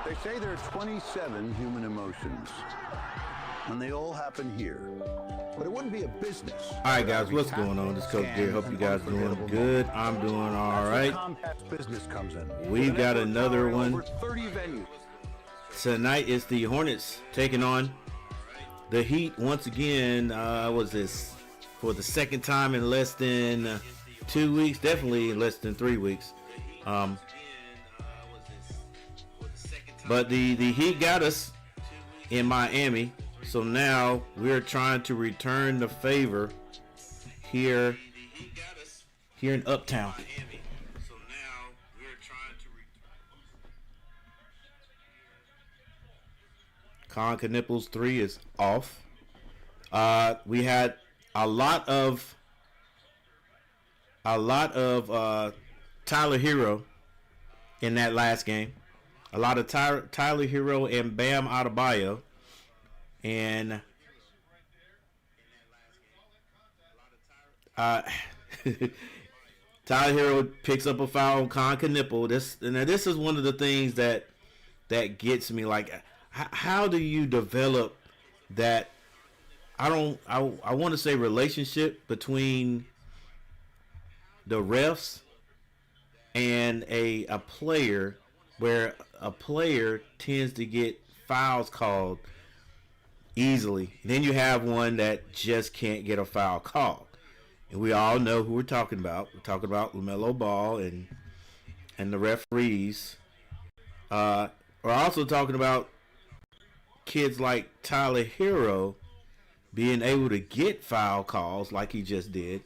They say there are 27 human emotions, and they all happen here. But it wouldn't be a business. All right, guys, what's going on? This is Coach Gary. Hope you guys are doing good. I'm doing all right. Business comes in. We've got another one. Tonight is the Hornets taking on the Heat once again. Was this for the second time in less than 2 weeks? Definitely less than 3 weeks. But the Heat got us in Miami, so now we're trying to return the favor here in Uptown. Con Knipples 3 is off. We had a lot of Tyler Hero in that last game. A lot of Tyler Hero and Bam Adebayo. And Tyler Hero picks up a foul on Con Knipple. This is one of the things that gets me. Like, how do you develop that? I want to say relationship between the refs and a player, where a player tends to get fouls called easily. And then you have one that just can't get a foul called. And we all know who we're talking about. We're talking about LaMelo Ball and the referees. We're also talking about kids like Tyler Hero being able to get foul calls like he just did.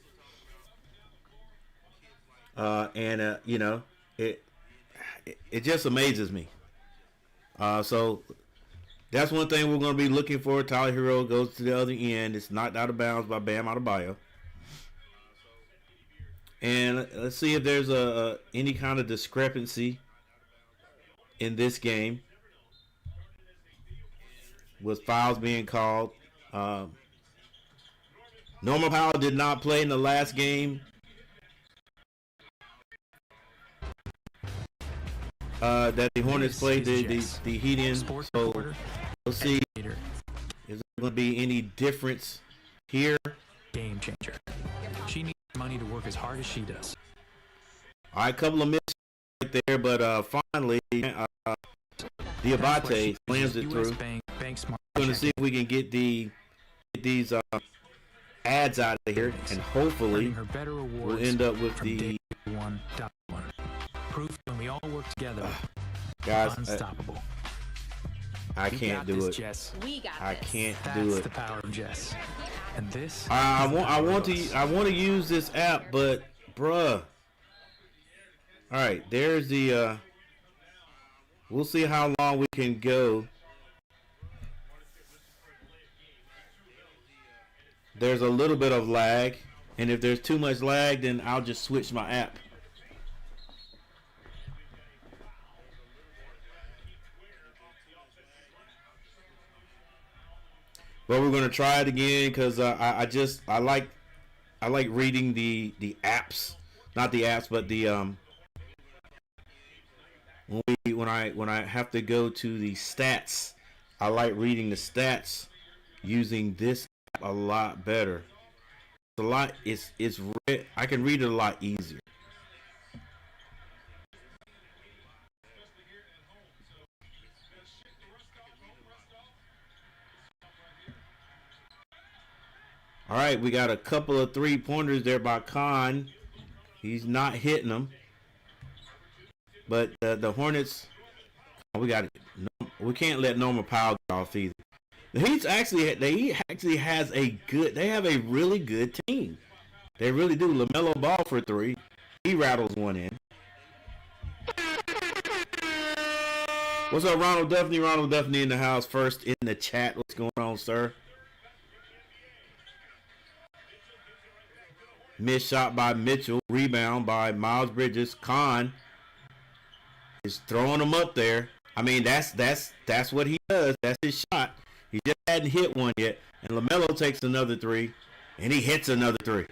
It just amazes me. So that's one thing we're going to be looking for. Tyler Hero goes to the other end. It's knocked out of bounds by Bam Adebayo. And let's see if there's any kind of discrepancy in this game with fouls being called. Norman Powell did not play in the last game. That the Hornets played the Heat in. So we'll see. Is there going to be any difference here? Game changer. She needs money to work as hard as she does. All right, couple of misses right there, but finally, Diabate slams it through. We're going to see if we can get these ads out of here, and hopefully we'll end up with the proof when we all work together. Guys, unstoppable. I can't do it. Jess. I can't do it. That's the power of Jess. And this. I want to use this app, but bruh. All right, there's the. We'll see how long we can go. There's a little bit of lag, and if there's too much lag, then I'll just switch my app. But we're gonna try it again because I like reading the apps, not the apps, but the when I have to go to the stats, I like reading the stats using this app a lot better. I can read it a lot easier. All right, we got a couple of 3-pointers there by Khan. He's not hitting them. But the Hornets, we can't let Norman Powell get off either. The Heat actually has they have a really good team. They really do. LaMelo Ball for 3. He rattles one in. What's up, Ronald Duffney? Ronald Duffney in the house first in the chat. What's going on, sir? Missed shot by Mitchell. Rebound by Miles Bridges. Khan is throwing them up there. I mean, that's what he does. That's his shot. He just hadn't hit one yet. And LaMelo takes another 3, and he hits another 3.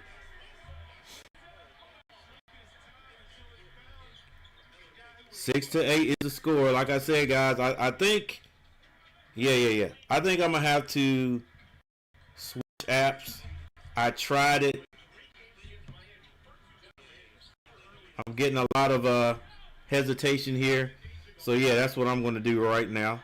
6-8 is the score. Like I said, guys, I think, yeah. I think I'm gonna have to switch apps. I tried it. I'm getting a lot of hesitation here. So yeah, that's what I'm gonna do right now.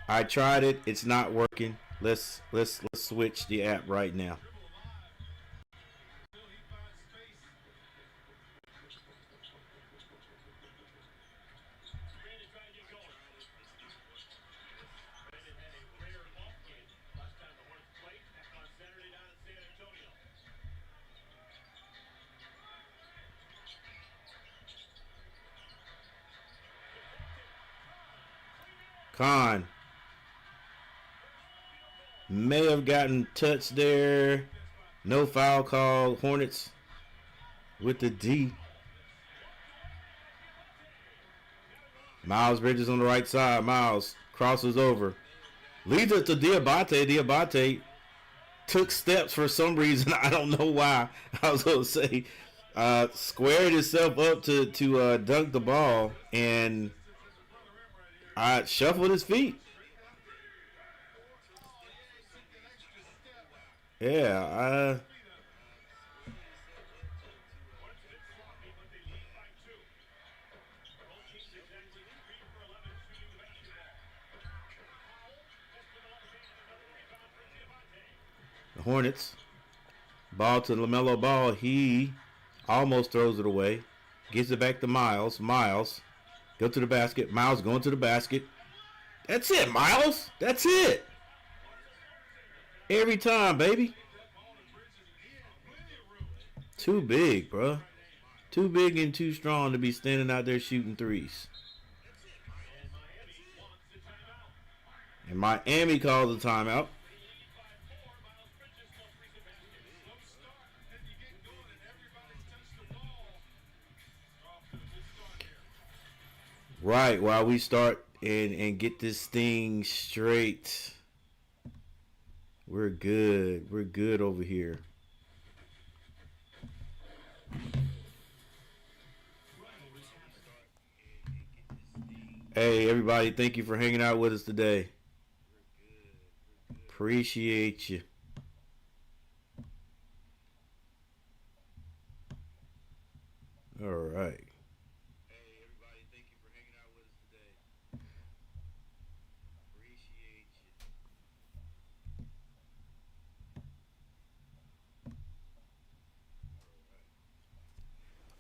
I tried it. It's not working. Let's switch the app right now. Khan may have gotten touched there. No foul call. Hornets with the D. Miles Bridges on the right side. Miles crosses over. Leads it to Diabate. Diabate took steps for some reason. I don't know why. I was going to say squared himself up to dunk the ball and shuffled his feet. Yeah, the Hornets. Ball to LaMelo Ball. He almost throws it away. Gives it back to Miles. Miles. Go to the basket. Miles going to the basket. That's it, Miles. That's it. Every time, baby. Too big, bro. Too big and too strong to be standing out there shooting threes. And Miami calls a timeout. Right, while we start and get this thing straight. We're good. We're good over here. Hey, everybody. Thank you for hanging out with us today. Appreciate you. All right.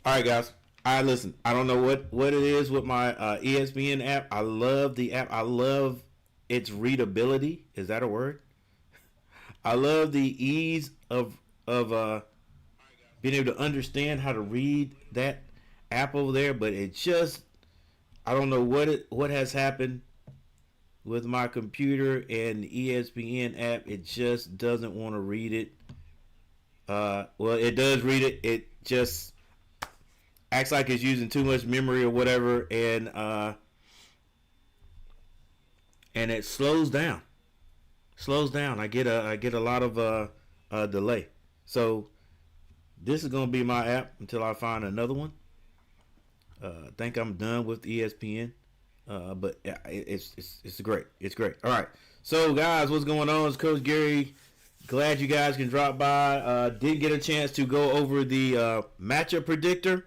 All right, guys. All right, listen. I don't know what it is with my ESPN app. I love the app. I love its readability. Is that a word? I love the ease of being able to understand how to read that app over there. But it just, I don't know what has happened with my computer and the ESPN app. It just doesn't want to read it. Well, it does read it. It just acts like it's using too much memory or whatever, and it slows down. I get a lot of delay. So this is gonna be my app until I find another one. I think I'm done with ESPN, but yeah, it's great. It's great. All right, so guys, what's going on? It's Coach Gary. Glad you guys can drop by. Didn't get a chance to go over the matchup predictor.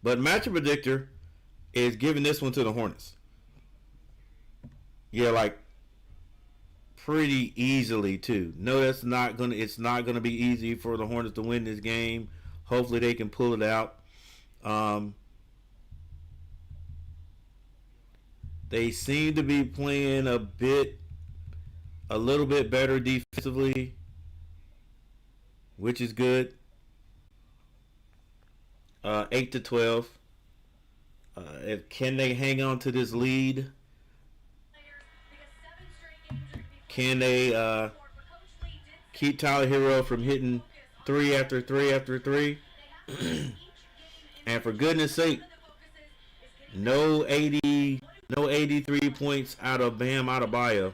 But matchup predictor is giving this one to the Hornets. Yeah, like pretty easily too. No, it's not gonna be easy for the Hornets to win this game. Hopefully they can pull it out. They seem to be playing a little bit better defensively, which is good. 8-12. Can they hang on to this lead? Can they keep Tyler Hero from hitting 3 after 3 after 3? And for goodness sake, no 83 points out of Bam Adebayo.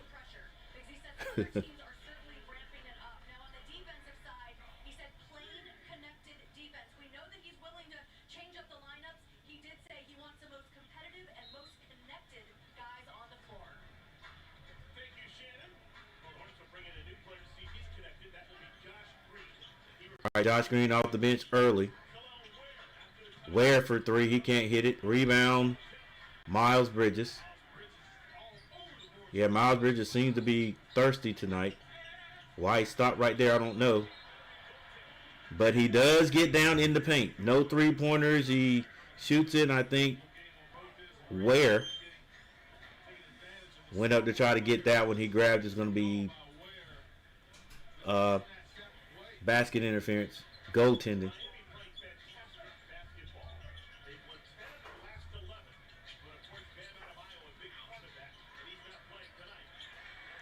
All right, Josh Green off the bench early. Ware for three. He can't hit it. Rebound, Miles Bridges. Yeah, Miles Bridges seems to be thirsty tonight. Why he stopped right there, I don't know. But he does get down in the paint. No three-pointers. He shoots it, and I think Ware went up to try to get that one. He grabbed. It's going to be basket interference. Goaltending.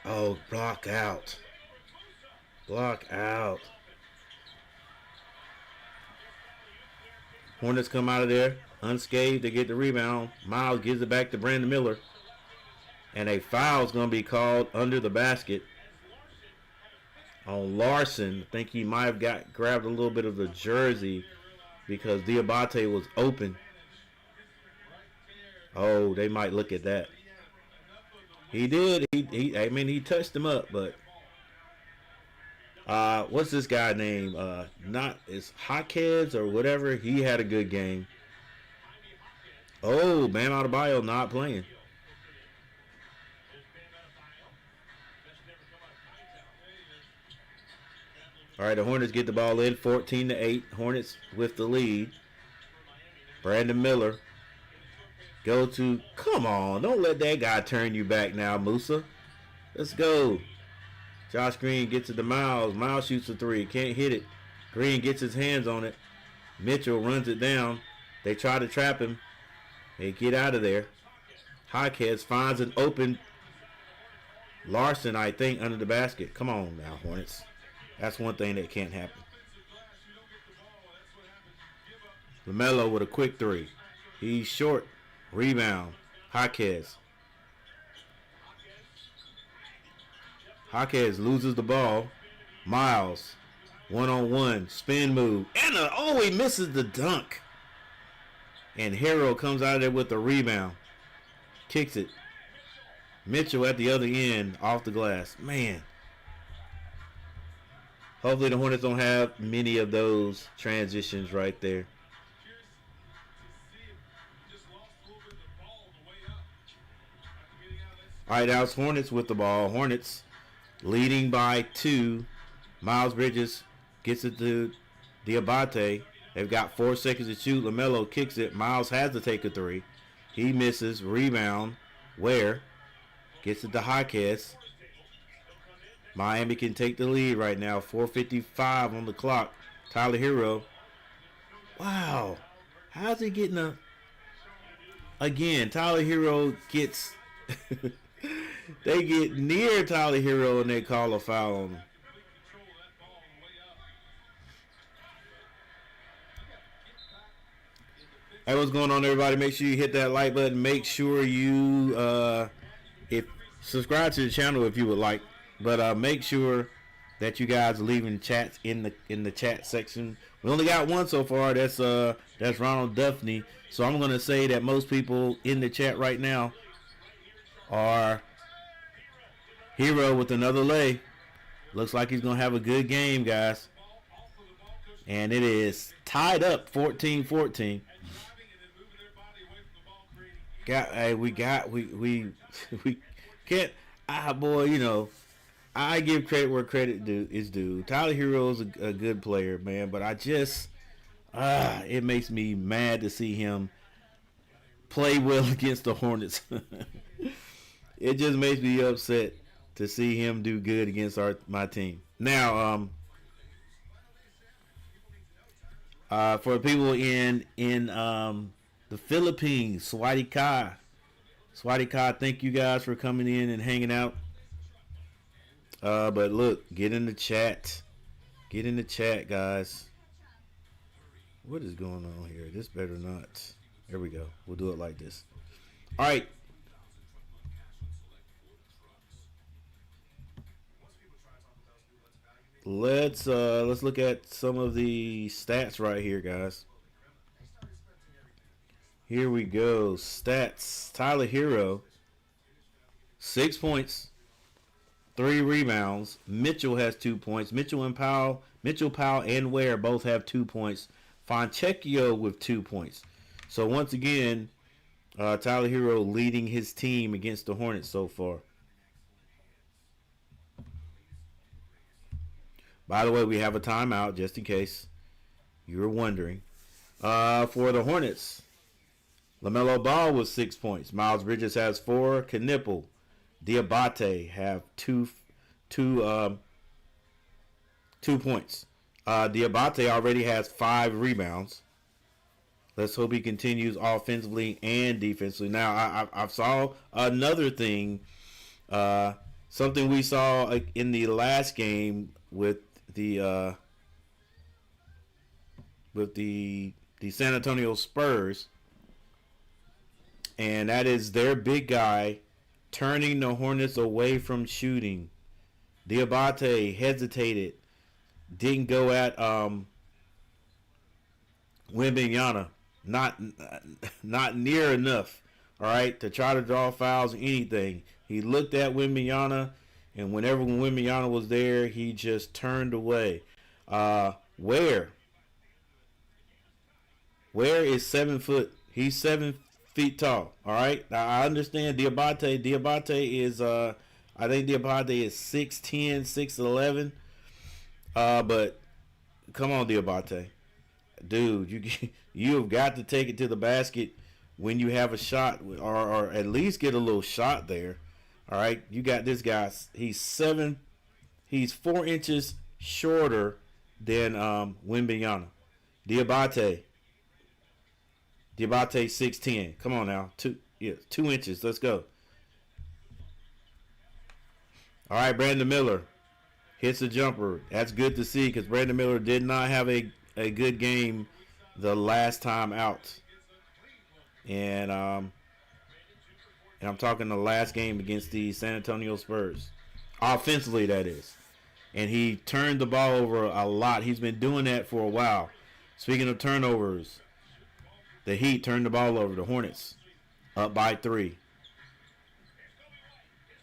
Oh, block out. Block out. Hornets come out of there unscathed. They get the rebound. Miles gives it back to Brandon Miller. And a foul is going to be called under the basket on Larson. I think he might have grabbed a little bit of the jersey because Diabate was open. Oh, they might look at that. He did. He touched him up, but what's this guy name? It's Hawkheads or whatever. He had a good game. Oh, Bam Adebayo not playing. All right, the Hornets get the ball in, 14-8. Hornets with the lead. Brandon Miller. Come on, don't let that guy turn you back now, Musa. Let's go. Josh Green gets it to Miles. Miles shoots a three. Can't hit it. Green gets his hands on it. Mitchell runs it down. They try to trap him. They get out of there. Hawkheads finds an open Larson, I think, under the basket. Come on now, Hornets. That's one thing that can't happen. LaMelo with a quick three. He's short. Rebound. Hawkheads. Hawkheads loses the ball. Miles. One-on-one. Spin move. And he misses the dunk. And Harrell comes out of there with the rebound. Kicks it. Mitchell at the other end. Off the glass. Man. Hopefully the Hornets don't have many of those transitions right there. All right, now it's Hornets with the ball. Hornets leading by 2. Miles Bridges gets it to Diabate. They've got 4 seconds to shoot. LaMelo kicks it. Miles has to take a three. He misses. Rebound. Ware gets it to Hawkheads. Miami can take the lead right now. 4:55 on the clock. Tyler Hero. Wow. How's he getting Again, Tyler Hero gets... They get near Tyler Hero and they call a foul on him. Hey, what's going on, everybody? Make sure you hit that like button. Make sure you subscribe to the channel if you would like. But make sure that you guys are leaving chats in the chat section. We only got one so far. That's Ronald Duffney. So I'm gonna say that most people in the chat right now are Hero with another lay. Looks like he's gonna have a good game, guys. And it is tied up 14-14. We can't. Boy, you know, I give credit where credit is due. Tyler Hero is a good player, man, but I just it makes me mad to see him play well against the Hornets. It just makes me upset to see him do good against my team. Now, for people in the Philippines, Swati Ka, thank you guys for coming in and hanging out. But look, get in the chat. Get in the chat, guys. What is going on here? This better not. There we go. We'll do it like this. All right. let's look at some of the stats right here, guys. Here we go. Stats. Tyler Hero, 6 points, 3 rebounds. Mitchell has 2 points. Mitchell, Powell, and Ware both have 2 points. Fontecchio with 2 points. So once again, Tyler Hero leading his team against the Hornets so far. By the way, we have a timeout just in case you were wondering. For the Hornets, LaMelo Ball with 6 points. Miles Bridges has 4. Knipple, Diabate have 2 points. Diabate already has 5 rebounds. Let's hope he continues offensively and defensively. Now, I saw another thing, something we saw in the last game with the San Antonio Spurs, and that is their big guy turning the Hornets away from shooting. Diabate hesitated, didn't go at Wembanyama, not near enough, all right, to try to draw fouls or anything. He looked at Wembanyama, and whenever Wembanyama was there, he just turned away. Ware is 7 foot. He's 7 feet tall. All right. Now I understand Diabate. Diabate is I think Diabate is 6'10", 6'11". But come on, Diabate, dude, you've got to take it to the basket when you have a shot, or at least get a little shot there. All right, you got this guy. He's 4 inches shorter than Wembanyama. Diabate 6'10". Come on now, 2 inches. Let's go. All right, Brandon Miller hits a jumper. That's good to see because Brandon Miller did not have a good game the last time out, and I'm talking the last game against the San Antonio Spurs, offensively that is. And he turned the ball over a lot. He's been doing that for a while. Speaking of turnovers, the Heat turned the ball over. The Hornets up by 3.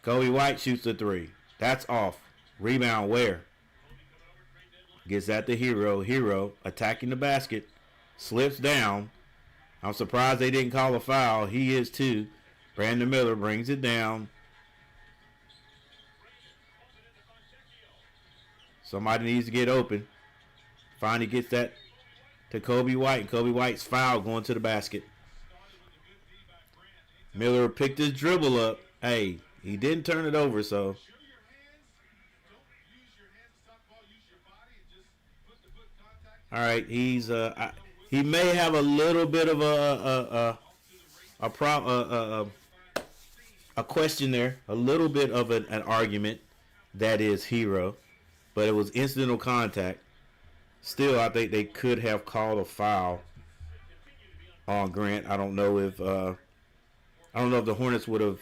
Kobe White shoots the 3. That's off. Rebound Ware. Gets at the Hero. Hero attacking the basket. Slips down. I'm surprised they didn't call a foul. He is too. Brandon Miller brings it down. Somebody needs to get open. Finally gets that to Kobe White. And Kobe White's foul going to the basket. Miller picked his dribble up. Hey, he didn't turn it over, so. All right, he may have a little bit of a question there, a little bit of an argument. That is Hero, but it was incidental contact. Still, I think they could have called a foul on Grant. I don't know if the Hornets would have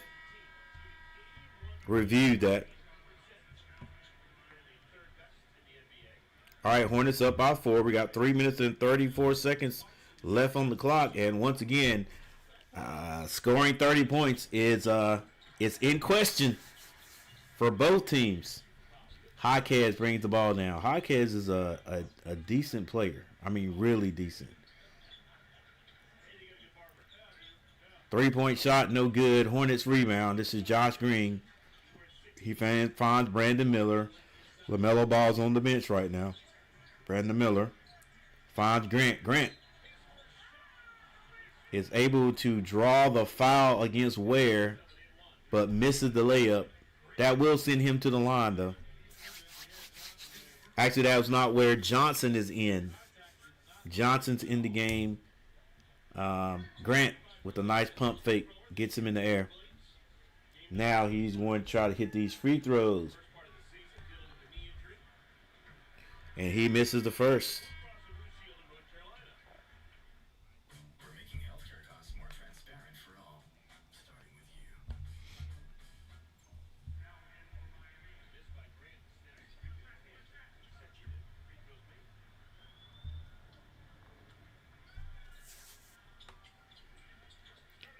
reviewed that. All right, Hornets up by 4. We got 3 minutes and 34 seconds left on the clock, and once again, scoring 30 points is in question for both teams. Jaquez brings the ball down. Jaquez is a decent player. I mean, really decent. 3-point shot, no good. Hornets rebound. This is Josh Green. He finds Brandon Miller. LaMelo Ball's on the bench right now. Brandon Miller finds Grant. Grant is able to draw the foul against Ware, but misses the layup. That will send him to the line, though. Actually, that was not where Johnson is in. Johnson's in the game. Grant, with a nice pump fake, gets him in the air. Now he's going to try to hit these free throws. And he misses the first.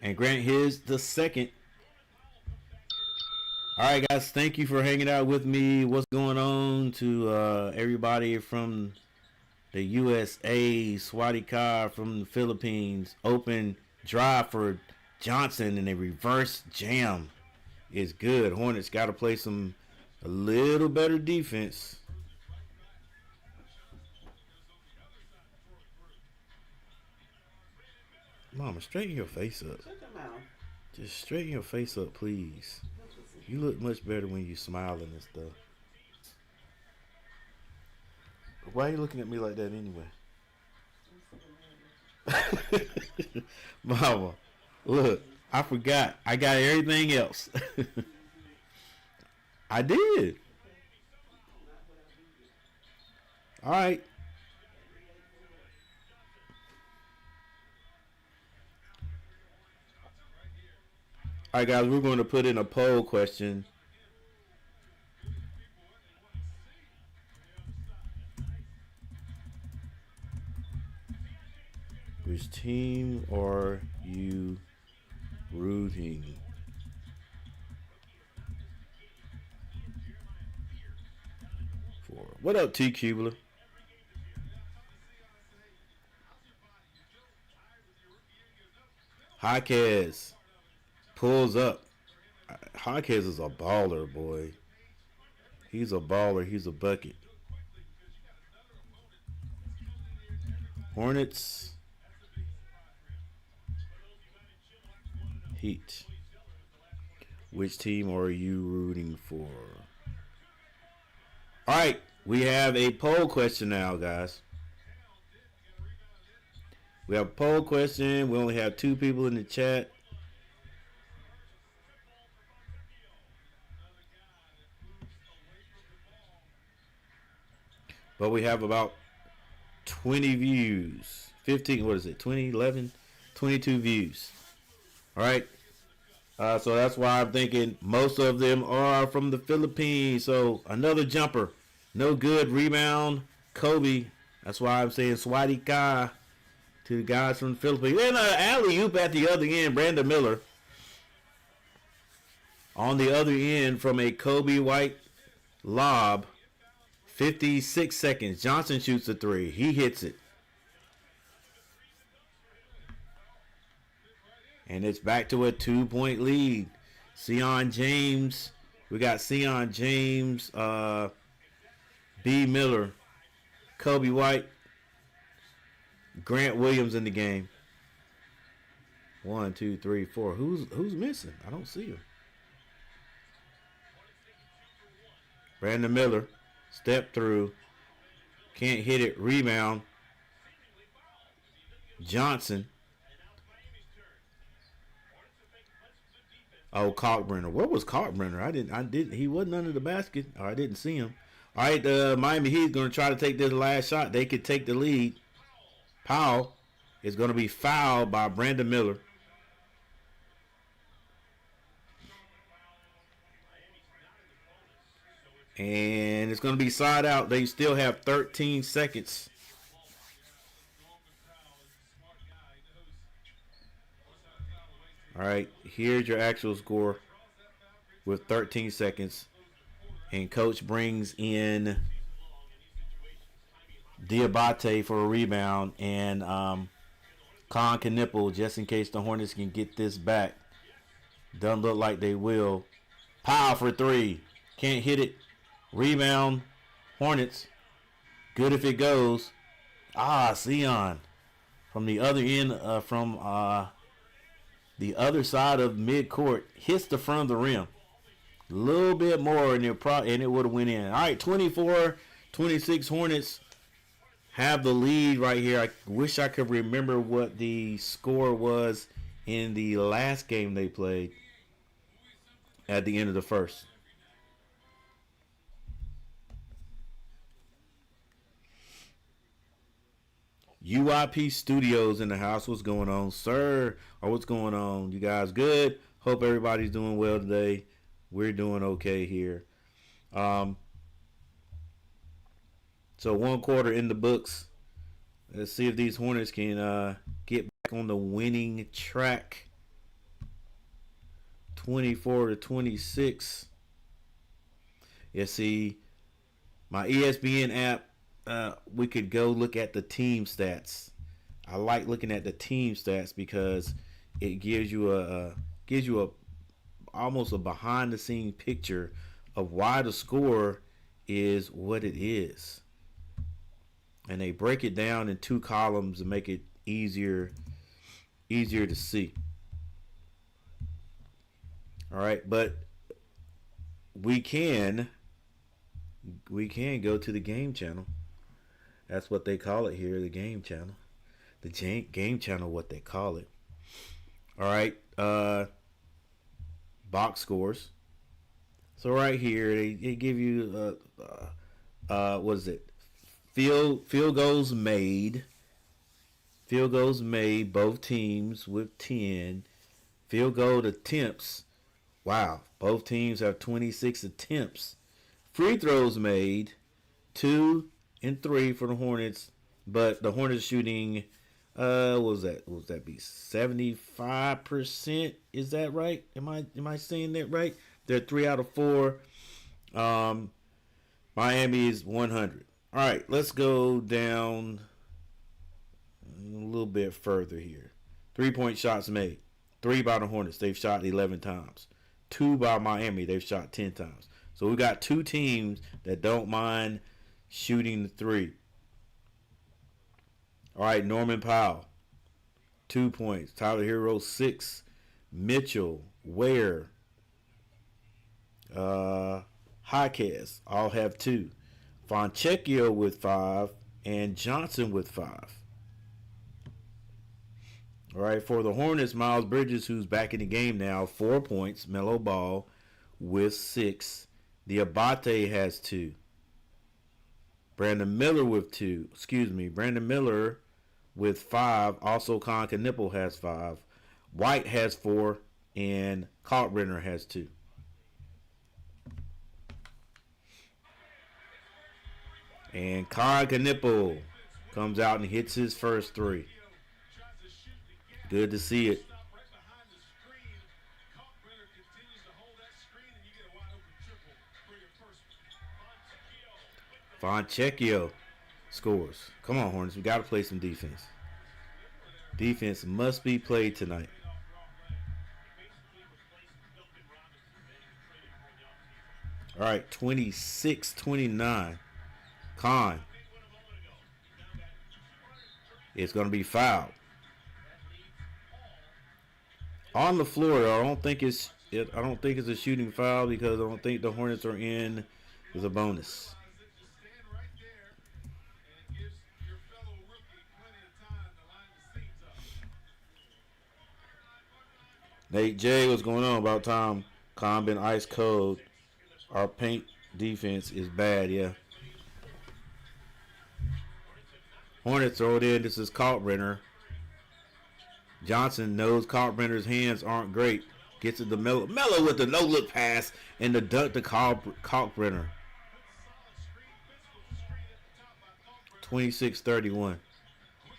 And Grant, here's the second. All right, guys, thank you for hanging out with me. What's going on to everybody from the USA, Swatika from the Philippines. Open drive for Johnson and a reverse jam is good. Hornets got to play a little better defense. Mama, straighten your face up. Just straighten your face up, please. You look much better when you smiling and stuff. Why are you looking at me like that anyway? Mama, look, I forgot. I got everything else. I did. All right. All right, guys, we're going to put in a poll question. Which team are you rooting for? What up, T. Kubler? Jaquez pulls up. Jaquez is a baller, boy. He's a baller. He's a bucket. Hornets. Heat. Which team are you rooting for? All right, we have a poll question now, guys. We have a poll question. We only have 2 people in the chat. But we have about 20 views. 15, what is it? 20, 11, 22 views. All right. So that's why I'm thinking most of them are from the Philippines. So another jumper. No good. Rebound. Kobe. That's why I'm saying Swatika to the guys from the Philippines. And alley-oop at the other end. Brandon Miller. On the other end from a Kobe White lob. 56 seconds. Johnson shoots a 3. He hits it. And it's back to a 2-point lead. Sion James. We got Sion James, B. Miller, Kobe White, Grant Williams in the game. 1, 2, 3, 4. Who's missing? I don't see him. Brandon Miller. Step through. Can't hit it. Rebound. Johnson. Oh, Kalkbrenner. Where was Kalkbrenner? I didn't. He wasn't under the basket. Or I didn't see him. All right, Miami Heat going to try to take this last shot. They could take the lead. Powell is going to be fouled by Brandon Miller. And it's going to be side out. They still have 13 seconds. All right, here's your actual score with 13 seconds. And coach brings in Diabate for a rebound. And Khan can nipple just in case the Hornets can get this back. Doesn't look like they will. Powell for 3. Can't hit it. Rebound. Hornets. Good if it goes. Sion. From the other end, from the other side of midcourt. Hits the front of the rim. A little bit more and it would have went in. All right, 24-26 Hornets have the lead right here. I wish I could remember what the score was in the last game they played at the end of the first. UIP Studios in the house. What's going on, sir? Or what's going on? You guys good? Hope everybody's doing well today. We're doing okay here. So 1 quarter in the books. Let's see if these Hornets can get back on the winning track. 24-26. You see, my ESPN app, we could go look at the team stats. I like looking at the team stats because it gives you a almost a behind the scene picture of why the score is what it is. And they break it down in 2 columns and make it easier to see. All right, but we can go to the game channel. That's what they call it here, the game channel. The game channel, what they call it. All right, box scores. So right here, they give you what is it? Field goals made. Field goals made, both teams with 10. Field goal attempts. Wow, both teams have 26 attempts. Free throws made, 2 and 3 for the Hornets, but the Hornets shooting, what was that be 75%? Is that right? Am I saying that right? They're 3 out of 4. Miami is 100. All right, let's go down a little bit further here. 3-point shots made. 3 by the Hornets. They've shot 11 times. 2 by Miami. They've shot 10 times. So we got 2 teams that don't mind shooting the 3. All right, Norman Powell, 2 points. Tyler Hero, 6. Mitchell, Ware, Jaquez all have 2. Fontecchio with 5 and Johnson with 5. All right, for the Hornets, Miles Bridges, who's back in the game now, 4 points. Melo Ball with 6. The Abate has 2. Brandon Miller with 2. Brandon Miller with 5. Also, Con Knipple has 5. White has 4. And Kalkbrenner has 2. And Con Knipple comes out and hits his first 3. Good to see it. Fontecchio scores. Come on, Hornets. We got to play some defense. Defense must be played tonight. All right, 26-29. Con is going to be fouled. On the floor, though, I don't think it's a shooting foul because I don't think the Hornets are in with a bonus. Nate J, what's going on? About time Con been ice cold. Our paint defense is bad, yeah. Hornets throw it in. This is Kalkbrenner. Johnson knows Kalkbrenner's hands aren't great. Gets it to Melo. Melo with the no-look pass and the dunk to Kalkbrenner. 26-31.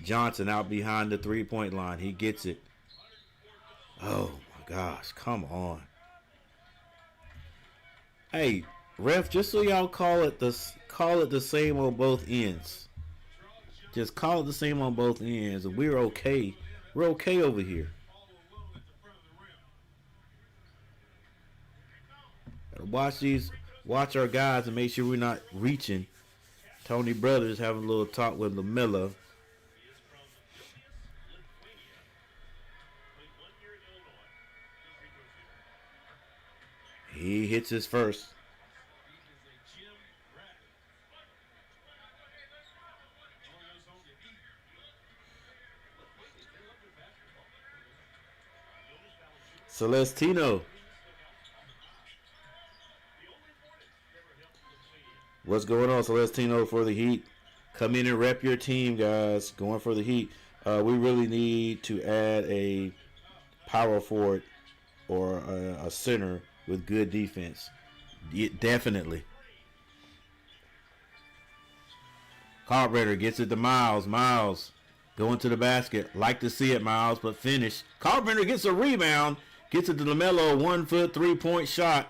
Johnson out behind the three-point line. He gets it. Oh, my gosh. Come on. Hey, ref, just so y'all call it the same on both ends. Just call it the same on both ends, and we're okay. We're okay over here. Watch our guys and make sure we're not reaching. Tony Brothers having a little talk with LaMelo. He hits his first. Celestino. What's going on, Celestino, for the Heat? Come in and rep your team, guys. Going for the Heat. We really need to add a power forward or a center with good defense. Definitely. Kalkbrenner gets it to Miles. Miles going to the basket. Like to see it, Miles, but finish. Kalkbrenner gets a rebound Gets it to LaMelo. 1 foot 3-point shot.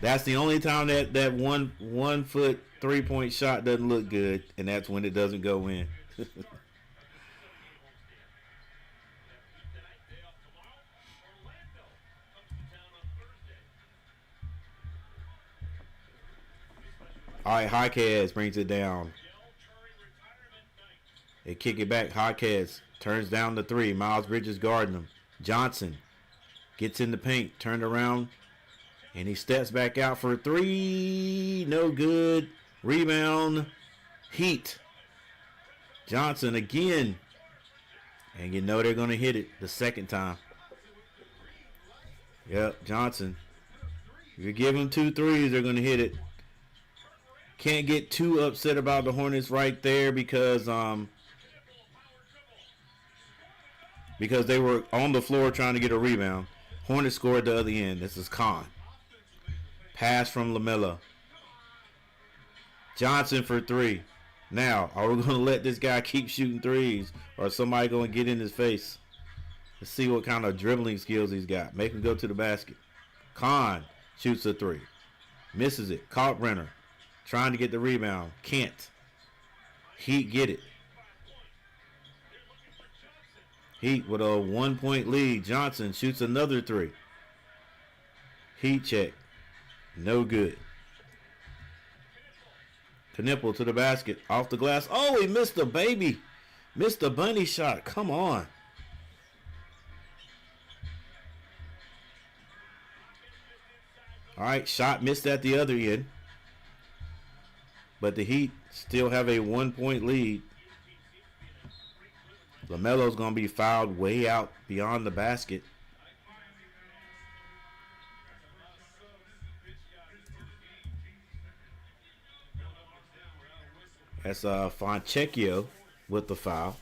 That's the only time that one foot 3-point shot doesn't look good, and that's when it doesn't go in. All right, Jaquez brings it down. They kick it back. Jaquez turns down the 3. Miles Bridges guarding him. Johnson gets in the paint, turned around, and he steps back out for a 3. No good. Rebound. Heat. Johnson again. And you know they're going to hit it the second time. Yep, Johnson. If you give them 2 threes, they're going to hit it. Can't get too upset about the Hornets right there because they were on the floor trying to get a rebound. Hornets scored the other end. This is Khan. Pass from LaMelo. Johnson for 3. Now, are we going to let this guy keep shooting threes, or is somebody going to get in his face? Let's see what kind of dribbling skills he's got. Make him go to the basket. Khan shoots a 3. Misses it. Kalkbrenner trying to get the rebound. Can't. Heat get it. Heat with a 1-point lead. Johnson shoots another 3. Heat check. No good. Knipple to the basket. Off the glass. Oh, he missed the baby. Missed the bunny shot. Come on. All right, shot missed at the other end. But the Heat still have a 1-point lead. LaMelo's going to be fouled way out beyond the basket. That's Fontecchio with the foul.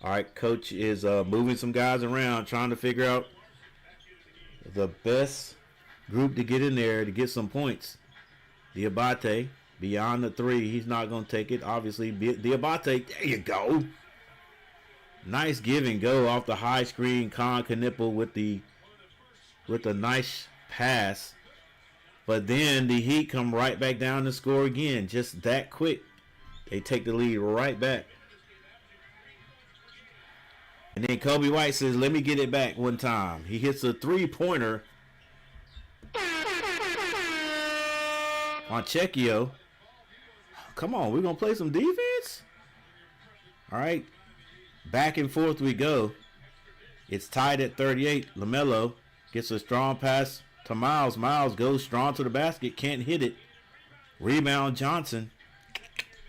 All right, coach is moving some guys around, trying to figure out the best group to get in there to get some points. Diabate, beyond the 3. He's not going to take it. Obviously, Diabate, there you go. Nice give and go off the high screen. Khan Knipple with the nice pass. But then the Heat come right back down to score again. Just that quick. They take the lead right back. And then Kobe White says, let me get it back one time. He hits a 3-pointer. Fontecchio. Come on, we're going to play some defense? All right. Back and forth we go. It's tied at 38. LaMelo gets a strong pass to Miles. Miles goes strong to the basket. Can't hit it. Rebound Johnson.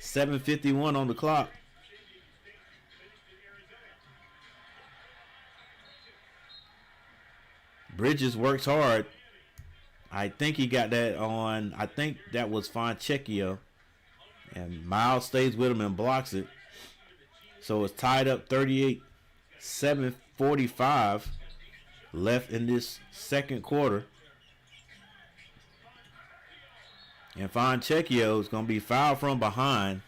7:51 on the clock. Bridges works hard. I think he got that on. I think that was Fontecchio. And Miles stays with him and blocks it. So it's tied up 38. 7:45 left in this second quarter. And Fontecchio is going to be fouled from behind.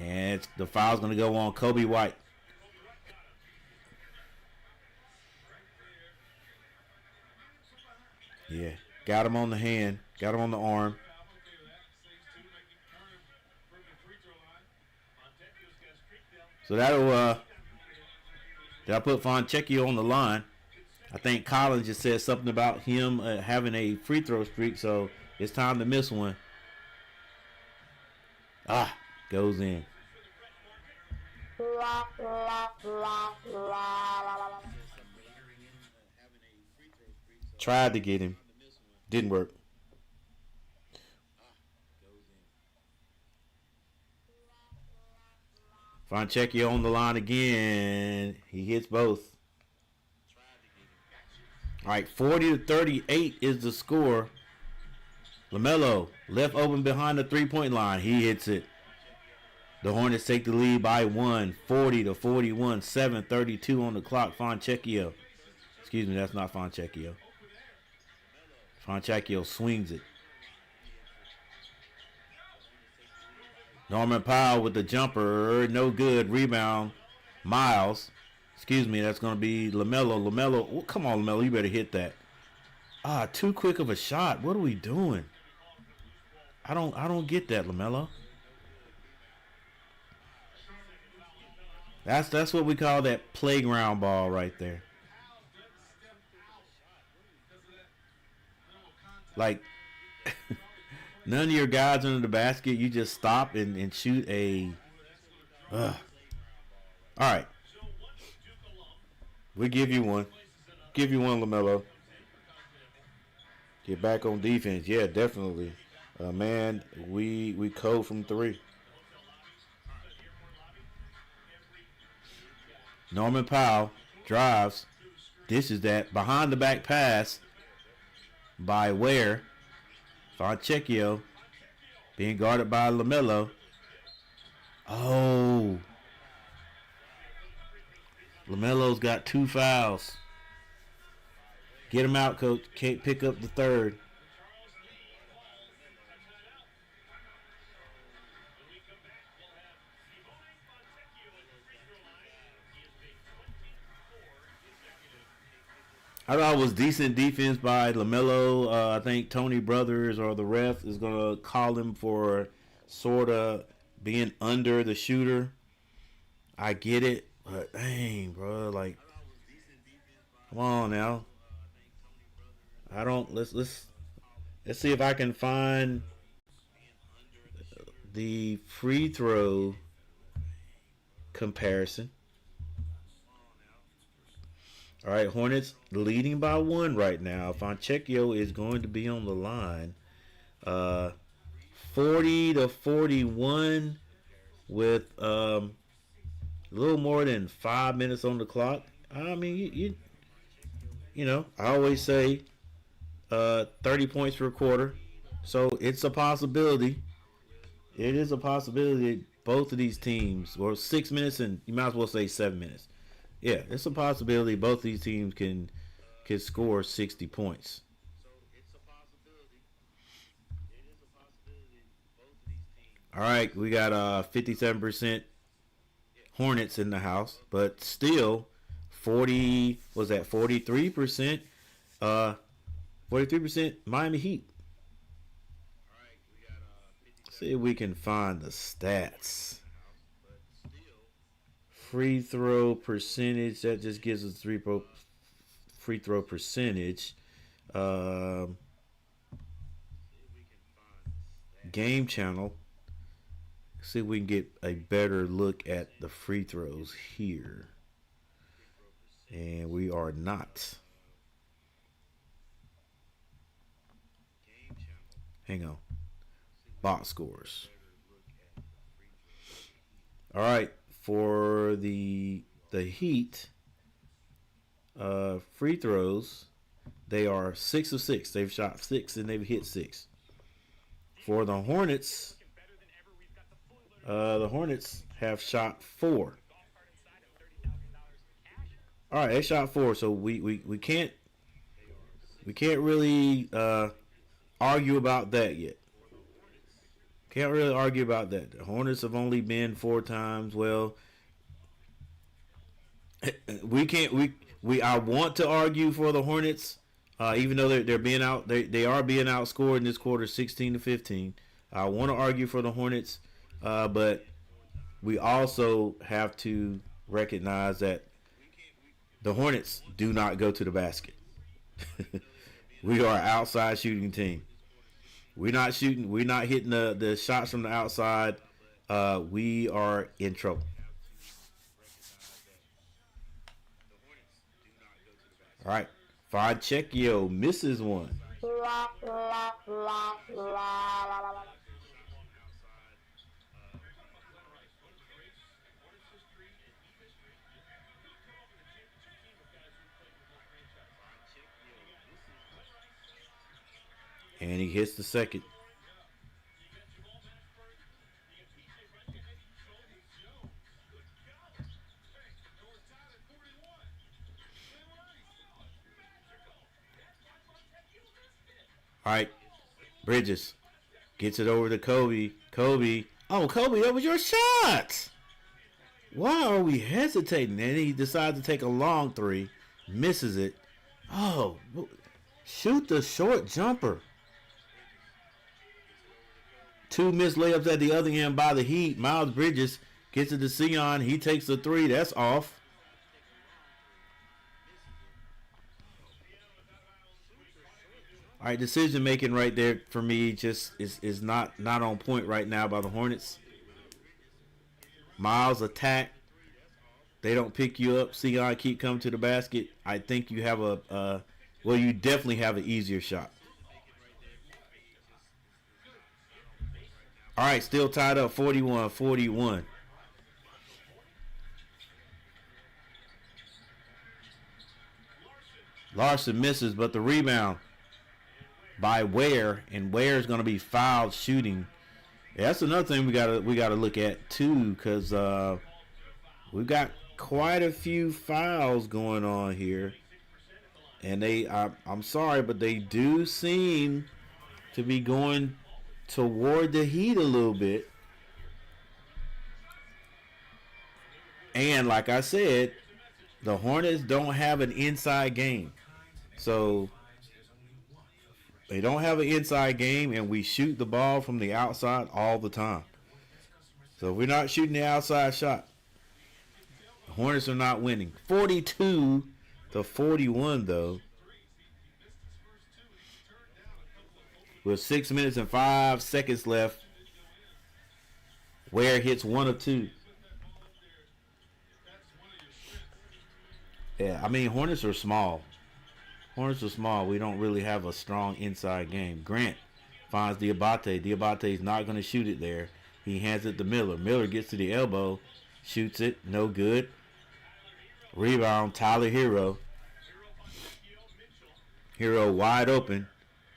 And the foul's going to go on Kobe White. Yeah, got him on the hand, got him on the arm. So that'll put Fontecchio on the line. I think Collins just said something about him having a free throw streak, so it's time to miss one. Goes in. Tried to get him. Didn't work. Fontecchio on the line again. He hits both. All right, 40-38 is the score. LaMelo left open behind the three-point line. He hits it. The Hornets take the lead by 1, 40-41, 7:32 on the clock. Fontecchio. Excuse me, that's not Fontecchio. Fonchacchio swings it. Norman Powell with the jumper. No good. Rebound. Miles. Excuse me. That's going to be LaMelo. LaMelo. Oh, come on, LaMelo. You better hit that. Too quick of a shot. What are we doing? I don't get that, LaMelo. That's what we call that playground ball right there. Like, none of your guys under the basket. You just stop and shoot a. All right. We give you one. Give you one, LaMelo. Get back on defense. Yeah, definitely. Man, we code from 3. Norman Powell drives. This is that behind the back pass by Ware. Fonchacchio being guarded by LaMelo. Oh. LaMelo's got 2 fouls. Get him out, coach. Can't pick up the 3rd. I thought it was decent defense by LaMelo. I think Tony Brothers or the ref is going to call him for sort of being under the shooter. I get it, but dang, bro, like, come on now. Let's see if I can find the free throw comparison. All right, Hornets leading by 1 right now. Fonchacchio is going to be on the line. 40-41 with a little more than 5 minutes on the clock. I mean, you know, I always say 30 points per quarter. So it's a possibility. It is a possibility both of these teams, or 6 minutes, and you might as well say 7 minutes. Yeah, it's a possibility both of these teams can score 60 points. All right, we got 57% Hornets in the house, but still 43%? 43% Miami Heat. See if we can find the stats. Free throw percentage, that just gives us free throw percentage. Game channel. See if we can get a better look at the free throws here. And we are not. Hang on. Box scores. All right. For the Heat, free throws, they are 6 of 6. They've shot 6 and they've hit 6. For the Hornets, have shot 4. All right, they shot 4, so we can't really argue about that yet. Can't really argue about that. The Hornets have only been 4 times. Well, we can't. I want to argue for the Hornets, even though they're being out. They are being outscored in this quarter, 16-15. I want to argue for the Hornets, but we also have to recognize that the Hornets do not go to the basket. We are an outside shooting team. We're not shooting. We're not hitting the shots from the outside. We are in trouble. All right. Fonchacchio misses one. And he hits the second. All right, Bridges gets it over to Kobe. Kobe. Oh, Kobe, that was your shot. Why are we hesitating? And he decides to take a long three. Misses it. Oh, shoot the short jumper. 2 missed layups at the other end by the Heat. Miles Bridges gets it to Sion. He takes the 3. That's off. All right, decision making right there for me just is not on point right now by the Hornets. Miles attack. They don't pick you up. Sion keep coming to the basket. I think you have you definitely have an easier shot. All right, still tied up 41-41. Larson misses, but the rebound by Ware, and Ware is going to be fouled shooting. Yeah, that's another thing we gotta look at too, because we've got quite a few fouls going on here, and I'm sorry, but they do seem to be going toward the Heat a little bit. And like I said, the Hornets don't have an inside game. So they don't have an inside game, and we shoot the ball from the outside all the time. So if we're not shooting the outside shot, the Hornets are not winning. 42-41 though. With 6 minutes and 5 seconds left, Ware hits 1 of 2. Yeah, I mean, Hornets are small. Hornets are small. We don't really have a strong inside game. Grant finds Diabate. Diabate's not going to shoot it there. He hands it to Miller. Miller gets to the elbow, shoots it, no good. Rebound, Tyler Hero. Hero wide open.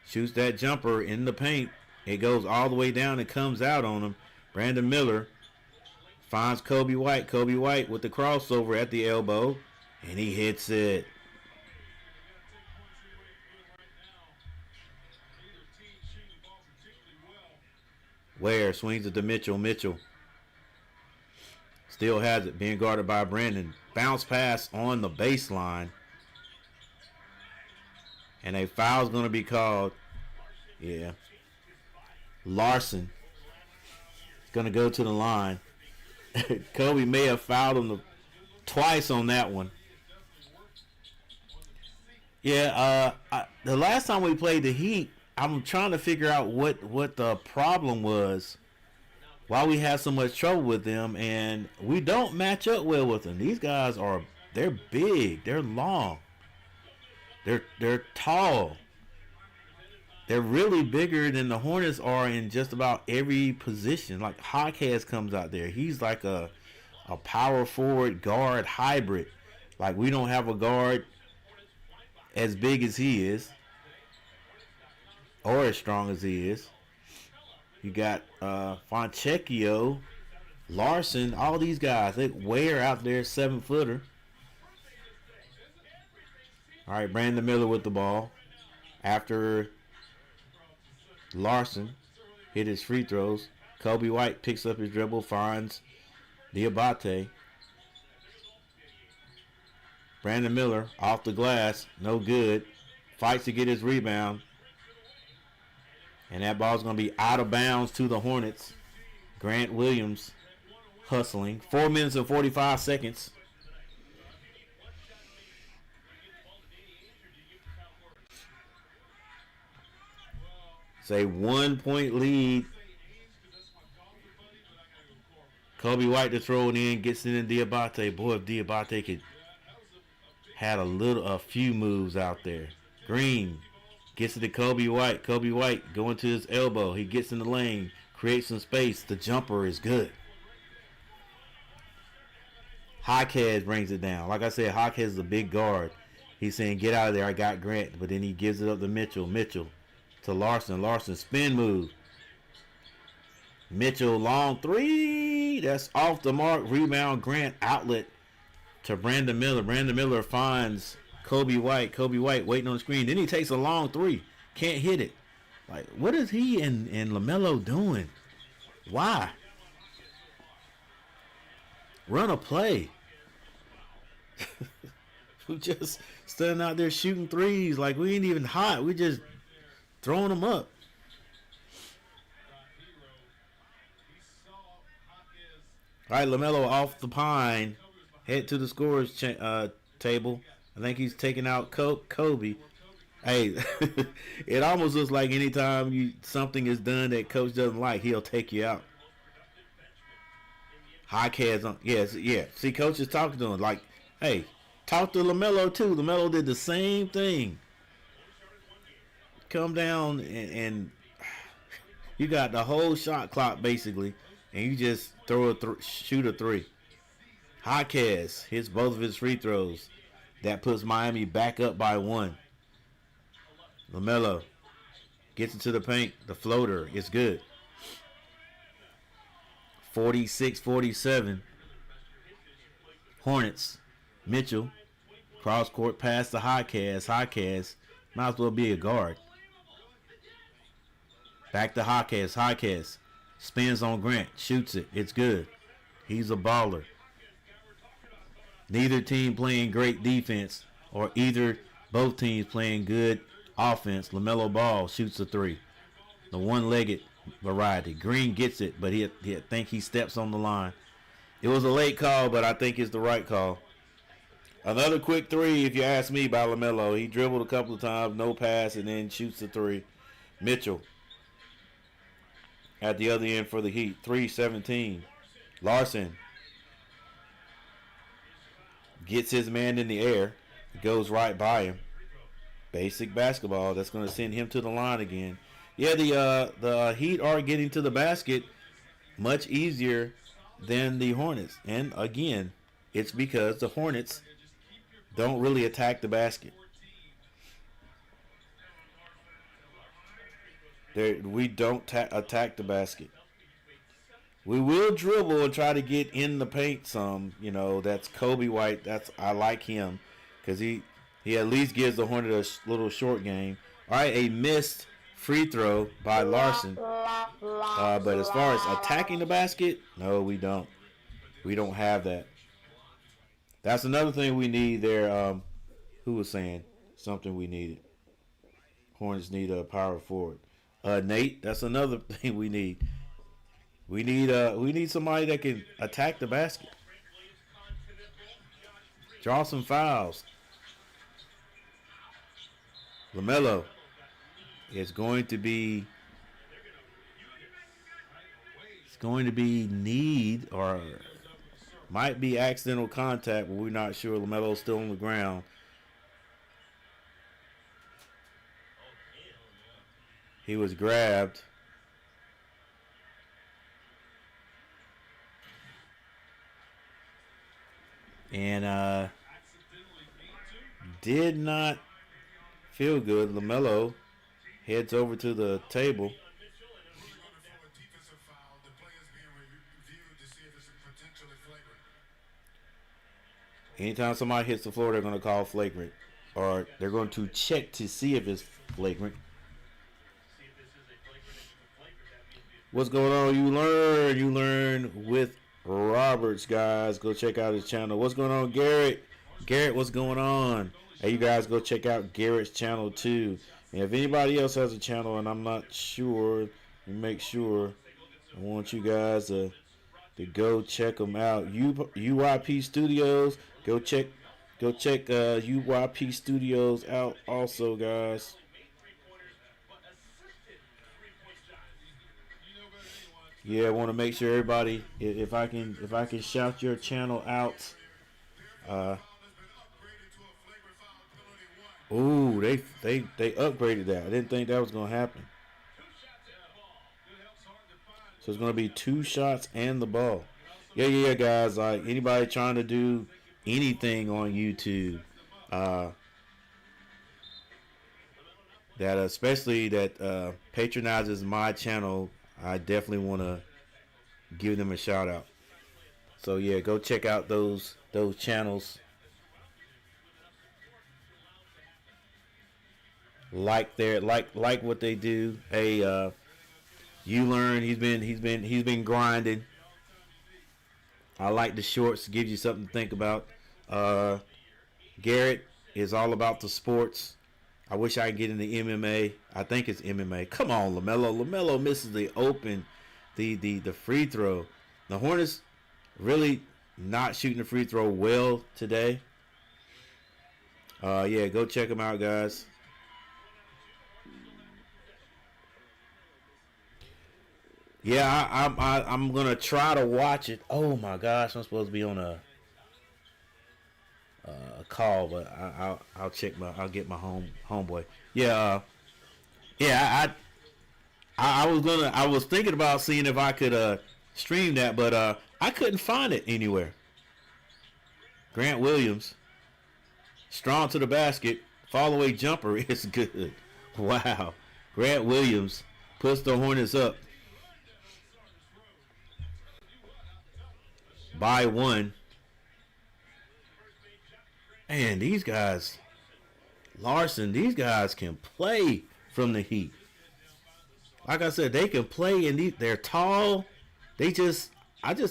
Shoots that jumper in the paint. It goes all the way down and comes out on him. Brandon Miller finds Kobe White. Kobe White with the crossover at the elbow, and he hits it. Ware swings it to Mitchell. Mitchell still has it, being guarded by Brandon. Bounce pass on the baseline. And a foul's going to be called. Yeah. Larson is going to go to the line. Kobe may have fouled him twice on that one. Yeah, the last time we played the Heat, I'm trying to figure out what the problem was, why we had so much trouble with them, and we don't match up well with them. These guys they're big, they're long. They're tall. They're really bigger than the Hornets are in just about every position. Like Hawkheads comes out there. He's like a power forward guard hybrid. Like we don't have a guard as big as he is or as strong as he is. You got Fontecchio, Larson, all these guys. They Ware out there, 7-footer. All right, Brandon Miller with the ball. After Larson hit his free throws, Kobe White picks up his dribble, finds Diabate. Brandon Miller off the glass, no good. Fights to get his rebound. And that ball's going to be out of bounds to the Hornets. Grant Williams hustling. 4 minutes and 45 seconds. It's a 1-point lead. Kobe White to throw it in, gets it in Diabate. Boy, if Diabate could had a few moves out there. Green gets it to Kobe White. Kobe White going to his elbow. He gets in the lane, creates some space. The jumper is good. Hawkhead brings it down. Like I said, Hawkhead is a big guard. He's saying, get out of there. I got Grant. But then he gives it up to Mitchell. Mitchell to Larson. Larson spin move. Mitchell long three. That's off the mark. Rebound Grant outlet to Brandon Miller. Brandon Miller finds Kobe White. Kobe White waiting on the screen. Then he takes a long three. Can't hit it. Like, what is he and LaMelo doing? Why? Run a play. We just standing out there shooting threes like we ain't even hot. We just throwing them up. All right, LaMelo off the pine. Head to the scorer's table. I think he's taking out Kobe. Hey, it almost looks like anytime something is done that coach doesn't like, he'll take you out. High cats on. Yes, yeah. See, coach is talking to him like, hey, talk to LaMelo too. LaMelo did the same thing. Come down and you got the whole shot clock basically, and you just shoot a three. Jaquez hits both of his free throws. That puts Miami back up by 1. LaMelo gets into the paint. The floater is good. 46-47. Hornets. Mitchell. Cross court pass to Jaquez. Jaquez might as well be a guard. Back to Jaquez. Jaquez spins on Grant. Shoots it. It's good. He's a baller. Neither team playing great defense or both teams playing good offense. LaMelo Ball shoots a three. The one-legged variety. Green gets it, but he think he steps on the line. It was a late call, but I think it's the right call. Another quick three, if you ask me, by LaMelo. He dribbled a couple of times, no pass, and then shoots the three. Mitchell at the other end for the Heat. 3-17. Larson gets his man in the air. Goes right by him. Basic basketball. That's going to send him to the line again. Yeah, the Heat are getting to the basket much easier than the Hornets. And again, it's because the Hornets don't really attack the basket. We don't attack the basket. We will dribble and try to get in the paint some. You know, that's Kobe White. I like him because he at least gives the Hornets a little short game. All right, a missed free throw by Larson. But as far as attacking the basket, no, we don't. We don't have that. That's another thing we need there. Who was saying something we needed? Hornets need a power forward. Nate, that's another thing we need. We need somebody that can attack the basket. Draw some fouls. LaMelo is going to be need or might be accidental contact, but we're not sure. LaMelo's still on the ground. He was grabbed. And did not feel good. LaMelo heads over to the table. Anytime somebody hits the floor, they're going to call flagrant. Or they're going to check to see if it's flagrant. What's going on? You learn with Roberts, guys. Go check out his channel. What's going on, Garrett? Garrett, what's going on? Hey, you guys go check out Garrett's channel too. And if anybody else has a channel and I'm not sure, make sure. I want you guys to go check them out. UYP Studios. Go check UYP Studios out also, guys. Yeah, I want to make sure everybody, if I can shout your channel out. Ooh, they upgraded that. I didn't think that was gonna happen. So it's gonna be 2 shots and the ball. Yeah, guys. Like anybody trying to do anything on YouTube, that especially that patronizes my channel, I definitely want to give them a shout out. So yeah, go check out those channels. like what they do. Hey, you learn. He's been grinding. I like the shorts. Gives you something to think about. Garrett is all about the sports. I wish I could get into MMA. I think it's MMA. Come on, LaMelo. LaMelo misses the free throw. The Hornets really not shooting the free throw well today. Yeah, go check them out, guys. Yeah, I'm gonna try to watch it. Oh my gosh, I'm supposed to be on a call, but I'll get my homeboy. Yeah, I was thinking about seeing if I could stream that, but I couldn't find it anywhere. Grant Williams, strong to the basket, fall away jumper is good. Wow, Grant Williams puts the Hornets up by 1. Man, these guys, Larson, these guys can play from the Heat. Like I said, they can play, and they're tall. I just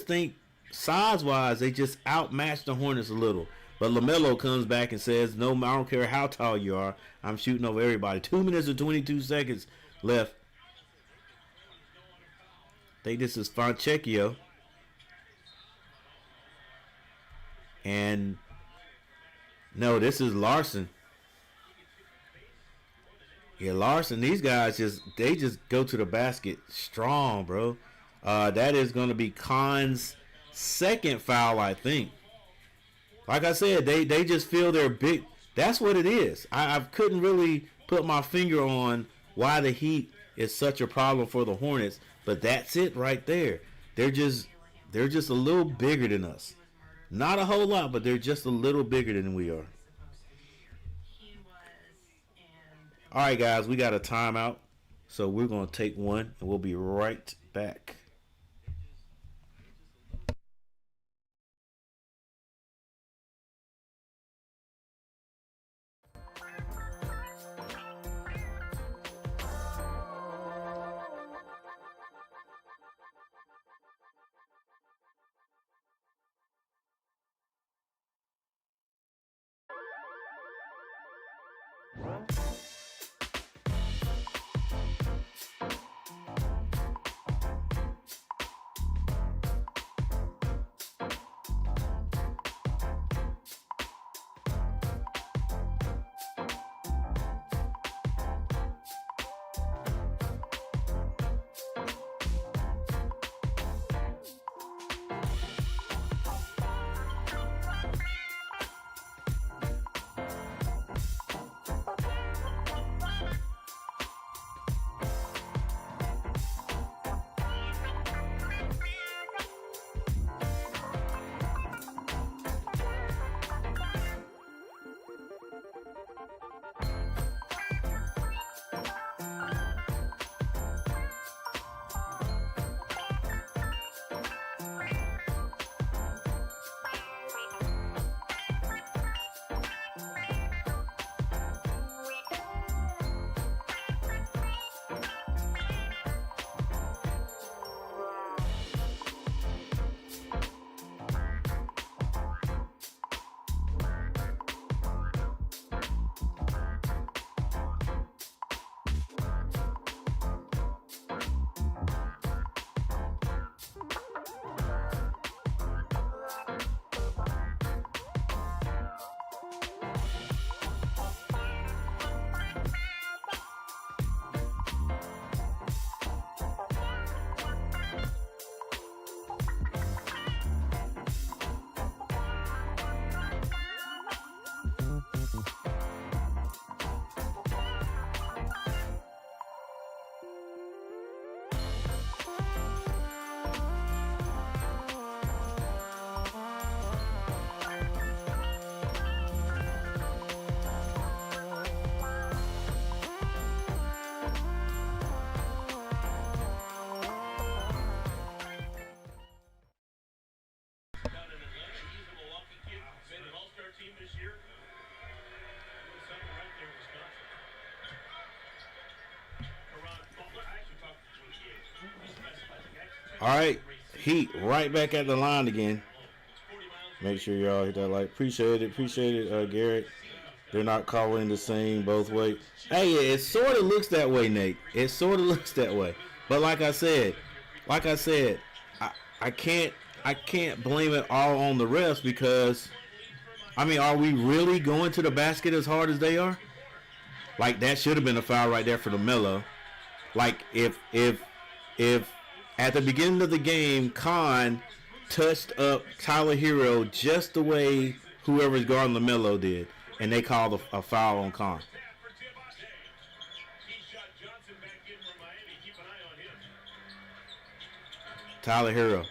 think size-wise, they just outmatch the Hornets a little. But LaMelo comes back and says, no, I don't care how tall you are. I'm shooting over everybody. 2 minutes and 22 seconds left. I think this is Fontecchio. And no, this is Larson. Yeah, Larson, these guys just go to the basket strong, bro. That is going to be Khan's second foul, I think. Like I said, they just feel they're big. That's what it is. I couldn't really put my finger on why the Heat is such a problem for the Hornets, but that's it right there. They're just a little bigger than us. Not a whole lot, but they're just a little bigger than we are. All right, guys, we got a timeout, so we're going to take one, and we'll be right back. All right, Heat right back at the line again. Make sure y'all hit that like. Appreciate it, Garrett. They're not calling the same both ways. Hey, it sort of looks that way, Nate. It sort of looks that way. But like I said, I can't blame it all on the refs because, I mean, are we really going to the basket as hard as they are? Like, that should have been a foul right there for LaMelo. Like, if at the beginning of the game, Khan touched up Tyler Hero just the way whoever's guarding LaMelo did, and they called a foul on Khan. Tyler Hero.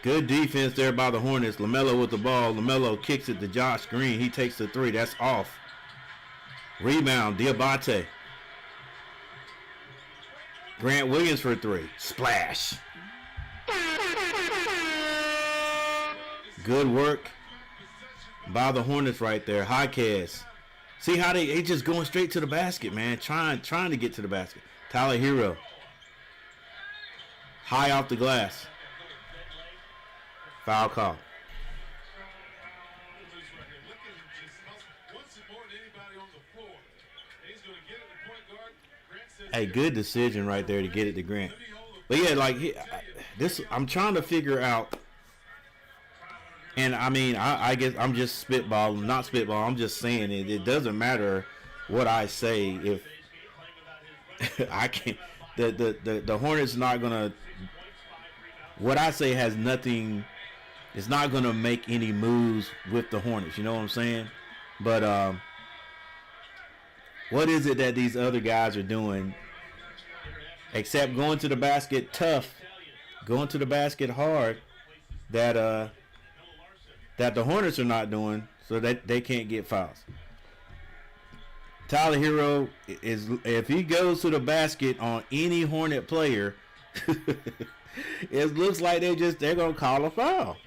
Good defense there by the Hornets. LaMelo with the ball. LaMelo kicks it to Josh Green. He takes the three. That's off. Rebound, Diabate. Grant Williams for three. Splash. Good work by the Hornets right there. Jaquez. See how they just going straight to the basket, man. Trying to get to the basket. Tyler Hero. High off the glass. Foul call. Hey, good decision right there to get it to Grant. But yeah, like this, I'm trying to figure out. And I mean, I guess I'm just spitballing, not spitball. I'm just saying it. It doesn't matter what I say if I can't. The Hornets not gonna. What I say has nothing. It's not gonna make any moves with the Hornets. You know what I'm saying? But what is it that these other guys are doing? Except going to the basket tough, going to the basket hard. That the Hornets are not doing, so that they can't get fouls. Tyler Hero is, if he goes to the basket on any Hornet player, it looks like they're gonna call a foul.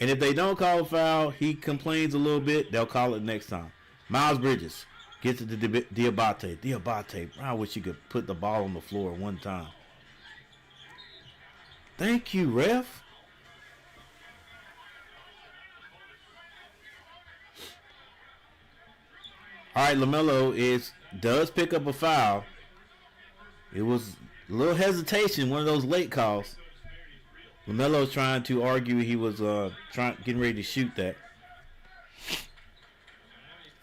And if they don't call a foul, he complains a little bit. They'll call it next time. Miles Bridges gets it to Diabate. Diabate, I wish you could put the ball on the floor one time. Thank you, ref. All right, LaMelo does pick up a foul. It was a little hesitation, one of those late calls. LaMelo's trying to argue he was getting ready to shoot that.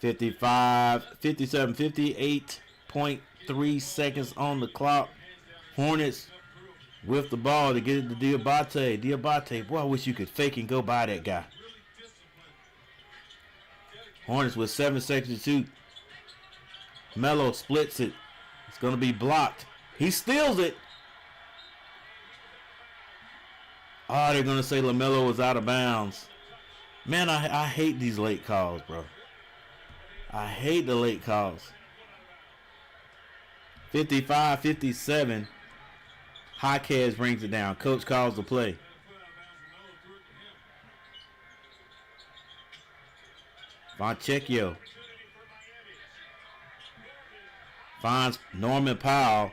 58.3 seconds on the clock. Hornets with the ball to get it to Diabate. Diabate, boy, I wish you could fake and go by that guy. Hornets with 7 seconds to shoot. Melo splits it. It's going to be blocked. He steals it. Oh, they're going to say LaMelo was out of bounds. Man, I hate these late calls, bro. I hate the late calls. 55-57. Jaquez brings it down. Coach calls the play. Fontecchio finds Norman Powell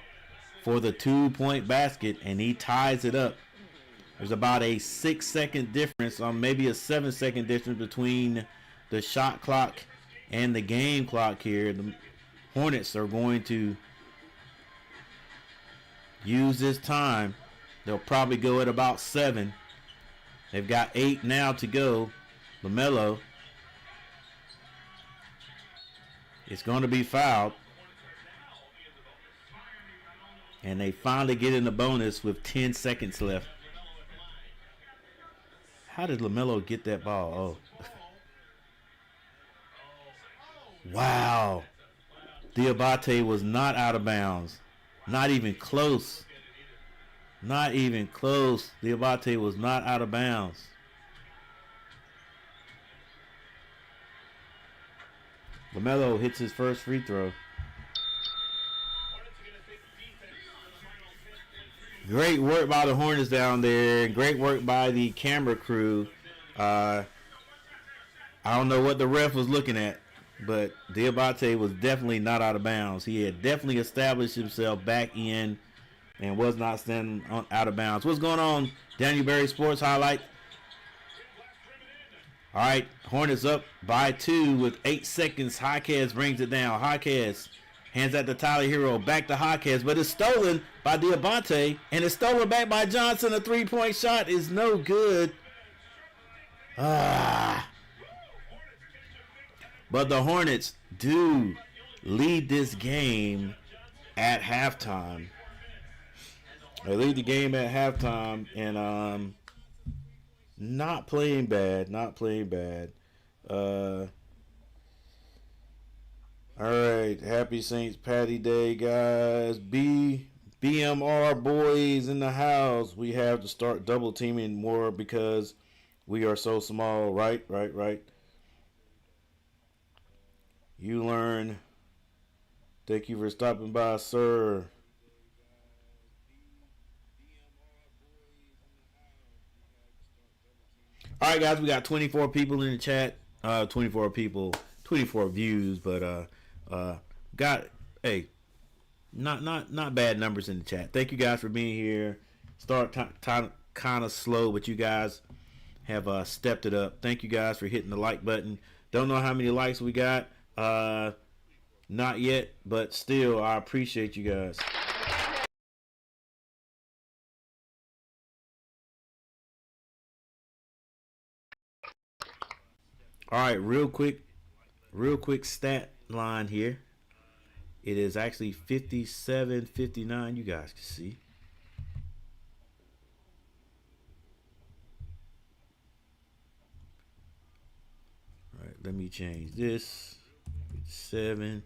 for the 2-point basket, and he ties it up. There's about a 6-second difference, or maybe a 7-second difference between the shot clock and the game clock here. The Hornets are going to use this time. They'll probably go at about 7. They've got 8 now to go. LaMelo is going to be fouled. And they finally get in the bonus with 10 seconds left. How did LaMelo get that ball? Oh. Wow. Diabate was not out of bounds. Not even close. Not even close. Diabate was not out of bounds. LaMelo hits his first free throw. Great work by the Hornets down there. Great work by the camera crew. I don't know what the ref was looking at. but Diabate was definitely not out of bounds. He had definitely established himself back in and was not standing out of bounds. What's going on, Daniel Berry Sports Highlight? All right, Hornets up by 2 with 8 seconds. Jaquez brings it down. Jaquez hands that to Tyler Hero. Back to Jaquez, but it's stolen by Diabate, and it's stolen back by Johnson. A three-point shot is no good. But the Hornets do lead this game at halftime. They lead the game at halftime, and not playing bad. All right, happy St. Patty Day, guys. BMR boys in the house. We have to start double teaming more because we are so small. Right. You learn. Thank you for stopping by, sir. All right, guys, we got 24 people in the chat. 24 people, 24 views, but got not bad numbers in the chat. Thank you guys for being here. Start kind of slow, but you guys have stepped it up. Thank you guys for hitting the like button. Don't know how many likes we got. Not yet, but still, I appreciate you guys. All right, real quick stat line here. It is actually 57-59. You guys can see. All right, let me change this. 7.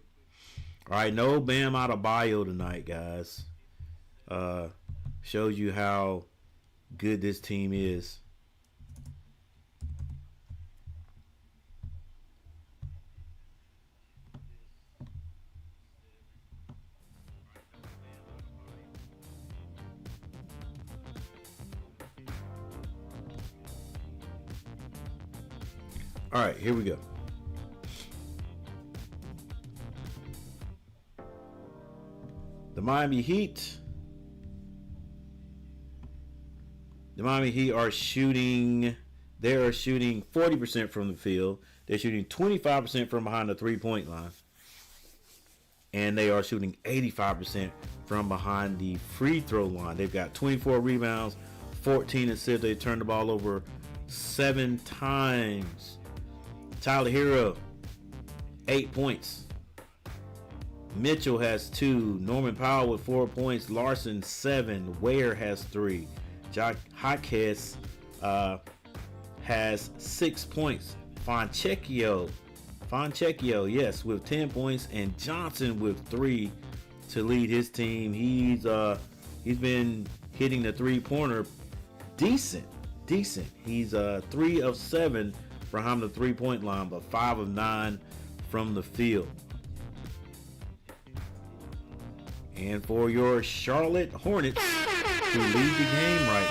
All right, no Bam out of bio tonight, guys. Shows you how good this team is. All right, here we go. The Miami Heat are shooting. They are shooting 40% from the field. They're shooting 25% from behind the three-point line, and they are shooting 85% from behind the free throw line. They've got 24 rebounds, 14 assists. They turned the ball over 7 times. Tyler Hero, 8 points. Mitchell has 2. Norman Powell with 4 points. Larson 7. Ware has 3. Jaquez has 6 points. Fontecchio, yes, with 10 points, and Johnson with 3 to lead his team. He's been hitting the three-pointer decent. He's 3 of 7 behind the three-point line, but 5 of 9 from the field. And for your Charlotte Hornets, who lead the game right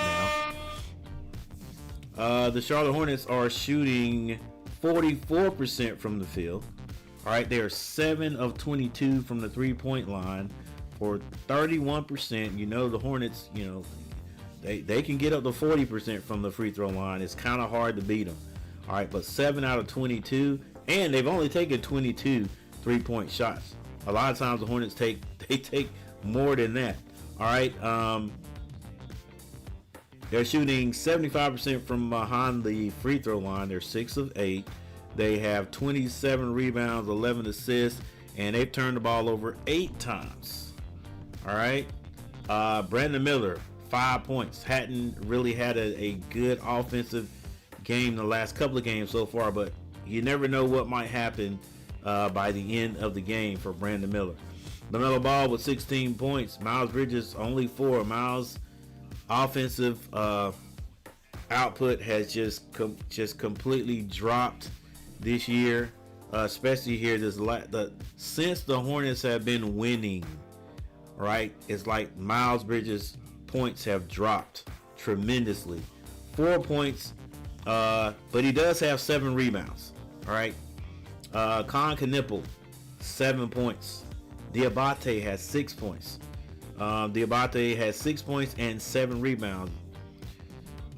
now, the Charlotte Hornets are shooting 44% from the field. All right, they are 7 of 22 from the three-point line for 31%. You know, the Hornets, you know, they can get up to 40% from the free throw line. It's kind of hard to beat them. All right, but 7 out of 22, and they've only taken 22 three-point shots. A lot of times the Hornets take more than that. All right, they're shooting 75% from behind the free throw line. They're 6 of 8. They have 27 rebounds, 11 assists, and they've turned the ball over 8 times. All right, Brandon Miller, 5 points. Hadn't really had a good offensive game the last couple of games so far, but you never know what might happen by the end of the game for Brandon Miller. LaMelo Ball with 16 points. Miles Bridges only 4. Miles' offensive output has just completely dropped this year, especially here since the Hornets have been winning. Right, it's like Miles Bridges' points have dropped tremendously. 4 points, but he does have 7 rebounds. All right. Con Knipple, 7 points. Diabate has 6 points. Diabate has 6 points and 7 rebounds.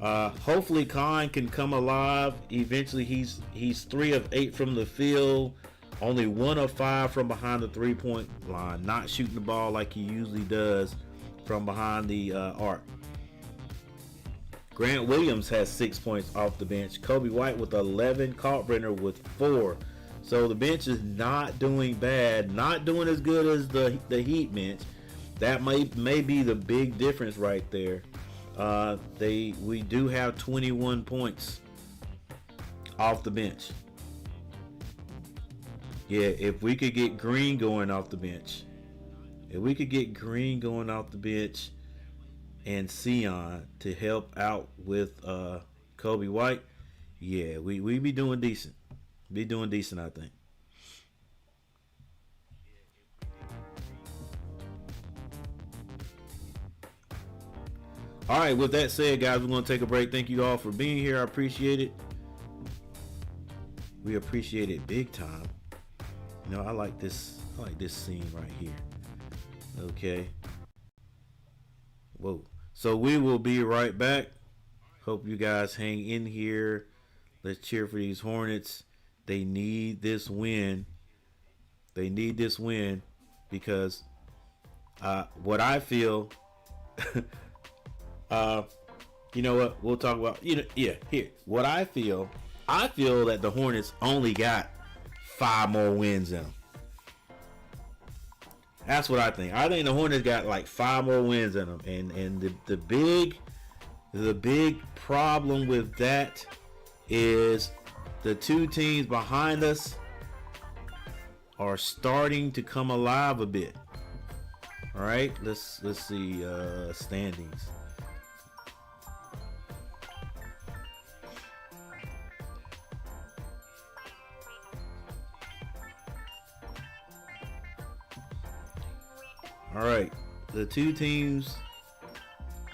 Hopefully Khan can come alive. Eventually he's 3 of 8 from the field, only 1 of 5 from behind the 3-point line, not shooting the ball like he usually does from behind the arc. Grant Williams has 6 points off the bench. Kobe White with 11, Kalkbrenner with 4. So the bench is not doing bad, not doing as good as the Heat bench. That may be the big difference right there. We do have 21 points off the bench. Yeah, if we could get Green going off the bench, and Sion to help out with Kobe White, yeah, we be doing decent. Be doing decent, I think. All right, with that said, guys, we're going to take a break. Thank you all for being here. I appreciate it. We appreciate it big time. You know, I like this scene right here. Okay. Whoa. So we will be right back. Hope you guys hang in here. Let's cheer for these Hornets. They need this win. They need this win because what I feel, you know what? We'll talk about, here. What I feel that the Hornets only got 5 more wins in them. That's what I think. I think the Hornets got like 5 more wins in them, and the big problem with that is the 2 teams behind us are starting to come alive a bit. All right, let's see standings. All right, the 2 teams,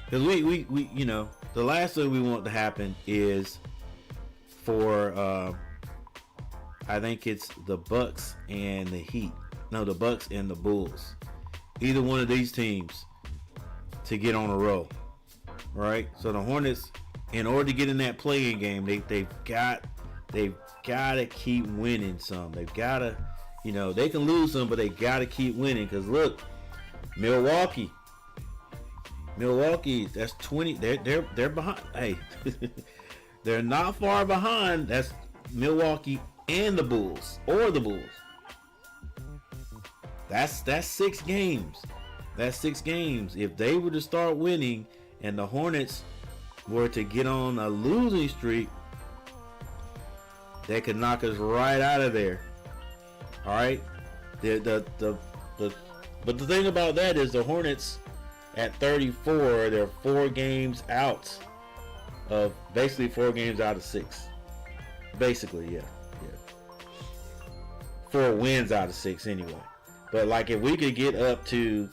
because we the last thing we want to happen is for I think it's the Bucks and the Heat. No, the Bucks and the Bulls. Either one of these teams to get on a roll. All right, so the Hornets, in order to get in that play-in game, they've got to keep winning some. They've got to, they can lose some, but they got to keep winning. Because look, Milwaukee, that's 20. They're behind. Hey, they're not far behind. That's Milwaukee and the Bulls, or the Bulls. That's 6 games. That's 6 games. If they were to start winning and the Hornets were to get on a losing streak, they could knock us right out of there. All right. But the thing about that is the Hornets at 34, they're 4 games out of, basically 4 games out of 6. Basically, yeah. 4 wins out of 6 anyway. But like if we could get up to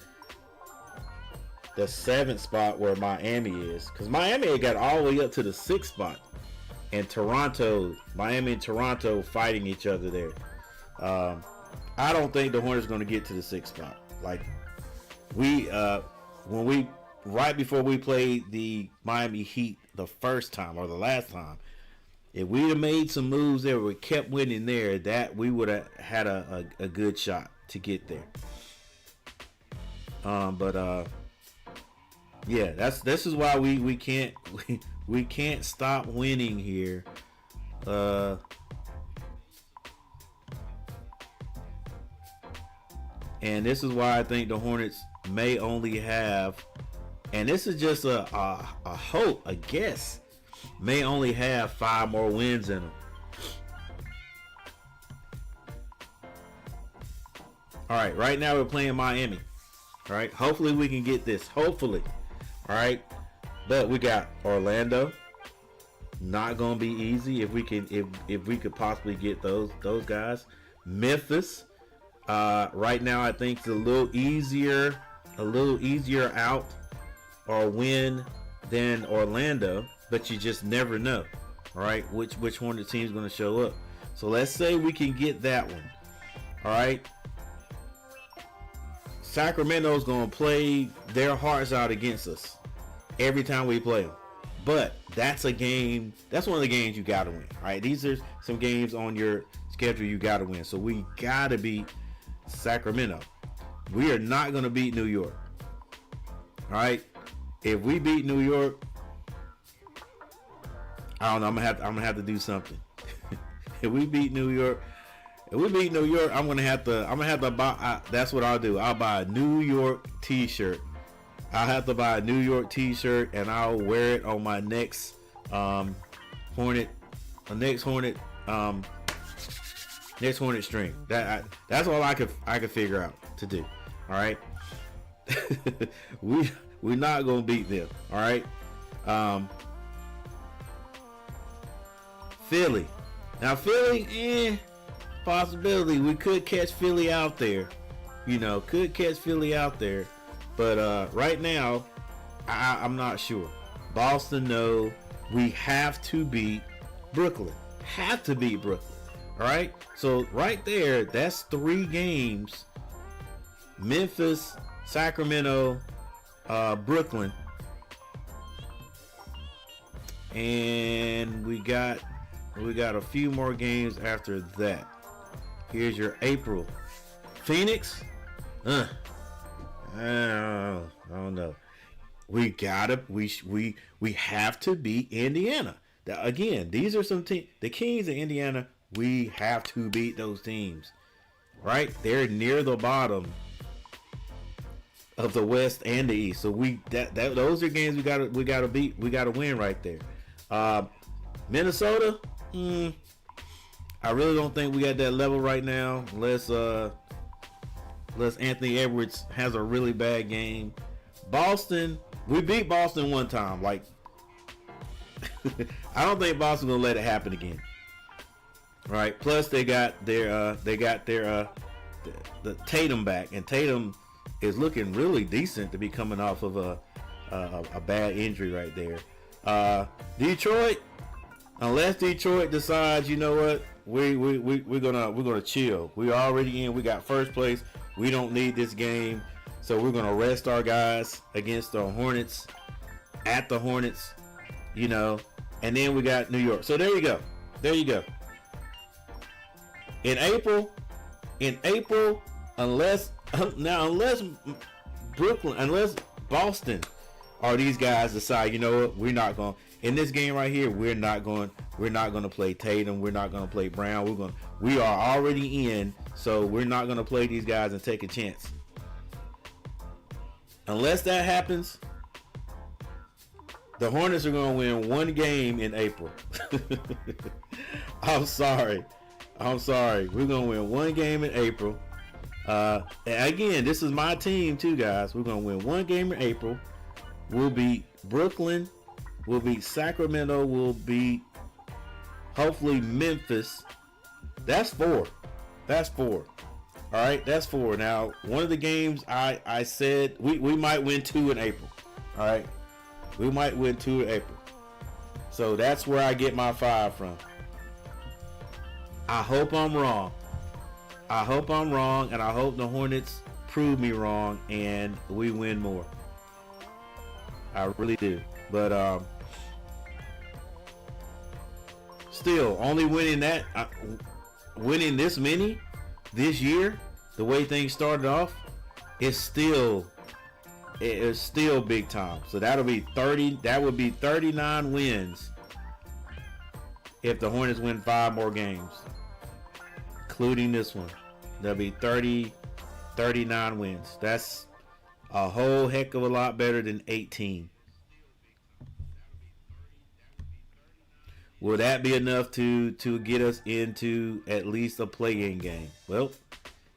the 7th spot where Miami is, because Miami got all the way up to the 6th spot, and Miami and Toronto fighting each other there. I don't think the Hornets are going to get to the 6th spot. Like right before we played the Miami Heat the first time or the last time, if we'd have made some moves there, we kept winning there, that we would have had a good shot to get there. Yeah, this is why we can't stop winning here. And this is why I think the Hornets may only have, and this is just a hope, a guess, may only have 5 more wins in them. All right, right now we're playing Miami. All right, hopefully we can get this. Hopefully. All right, but we got Orlando. Not gonna be easy if we could possibly get those guys. Memphis. Right now I think it's a little easier out or win than Orlando, but you just never know. All right, which Hornet team is going to show up. So let's say we can get that one. All right. Sacramento's going to play their hearts out against us every time we play them. But that's a game. That's one of the games you got to win. All right. These are some games on your schedule you got to win. So we got to beat Sacramento. We are not going to beat New York. All right. If we beat New York, I don't know. I'm gonna have to do something. If we beat New York, I'm gonna have to buy. That's what I'll do. I'll buy a New York T-shirt. I'll have to buy a New York T-shirt, and I'll wear it on my next Hornet stream. That's all I could figure out to do. All right. We're not gonna beat them. All right. Philly. Now Philly, possibility. We could catch Philly out there. But right now, I'm not sure. Boston, no. We have to beat Brooklyn. All right. So right there, that's 3 games. Memphis, Sacramento, Brooklyn, and we got a few more games after that. Here's your April. Phoenix, I don't know. We have to beat Indiana. Again, these are some teams. The Kings of Indiana. We have to beat those teams. Right? They're near the bottom of the West and the East. So those are games we gotta beat. We gotta win right there. Minnesota, I really don't think we got that level right now. Unless Anthony Edwards has a really bad game. Boston, we beat Boston one time. Like I don't think Boston's gonna let it happen again. Right. Plus they got their the Tatum back, and Tatum is looking really decent to be coming off of a bad injury right there. Detroit, unless Detroit decides, you know what, we're gonna chill. We're already in. We got first place. We don't need this game, so we're gonna rest our guys against the Hornets at the Hornets, and then we got New York. So there you go. In April, unless Boston or these guys decide, you know what, we're not going in this game right here. We're not going to play Tatum. We're not going to play Brown. We are already in, so we're not going to play these guys and take a chance. Unless that happens, the Hornets are going to win one game in April. I'm sorry. We're going to win one game in April. Again, this is my team too, guys. We're going to win one game in April. We'll beat Brooklyn. We'll beat Sacramento. We'll beat, hopefully, Memphis. That's 4. All right, that's 4. Now, one of the games I said we might win 2 in April. All right, we might win 2 in April. So that's where I get my 5 from. I hope I'm wrong. And I hope the Hornets prove me wrong and we win more. I really do. But still, only winning winning this many this year, the way things started off, it's still big time. So that'll be 30. That would be 39 wins if the Hornets win 5 more games, including this one. That'll be 39 wins. That's a whole heck of a lot better than 18. Will that be enough to get us into at least a play-in game? Well,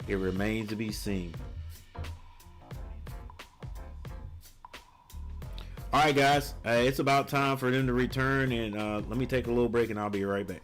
it remains to be seen. All right, guys, it's about time for them to return, and let me take a little break, and I'll be right back.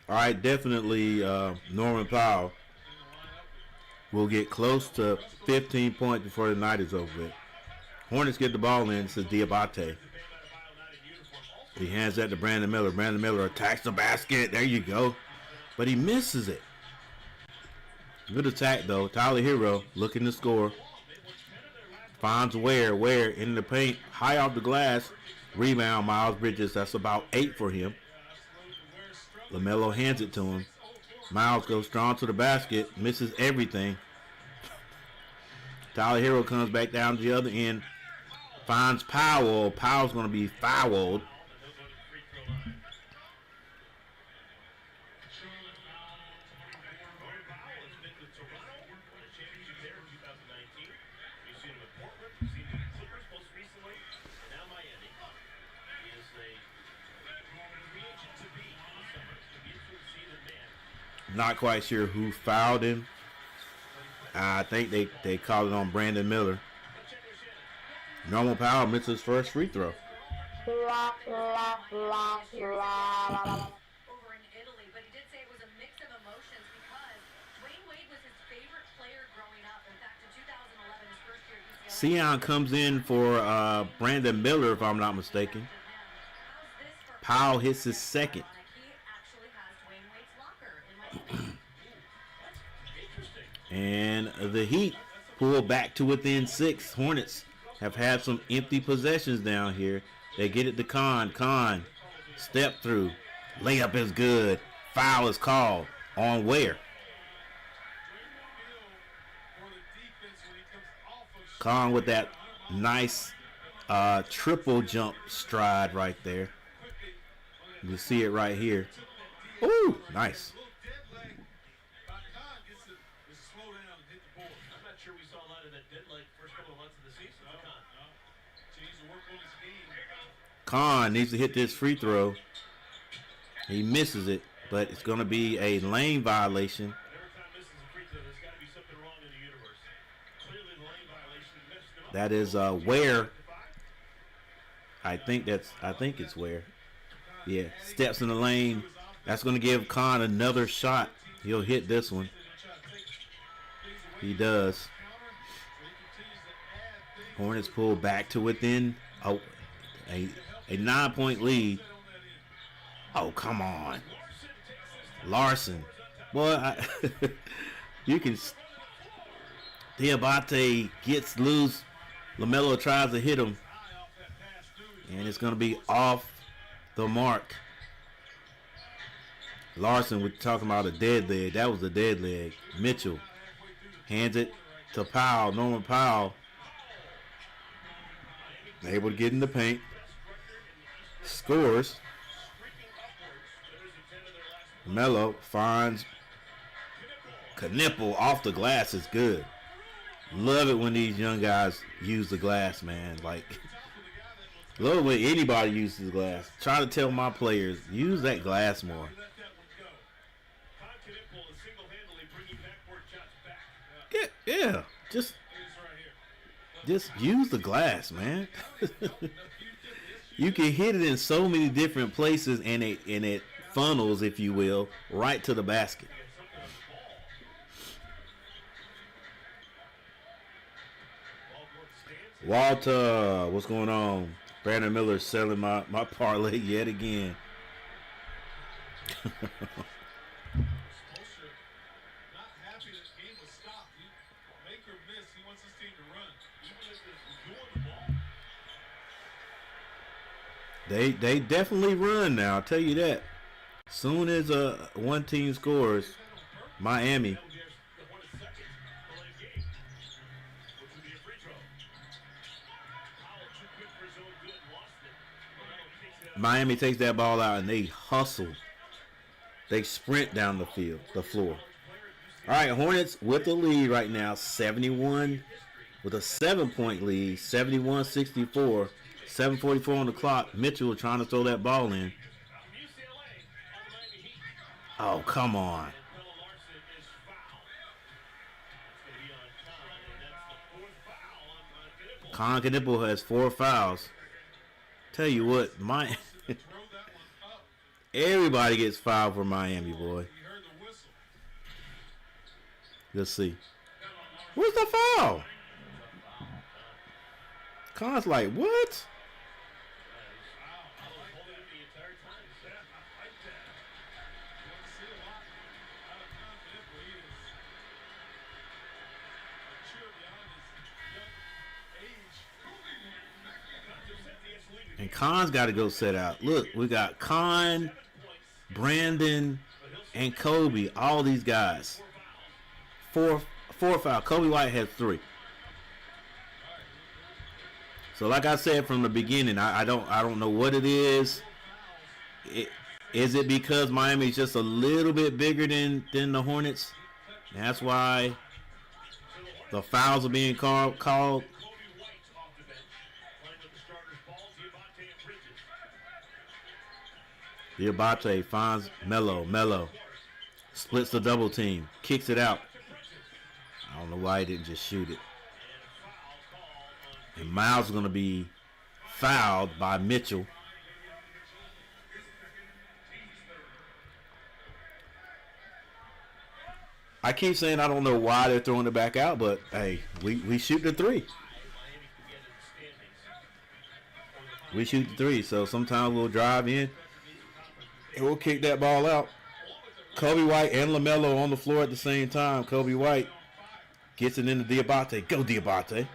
All right, definitely Norman Powell will get close to 15 points before the night is over with. Hornets get the ball in. It's Diabate. He hands that to Brandon Miller. Brandon Miller attacks the basket. There you go. But he misses it. Good attack, though. Tyler Hero looking to score. Finds Ware. Ware in the paint. High off the glass. Rebound, Miles Bridges. That's about 8 for him. LaMelo hands it to him. Miles goes strong to the basket. Misses everything. Tyler Hero comes back down to the other end. Finds Powell. Powell's going to be fouled. Not quite sure who fouled him. I think they called it on Brandon Miller. Norman Powell missed his first free throw. Over in Italy, but he did say it was a mix of emotions because Dwayne Wade was his favorite player growing up. In fact, in 2011, his first year at UCLA. Sion comes in for Brandon Miller, if I'm not mistaken. Powell hits his second. And the Heat pull back to within 6. Hornets have had some empty possessions down here. They get it to Khan. Khan, step through. Layup is good. Foul is called on Ware. Khan with that nice triple jump stride right there. You see it right here. Ooh, nice. Khan needs to hit this free throw. He misses it, but it's going to be a lane violation. That is Ware. I think it's Ware. Yeah, steps in the lane. That's going to give Khan another shot. He'll hit this one. He does. Hornets pull back to within a 9-point lead. Oh, come on. Larson. Boy, you can. Diabate gets loose. LaMelo tries to hit him. And it's going to be off the mark. Larson, we're talking about a dead leg. That was a dead leg. Mitchell hands it to Powell. Norman Powell. Able to get in the paint. Scores. Melo finds Knipple off the glass is good. Love it when these young guys use the glass, man. Like, love it when anybody uses the glass. Try to tell my players, use that glass more. Yeah. Just use the glass, man. You can hit it in so many different places, and it funnels, if you will, right to the basket. Walter, what's going on? Brandon Miller selling my parlay yet again. They definitely run now, I'll tell you that. Soon as one team scores, Miami. Miami takes that ball out and they hustle. They sprint down the field, the floor. All right, Hornets with the lead right now, 71 with a 7-point lead, 71-64. 7:44 on the clock. Mitchell trying to throw that ball in. Oh, come on. Con Knipple has 4 fouls. Tell you what, Everybody gets fouled for Miami, boy. Let's see. Where's the foul? Khan's like, what? And Khan's got to go set out. Look, we got Khan, Brandon, and Kobe. All these guys. Four foul. Kobe White has 3. So, like I said from the beginning, I don't know what it is. Is it because Miami's just a little bit bigger than the Hornets? That's why the fouls are being called. Diabate finds Melo. Splits the double team. Kicks it out. I don't know why he didn't just shoot it. And Miles is going to be fouled by Mitchell. I keep saying I don't know why they're throwing it back out, but hey, we shoot the 3. We shoot the 3, so sometimes we'll drive in and we'll kick that ball out. Kobe White and LaMelo on the floor at the same time. Kobe White gets it into Diabate. Go Diabate.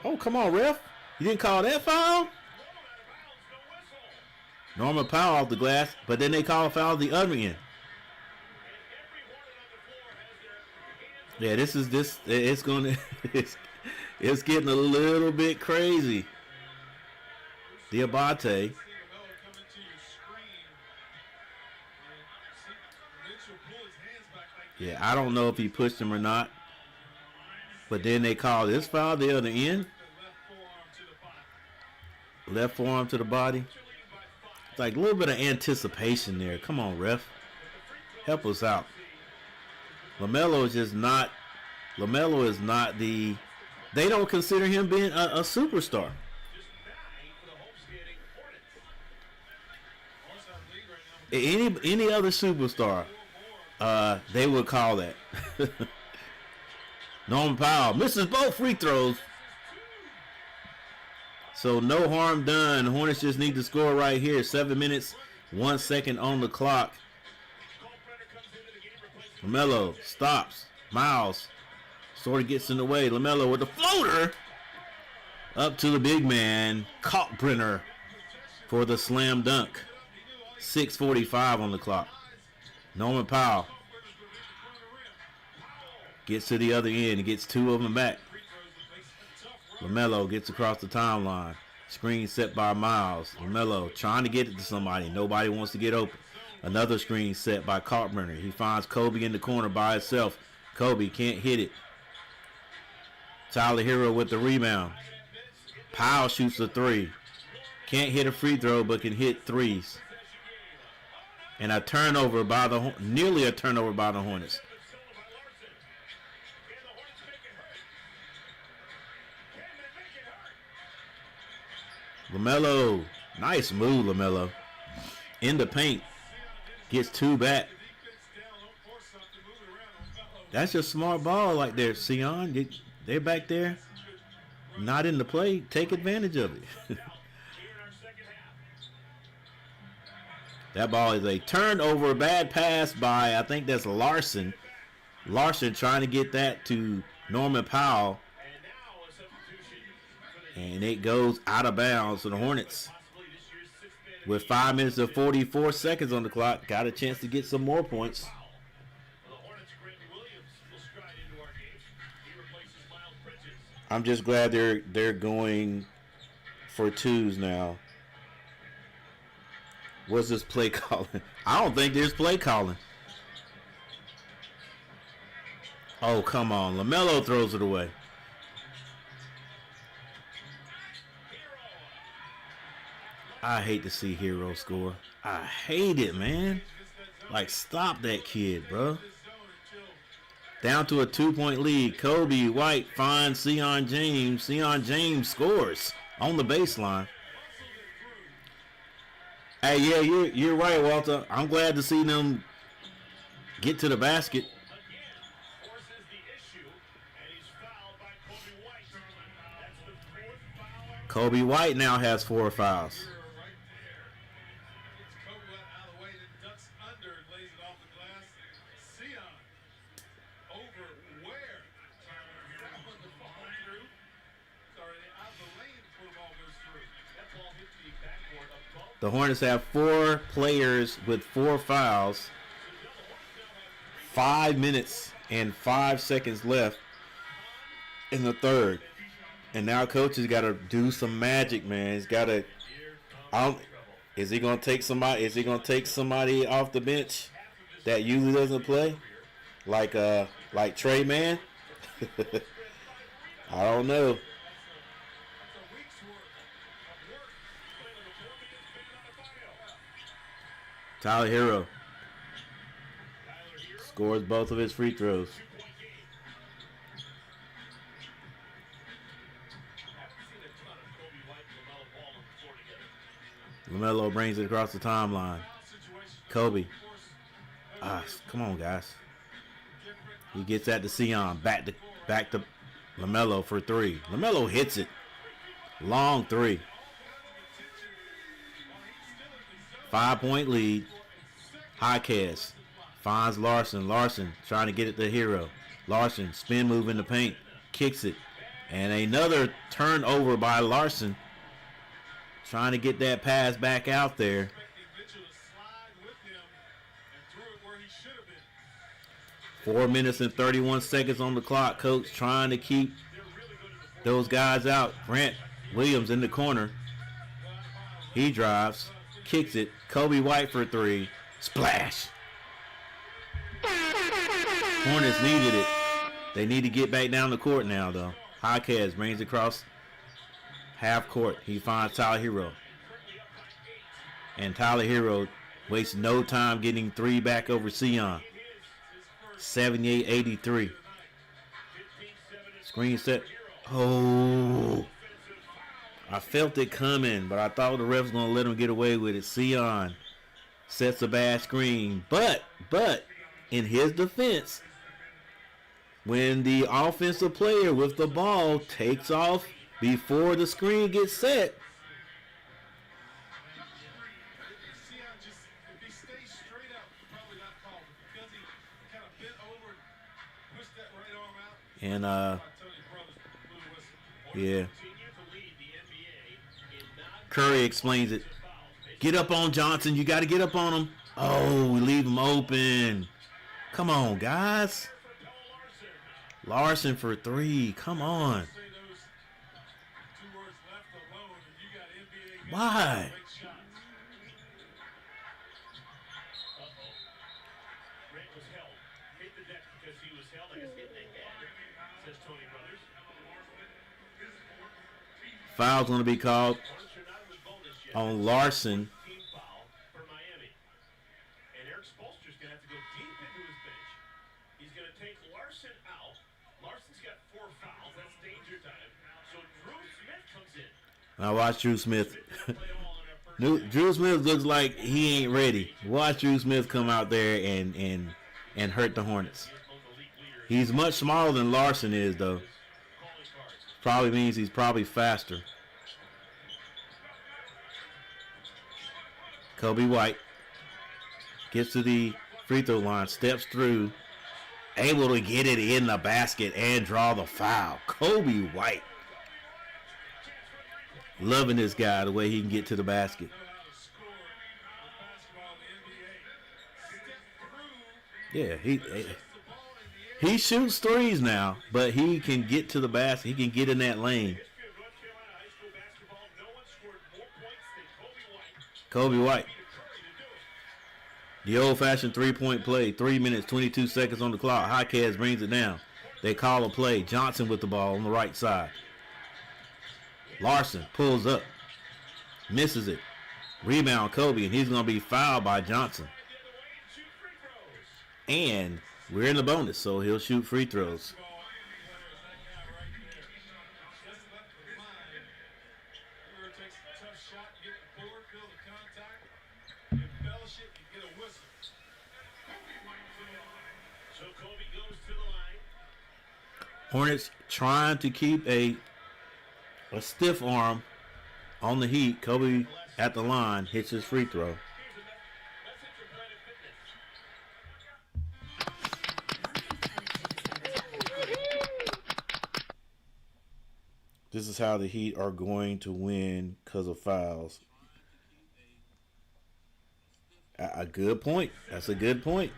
Oh, come on, ref. You didn't call that foul? Norman Powell off the glass, but then they call a foul the other end. Yeah, it's going to, it's getting a little bit crazy. Diabate. Yeah, I don't know if he pushed him or not. But then they call this foul the other end. Left forearm to the body. It's like a little bit of anticipation there. Come on, ref. Help us out. LaMelo is not the, they don't consider him being a superstar. Any other superstar, they would call that. Norman Powell misses both free throws. So no harm done. Hornets just need to score right here. 7 minutes, 1 second on the clock. LaMelo stops. Miles sort of gets in the way. LaMelo with the floater. Up to the big man. Kalkbrenner for the slam dunk. 6:45 on the clock. Norman Powell gets to the other end and gets 2 of them back. LaMelo gets across the timeline. Screen set by Miles. LaMelo trying to get it to somebody. Nobody wants to get open. Another screen set by Kalkbrenner. He finds Kobe in the corner by himself. Kobe can't hit it. Tyler Hero with the rebound. Powell shoots a 3. Can't hit a free throw, but can hit 3s. And a turnover by nearly a turnover by the Hornets. LaMelo, nice move, LaMelo. In the paint, gets 2 back. That's your smart ball right there, Sion. They're back there, not in the play. Take advantage of it. That ball is a turnover, bad pass by, I think that's Larson. Larson trying to get that to Norman Powell. And it goes out of bounds. So the Hornets, with 5 minutes and 44 seconds on the clock, got a chance to get some more points. I'm just glad they're going for 2s now. What's this play calling? I don't think there's play calling. Oh, come on. LaMelo throws it away. I hate to see Hero score. I hate it, man. Like, stop that kid, bro. Down to a 2-point lead. Kobe White finds Sion James. Sion James scores on the baseline. Hey, yeah, you're right, Walter. I'm glad to see them get to the basket. Kobe White now has 4 fouls. The Hornets have 4 players with 4 fouls. 5 minutes and 5 seconds left in the third. And now coach has got to do some magic, man. He's got to. Is he gonna take somebody? Is he gonna take somebody off the bench that usually doesn't play, like Trey Man? I don't know. Tyler Hero scores both of his free throws. LaMelo brings it across the timeline. Kobe. Come on, guys. He gets that to Sion. Back to LaMelo for 3. LaMelo hits it. Long 3. 5-point lead. Jaquez finds Larson. Larson trying to get it to Hero. Larson spin move in the paint. Kicks it. And another turnover by Larson. Trying to get that pass back out there. 4 minutes and 31 seconds on the clock. Coach trying to keep those guys out. Grant Williams in the corner. He drives. Kicks it. Kobe White for 3. Splash. Hornets needed it. They need to get back down the court now, though. Jaquez brings it across half court. He finds Tyler Hero. And Tyler Hero wastes no time getting 3 back over Sion. 78-83. Screen set. Oh. I felt it coming, but I thought the ref was going to let him get away with it. Sion sets a bad screen. But, in his defense, when the offensive player with the ball takes off before the screen gets set, and yeah, Curry explains it. Get up on Johnson. You got to get up on him. Oh, we leave him open. Come on, guys. Larson for 3. Come on. Why? Foul's going to be called on Larson. Now watch Drew Smith. Drew Smith looks like he ain't ready. Watch Drew Smith come out there and hurt the Hornets. He's much smaller than Larson is, though. Probably means he's probably faster. Kobe White gets to the free throw line, steps through, able to get it in the basket and draw the foul. Kobe White. Loving this guy, the way he can get to the basket. Yeah, he shoots threes now, but he can get to the basket. He can get in that lane. Kobe White. The old-fashioned three-point play. 3 minutes, 22 seconds on the clock. Jaquez brings it down. They call a play. Johnson with the ball on the right side. Larson pulls up. Misses it. Rebound Kobe, and he's going to be fouled by Johnson. And we're in the bonus, so he'll shoot free throws. Hornets trying to keep a stiff arm on the Heat. Kobe at the line hits his free throw. This is how the Heat are going to win because of fouls. A good point. That's a good point.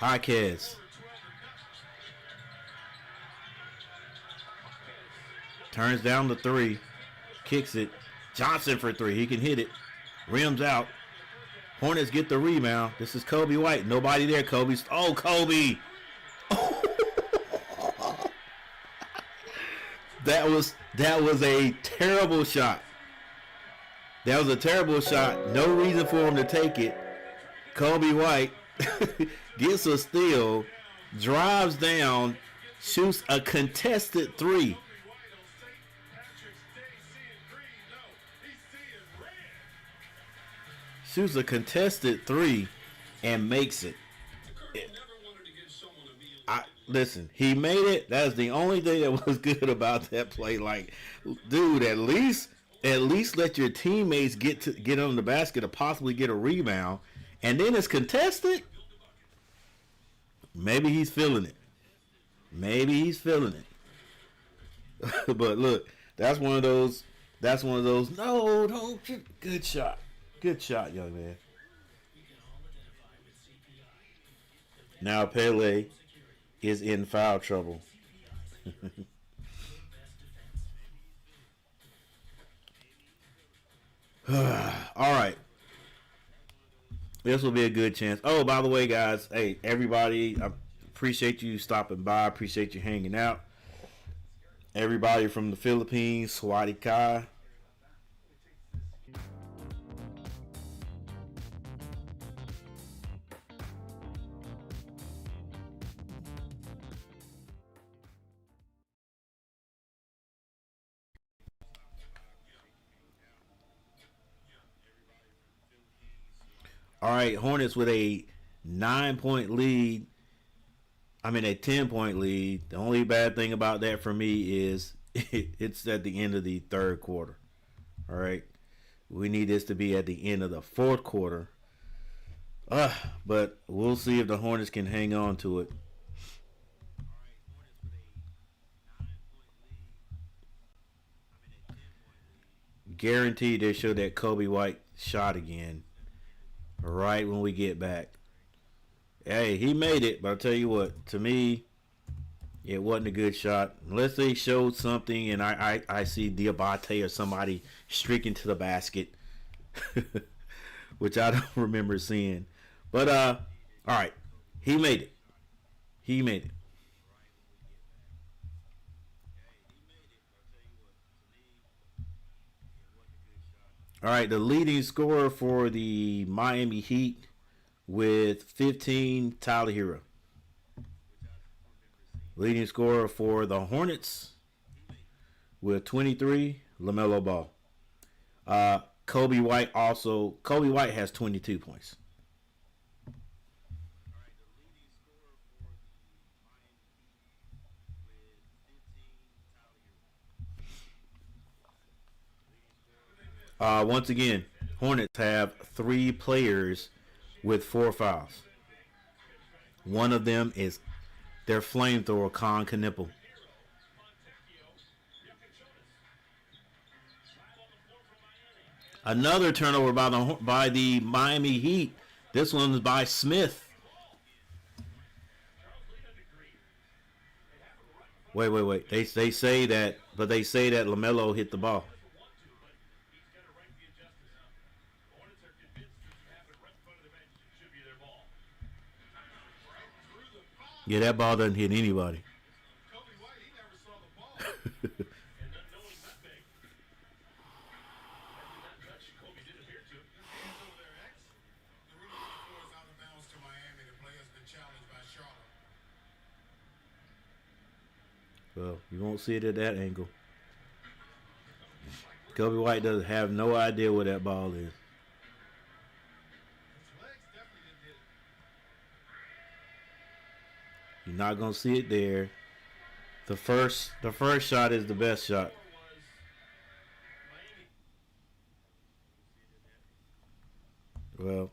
Jaquez. Turns down the three. Kicks it. Johnson for three. He can hit it. Rims out. Hornets get the rebound. This is Kobe White. Nobody there. Kobe's. Oh, Kobe. That was a terrible shot. That was a terrible shot. No reason for him to take it. Kobe White gets a steal, drives down, shoots a contested three. Shoots a contested three and makes it. Listen, he made it. That's the only thing that was good about that play. Like, dude, at least let your teammates get on the basket to possibly get a rebound, and then it's contested. Maybe he's feeling it. But look, that's one of those. No, don't. Good shot, young man. Now Pele is in foul trouble. All right. This will be a good chance. Oh, by the way, guys, hey, everybody, I appreciate you stopping by. I appreciate you hanging out. Everybody from the Philippines, Swati Kai. All right, Hornets with a 9-point lead. A 10-point lead. The only bad thing about that for me is it's at the end of the third quarter. All right. We need this to be at the end of the fourth quarter. But we'll see if the Hornets can hang on to it. Guaranteed they show that Kobe White shot again. Right when we get back. Hey, he made it, but I'll tell you what, to me, it wasn't a good shot. Unless they showed something and I see Diabate or somebody streaking to the basket, which I don't remember seeing. But, all right, he made it. All right, the leading scorer for the Miami Heat with 15, Tyler Hero. Leading scorer for the Hornets with 23, LaMelo Ball. Kobe White has 22 points. Once again, Hornets have 3 players with 4 fouls. One of them is their flamethrower, Con Knipple. Another turnover by the Miami Heat. This one's by Smith. Wait. They say that LaMelo hit the ball. Yeah, that ball doesn't hit anybody. Well, you won't see it at that angle. Kobe White doesn't have no idea where that ball is. You're not gonna see it there. The first shot is the best shot. Well,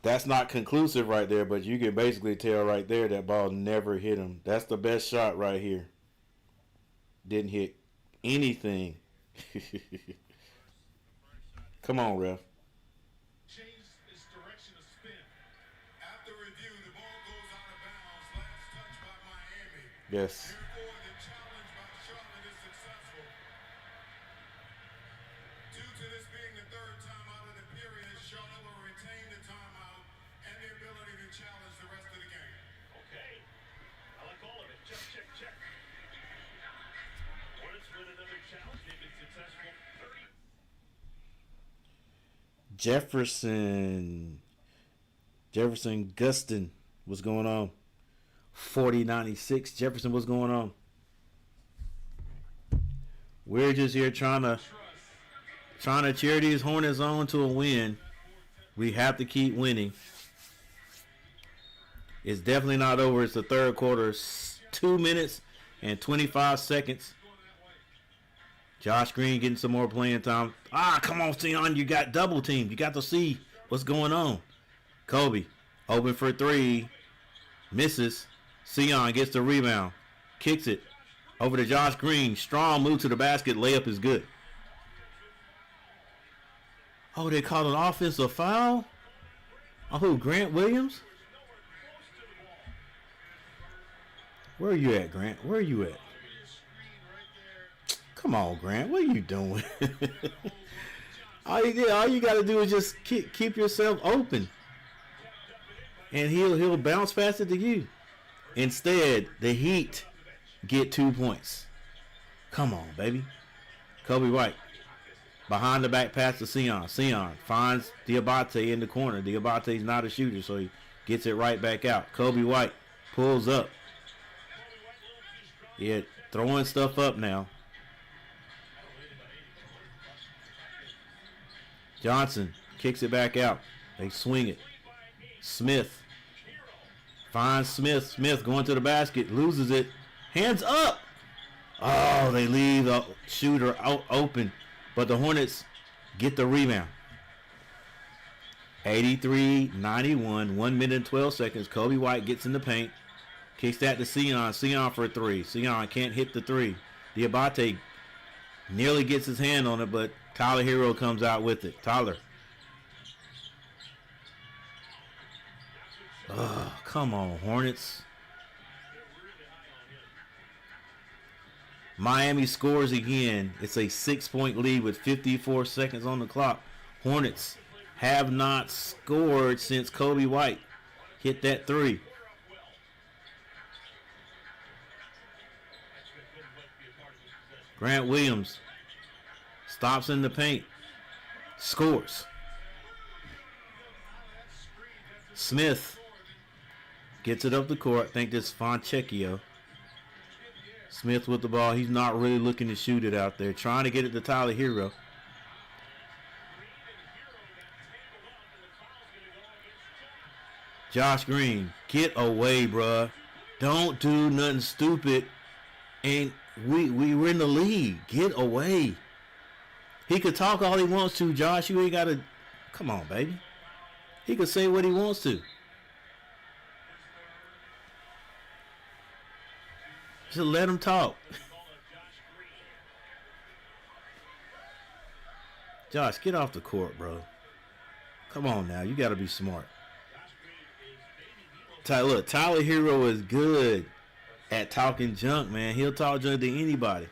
that's not conclusive right there, but you can basically tell right there that ball never hit him. That's the best shot right here. Didn't hit anything. Come on, ref. Changed its direction of spin. After review, the ball goes out of bounds. Last touch by Miami. Yes. Therefore, the challenge by Charlotte is successful. Due to this being the third time out of the period, Charlotte will retain the timeout and the ability to challenge the rest of the game. Okay. I like all of it. Check, check, check. Hornets with another challenge. They've been successful. 30. Jefferson Gustin, what's going on? 4096 Jefferson, what's going on? We're just here trying to cheer these Hornets on to a win. We have to keep winning. It's definitely not over. It's the third quarter. 2 minutes and 25 seconds. Josh Green getting some more playing time. Come on, Sion. You got double teamed. You got to see what's going on. Kobe, open for three. Misses. Sion gets the rebound. Kicks it over to Josh Green. Strong move to the basket. Layup is good. Oh, they called an offensive foul? Oh, who? Grant Williams? Where are you at, Grant? Where are you at? Come on, Grant. What are you doing? all you got to do is just keep yourself open. And he'll bounce faster to you. Instead, the Heat get 2 points. Come on, baby. Kobe White. Behind the back pass to Sion. Sion finds Diabate in the corner. Diabate's not a shooter, so he gets it right back out. Kobe White pulls up. Yeah, throwing stuff up now. Johnson kicks it back out. They swing it. Smith finds Smith. Smith going to the basket. Loses it. Hands up. Oh, they leave the shooter out open. But the Hornets get the rebound. 83-91. 1 minute and 12 seconds. Kobe White gets in the paint. Kicks that to Sion. Sion for a three. Sion can't hit the three. Diabate nearly gets his hand on it, but Tyler Hero comes out with it. Tyler. Oh, come on, Hornets. Miami scores again. It's a 6-point lead with 54 seconds on the clock. Hornets have not scored since Kobe White hit that three. Grant Williams stops in the paint. Scores. Smith gets it up the court. I think this is Fontecchio. Smith with the ball. He's not really looking to shoot it out there. Trying to get it to Tyler Hero. Josh Green, get away, bruh. Don't do nothing stupid. And we were in the lead. Get away. He could talk all he wants to, Josh. You ain't got to. Come on, baby. He could say what he wants to. Just let him talk. Josh, get off the court, bro. Come on now. You got to be smart. Look, Tyler Hero is good at talking junk, man. He'll talk junk to anybody.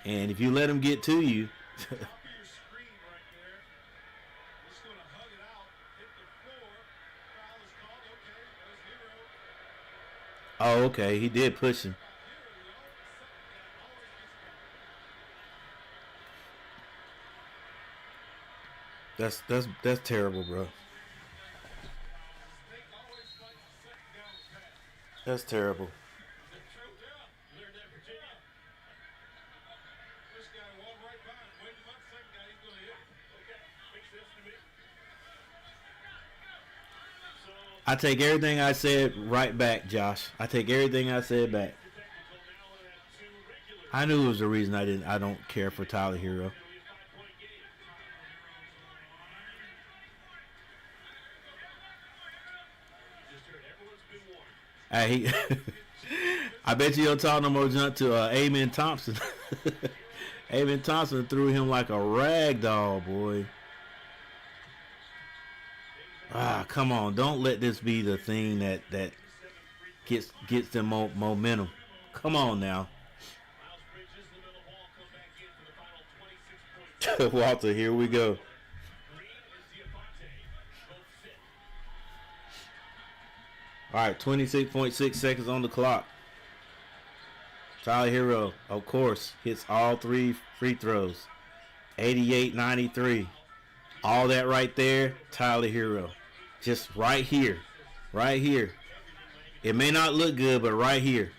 And if you let him get to you. Oh, okay. He did push him. That's terrible, bro. That's terrible. I take everything I said right back, Josh. I take everything I said back. I knew it was the reason I don't care for Tyler Hero. Hey, I bet you don't talk no more junk to Amen Thompson. Amen Thompson threw him like a rag doll, boy. Ah, come on. Don't let this be the thing that gets them momentum. Come on now. Walter, here we go. All right, 26.6 seconds on the clock. Tyler Hero, of course, hits all 3 free throws. 88-93. All that right there, Tyler Hero. Just right here. Right here. It may not look good, but right here.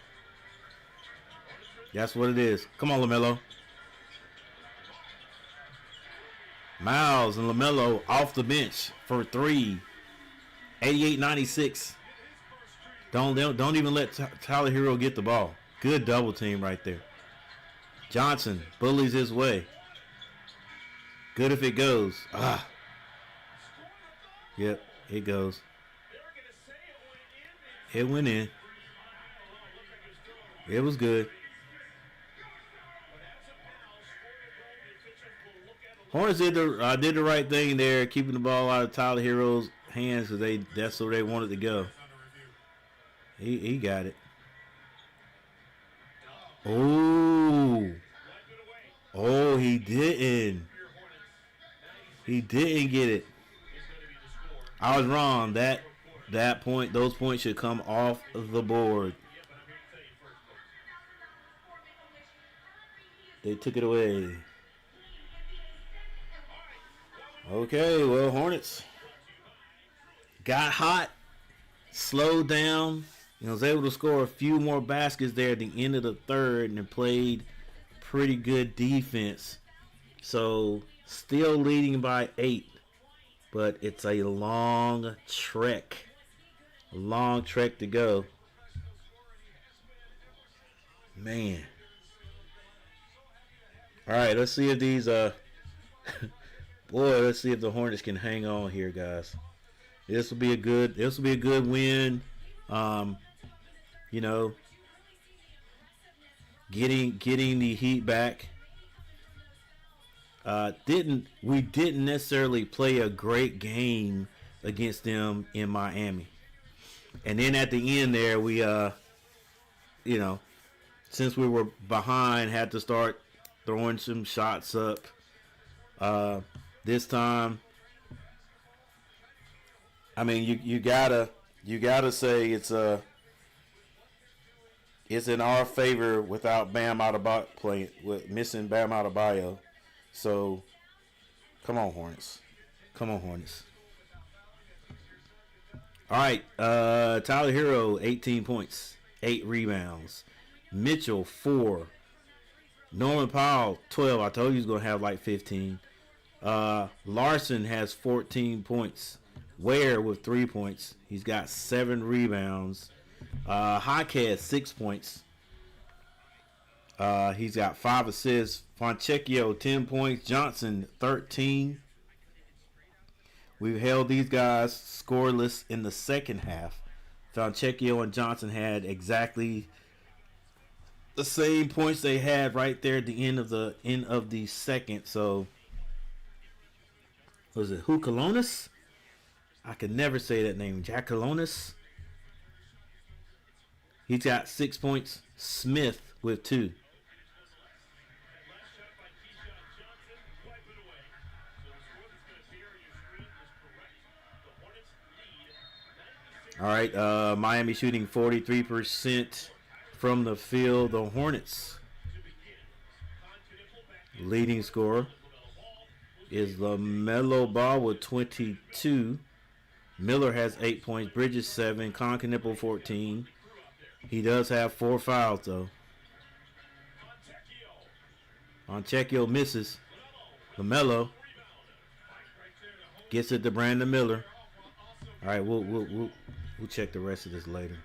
That's what it is. Come on, LaMelo. Miles and LaMelo off the bench for 3. 88-96. Don't even let Tyler Hero get the ball. Good double team right there. Johnson bullies his way. Good if it goes. Ah. Yep, it goes. It went in. It was good. Hornets did the right thing there, keeping the ball out of Tyler Hero's hands because that's where they wanted to go. He got it. Oh, he didn't. He didn't get it. I was wrong. Those points should come off the board. They took it away. Okay, well, Hornets got hot, slowed down, and was able to score a few more baskets there at the end of the third and played pretty good defense. So, still leading by 8, but it's a long trek. A long trek to go. Man. All right, let's see if these boy, let's see if the Hornets can hang on here, guys. This will be a good win. You know, getting the Heat back. We didn't necessarily play a great game against them in Miami. And then at the end there, we you know, since we were behind, had to start throwing some shots up. This time, I mean, you gotta say it's in our favor without Bam missing Bam Adebayo. So, come on, Hornets. Come on, Hornets. All right, Tyler Hero, 18 points, 8 rebounds. Mitchell, 4. Norman Powell, 12. I told you he was going to have like 15. Larson has 14 points. Ware with 3 points. He's got 7 rebounds. Hawk has 6 points. He's got 5 assists. Fontecchio, 10 points. Johnson, 13. We've held these guys scoreless in the second half. Fontecchio and Johnson had exactly the same points they had right there at the end of the second. So, was it Hucalonis? I can never say that name. Jacalonis. He's got 6 points. Smith with 2. All right, Miami shooting 43% from the field. The Hornets leading scorer is LaMelo Ball with 22. Miller has 8 points. Bridges 7. Concanipple 14. He does have 4 fouls though. Fontecchio misses. LaMelo gets it to Brandon Miller. All right, we'll check the rest of this later.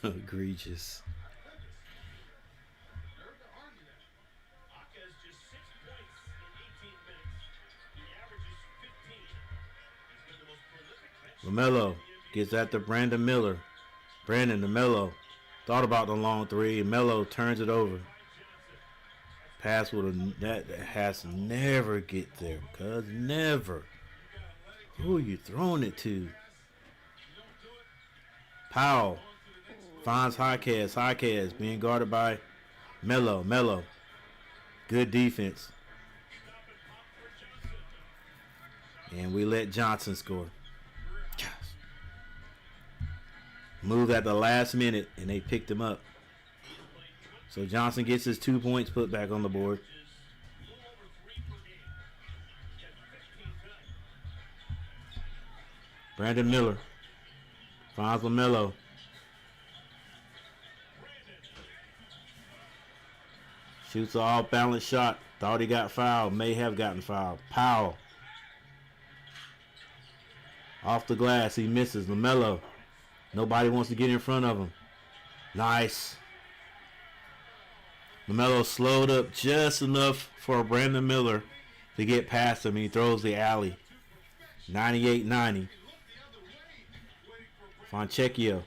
Egregious. LaMelo gets after Brandon Miller. Brandon to Melo. Thought about the long three, and Melo turns it over. Pass with a net that has to never get there, cuz never. Who are you throwing it to? Powell finds Jaquez. Jaquez being guarded by Melo. Melo. Good defense. And we let Johnson score. Yes. Moved at the last minute, and they picked him up. So Johnson gets his 2 points put back on the board. Brandon Miller finds LaMelo. Shoots an off-balance shot. Thought he got fouled. May have gotten fouled. Powell. Off the glass. He misses. LaMelo. Nobody wants to get in front of him. Nice. LaMelo slowed up just enough for Brandon Miller to get past him. He throws the alley. 98-90. Fontecchio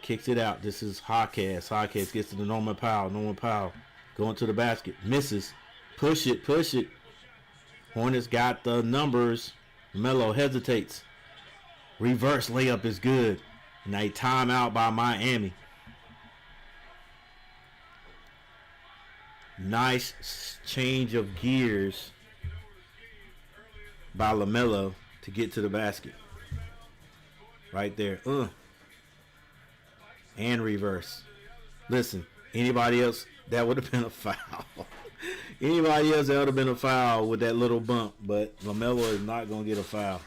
kicks it out. This is Jaquez. Jaquez gets to the Norman Powell. Norman Powell going to the basket. Misses. Push it. Push it. Hornets got the numbers. Melo hesitates. Reverse layup is good. And a timeout by Miami. Nice change of gears by LaMelo to get to the basket. Right there. And reverse. Listen, anybody else, that would have been a foul. Anybody else, that would have been a foul with that little bump. But LaMelo is not going to get a foul.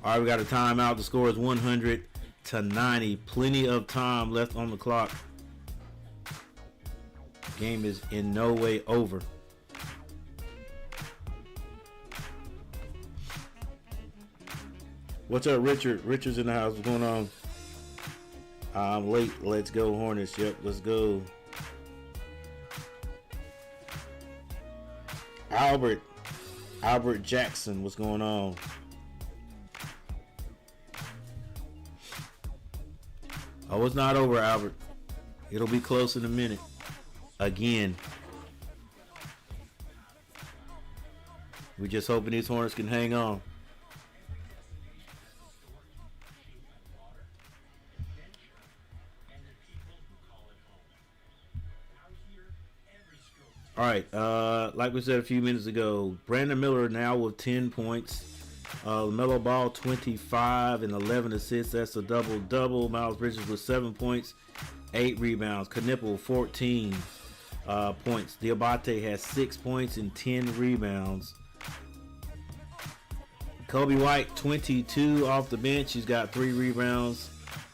All right, we got a timeout. The score is 100-90. Plenty of time left on the clock. Game is in no way over. What's up, Richard? Richard's in the house. What's going on? I'm late. Let's go, Hornets. Yep, let's go. Albert Jackson, what's going on? Oh, it's not over, Albert. It'll be close in a minute. Again. We're just hoping these Hornets can hang on. All right, like we said a few minutes ago, Brandon Miller now with 10 points. LaMelo Ball 25 and 11 assists. That's a double-double. Miles Bridges with 7 points, 8 rebounds. Knipple 14 points. Diabate has 6 points and 10 rebounds. Kobe White 22 off the bench. He's got 3 rebounds.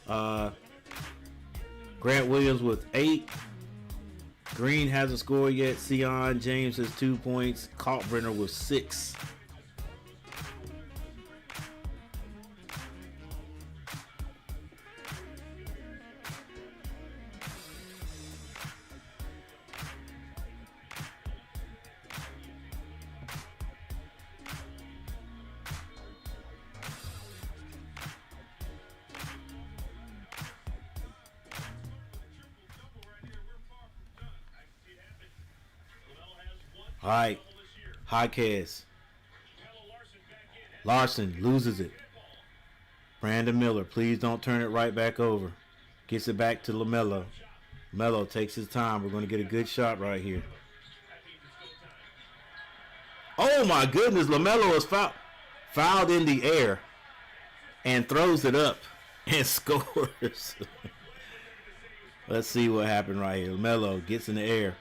Grant Williams with 8. Green hasn't scored yet. Sion James has 2 points. Kalkbrenner with 6. All right. Jaquez. Larson loses it. Brandon Miller, please don't turn it right back over. Gets it back to LaMelo. Melo takes his time. We're going to get a good shot right here. Oh my goodness, LaMelo is fouled in the air and throws it up and scores. Let's see what happened right here. LaMelo gets in the air.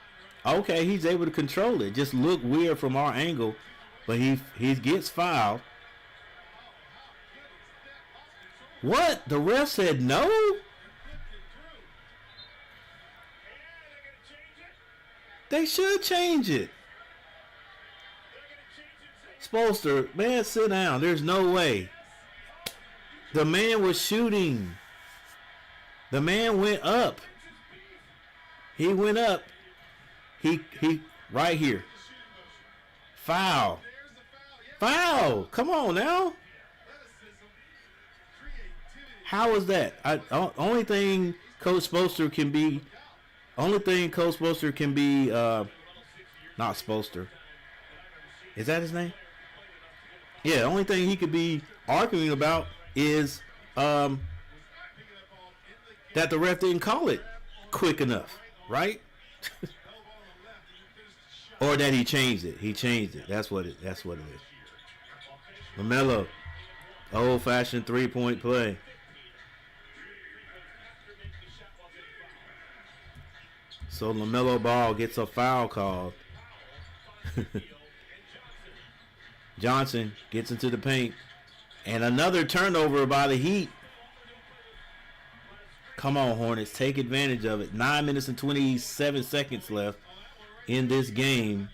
Okay, he's able to control it. Just looked weird from our angle, but he gets fouled. What? The ref said no? They should change it. Spolster, man, sit down. There's no way. The man was shooting. The man went up. He went up. He right here. Foul. Foul. Come on now. How is that? Only thing Coach Spolster can be. Only thing Coach Spolster can be. Not Spolster. Is that his name? Yeah. The only thing he could be arguing about is that the ref didn't call it quick enough, right? Or that he changed it. He changed it. That's what it is. LaMelo, old-fashioned three-point play. So LaMelo Ball gets a foul called. Johnson gets into the paint. And another turnover by the Heat. Come on, Hornets. Take advantage of it. 9 minutes and 27 seconds left in this game.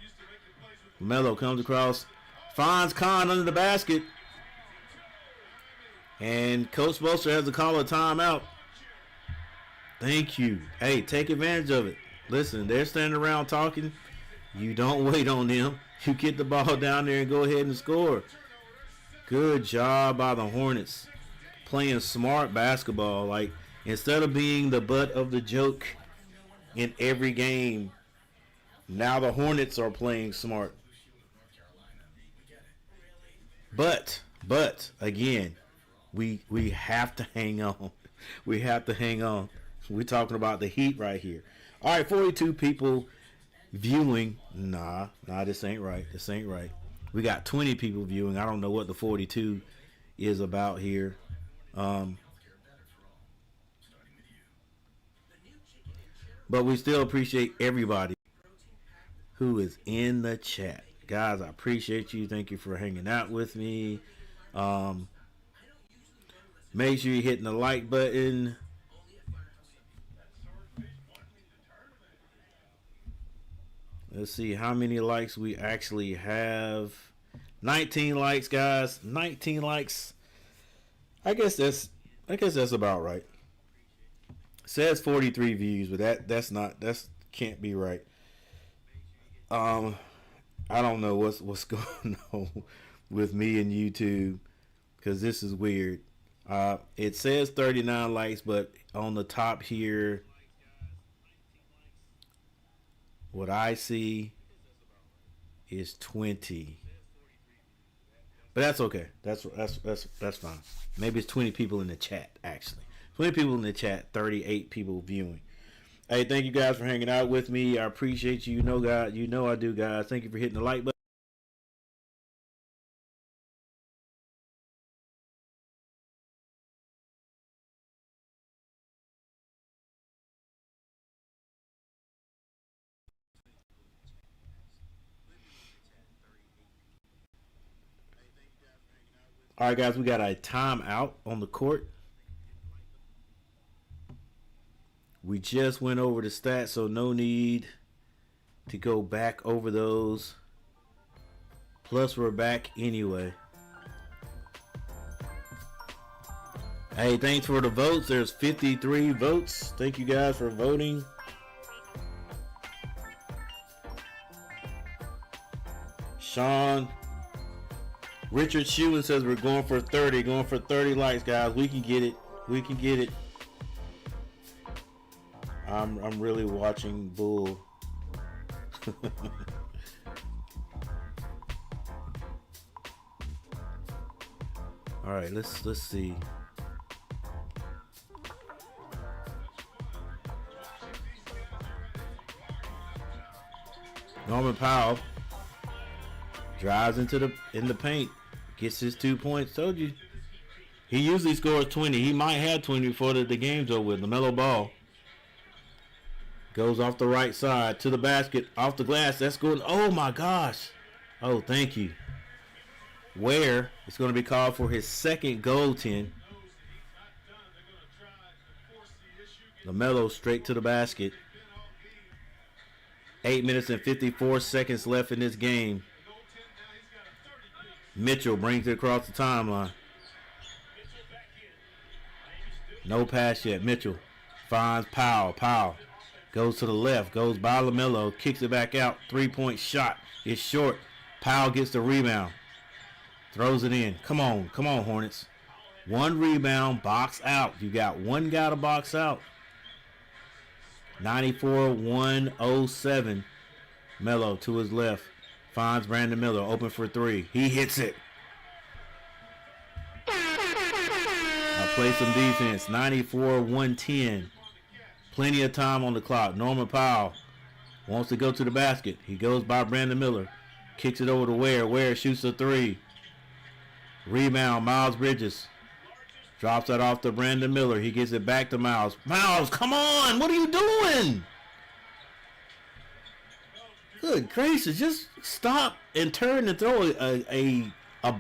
LaMelo comes across. Finds Khan under the basket. And Coach Spolster has to call a timeout. Thank you. Hey, take advantage of it. Listen, they're standing around talking. You don't wait on them. You get the ball down there and go ahead and score. Good job by the Hornets. Playing smart basketball. Like, instead of being the butt of the joke in every game, now the Hornets are playing smart. But again, we have to hang on. We have to hang on. We're talking about the Heat right here. All right, 42 people viewing. Nah, this ain't right. This ain't right. We got 20 people viewing. I don't know what the 42 is about here. But we still appreciate everybody who is in the chat. Guys, I appreciate you. Thank you for hanging out with me. Make sure you're hitting the like button. Let's see how many likes we actually have. 19 likes, guys. 19 likes. I guess that's about right. Says 43 views, but that's can't be right. I don't know what's going on with me and YouTube, because this is weird. It says 39 likes, but on the top here, what I see is 20. But that's okay. That's fine. Maybe it's 20 people in the chat, actually. 20 people in the chat, 38 people viewing. Hey, thank you guys for hanging out with me. I appreciate you. You know I do, guys. Thank you for hitting the like button. All right, guys, we got a timeout on the court. We just went over the stats, so no need to go back over those. Plus, we're back anyway. Hey, thanks for the votes. There's 53 votes. Thank you guys for voting. Sean Richard Shewan says we're going for 30. Going for 30 likes, guys. We can get it. We can get it. I'm really watching Bull. All right, let's see. Norman Powell drives in the paint, gets his 2 points. Told you, he usually scores 20. He might have 20 before the game's over with. LaMelo Ball goes off the right side to the basket, off the glass. That's good. Oh my gosh. Oh, thank you. Ware is going to be called for his second goaltend. LaMelo straight to the basket. 8 minutes and 54 seconds left in this game. Mitchell brings it across the timeline. No pass yet. Mitchell finds Powell. Powell goes to the left, goes by LaMelo, kicks it back out. 3-point shot is short. Powell gets the rebound. Throws it in. Come on, Hornets. One rebound, box out. You got one guy to box out. 94-107. Melo to his left. Finds Brandon Miller open for three. He hits it. Now play some defense. 94-110. Plenty of time on the clock. Norman Powell wants to go to the basket. He goes by Brandon Miller. Kicks it over to Ware. Ware shoots a three. Rebound, Miles Bridges. Drops that off to Brandon Miller. He gets it back to Miles. Miles, come on. What are you doing? Good gracious. Just stop and turn and throw a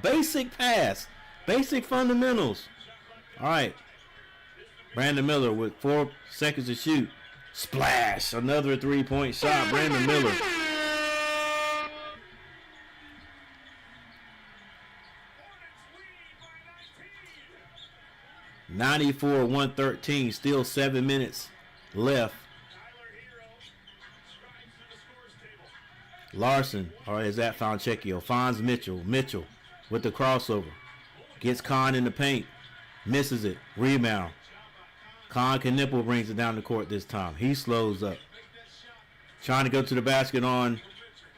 basic pass. Basic fundamentals. All right. Brandon Miller with 4 seconds to shoot. Splash. Another 3-point shot. Brandon Miller. 94-113. Still 7 minutes left. Larson, or is that Fontecchio? Finds Mitchell. Mitchell with the crossover. Gets Kahn in the paint. Misses it. Rebound. Kahn Knipple brings it down the court this time. He slows up. Trying to go to the basket on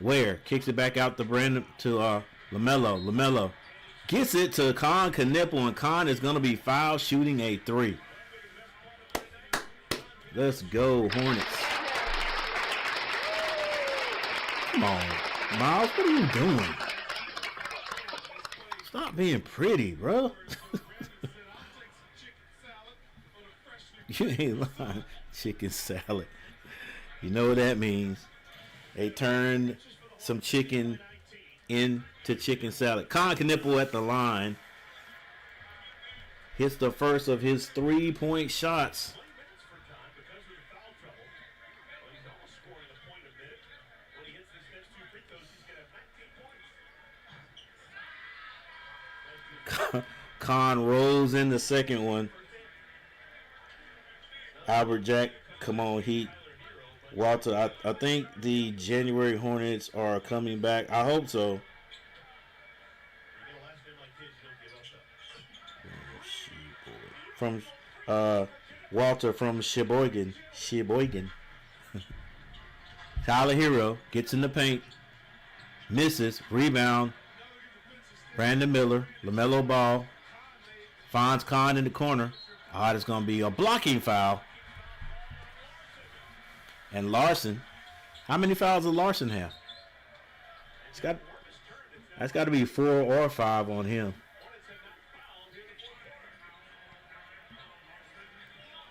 Ware. Kicks it back out to LaMelo. LaMelo gets it to Kahn Knipple, and Kahn is going to be fouled shooting a three. Let's go, Hornets. Come on, Miles. What are you doing? Stop being pretty, bro. You ain't lying. Chicken salad. You know what that means. They turned some chicken into chicken salad. Kahn Knipple at the line. Hits the first of his 3-point shots. Kahn rolls in the second one. Albert Jack, come on, Heat. Walter, I think the January Hornets are coming back. I hope so. From Walter from Sheboygan. Tyler Hero gets in the paint. Misses. Rebound. Brandon Miller. LaMelo Ball. Finds Kahn in the corner. It's going to be a blocking foul. And Larson. How many fouls does Larson have? That's got to be 4 or 5 on him.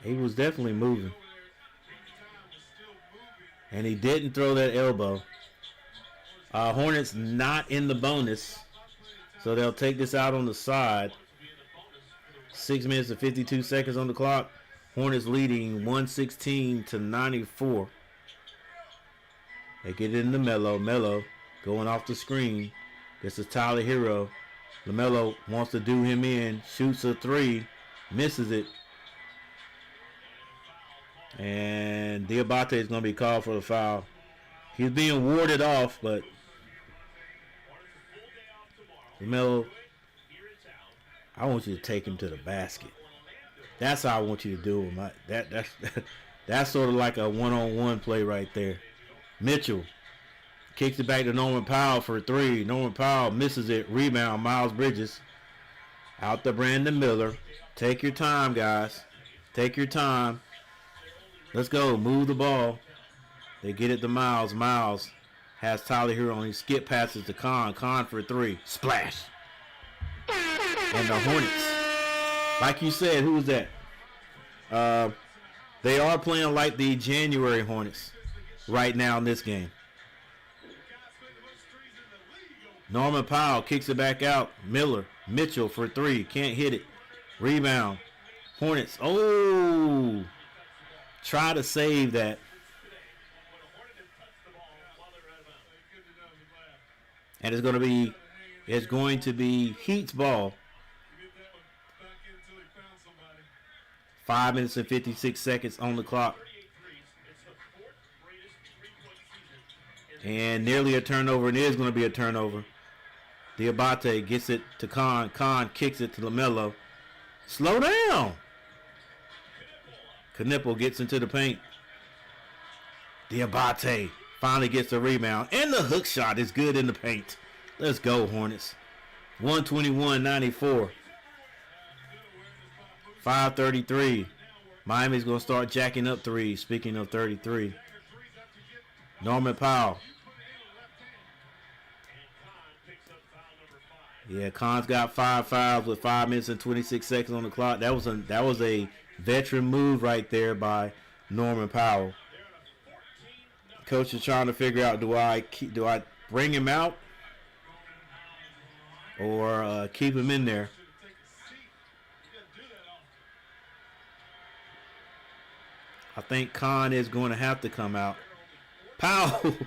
He was definitely moving. And he didn't throw that elbow. Hornets not in the bonus. So they'll take this out on the side. 6 minutes and 52 seconds on the clock. Hornets leading 116-94. They get it into Melo. Melo going off the screen. This is Tyler Hero. LaMelo wants to do him in. Shoots a three. Misses it. And Diabate is going to be called for the foul. He's being warded off, but LaMelo, I want you to take him to the basket. That's how I want you to do him. That's sort of like a one-on-one play right there. Mitchell kicks it back to Norman Powell for three. Norman Powell misses it. Rebound, Miles Bridges. Out to Brandon Miller. Take your time, guys. Take your time. Let's go. Move the ball. They get it to Miles. Miles has Tyler Hero on. He skip passes to Khan. Khan for 3. Splash. And the Hornets. Like you said, who was that? They are playing like the January Hornets right now in this game. Norman Powell kicks it back out. Mitchell for 3. Can't hit it. Rebound. Hornets. Oh. Try to save that. And it's going to be Heat's ball. 5 minutes and 56 seconds on the clock. And nearly a turnover. And it is going to be a turnover. Diabate gets it to Khan. Khan kicks it to LaMelo. Slow down. Knipple gets into the paint. Diabate finally gets the rebound. And the hook shot is good in the paint. Let's go, Hornets. 121-94. 5:33. Miami's going to start jacking up 3. Speaking of 33. Norman Powell. Yeah, Khan's got 5 fouls with 5 minutes and 26 seconds on the clock. That was a veteran move right there by Norman Powell. Coach is trying to figure out, do I bring him out or keep him in there? I think Khan is going to have to come out. Powell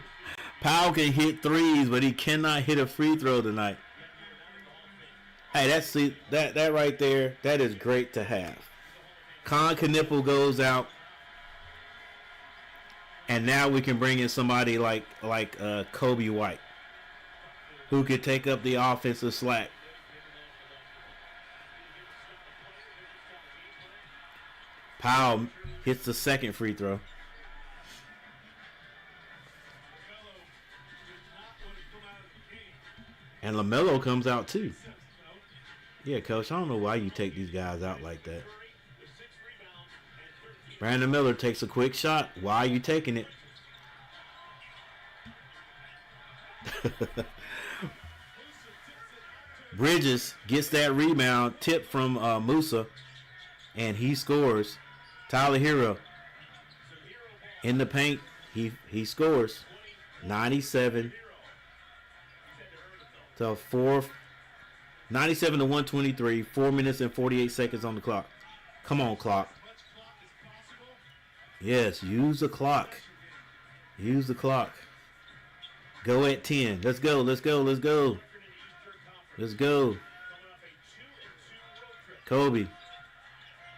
can hit threes, but he cannot hit a free throw tonight. Hey, that right there, that is great to have. Khan Knipple goes out, and now we can bring in somebody like Kobe White, who could take up the offensive slack. Powell hits the second free throw. And LaMelo comes out too. Yeah, Coach, I don't know why you take these guys out like that. Brandon Miller takes a quick shot. Why are you taking it? Bridges gets that rebound, tip from Musa, and he scores. Tyler Hero in the paint. He scores. 97 to 123. 4 minutes and 48 seconds on the clock. Come on, clock. Yes, use the clock. Use the clock. Go at 10. Let's go. Let's go. Let's go. Let's go. Kobe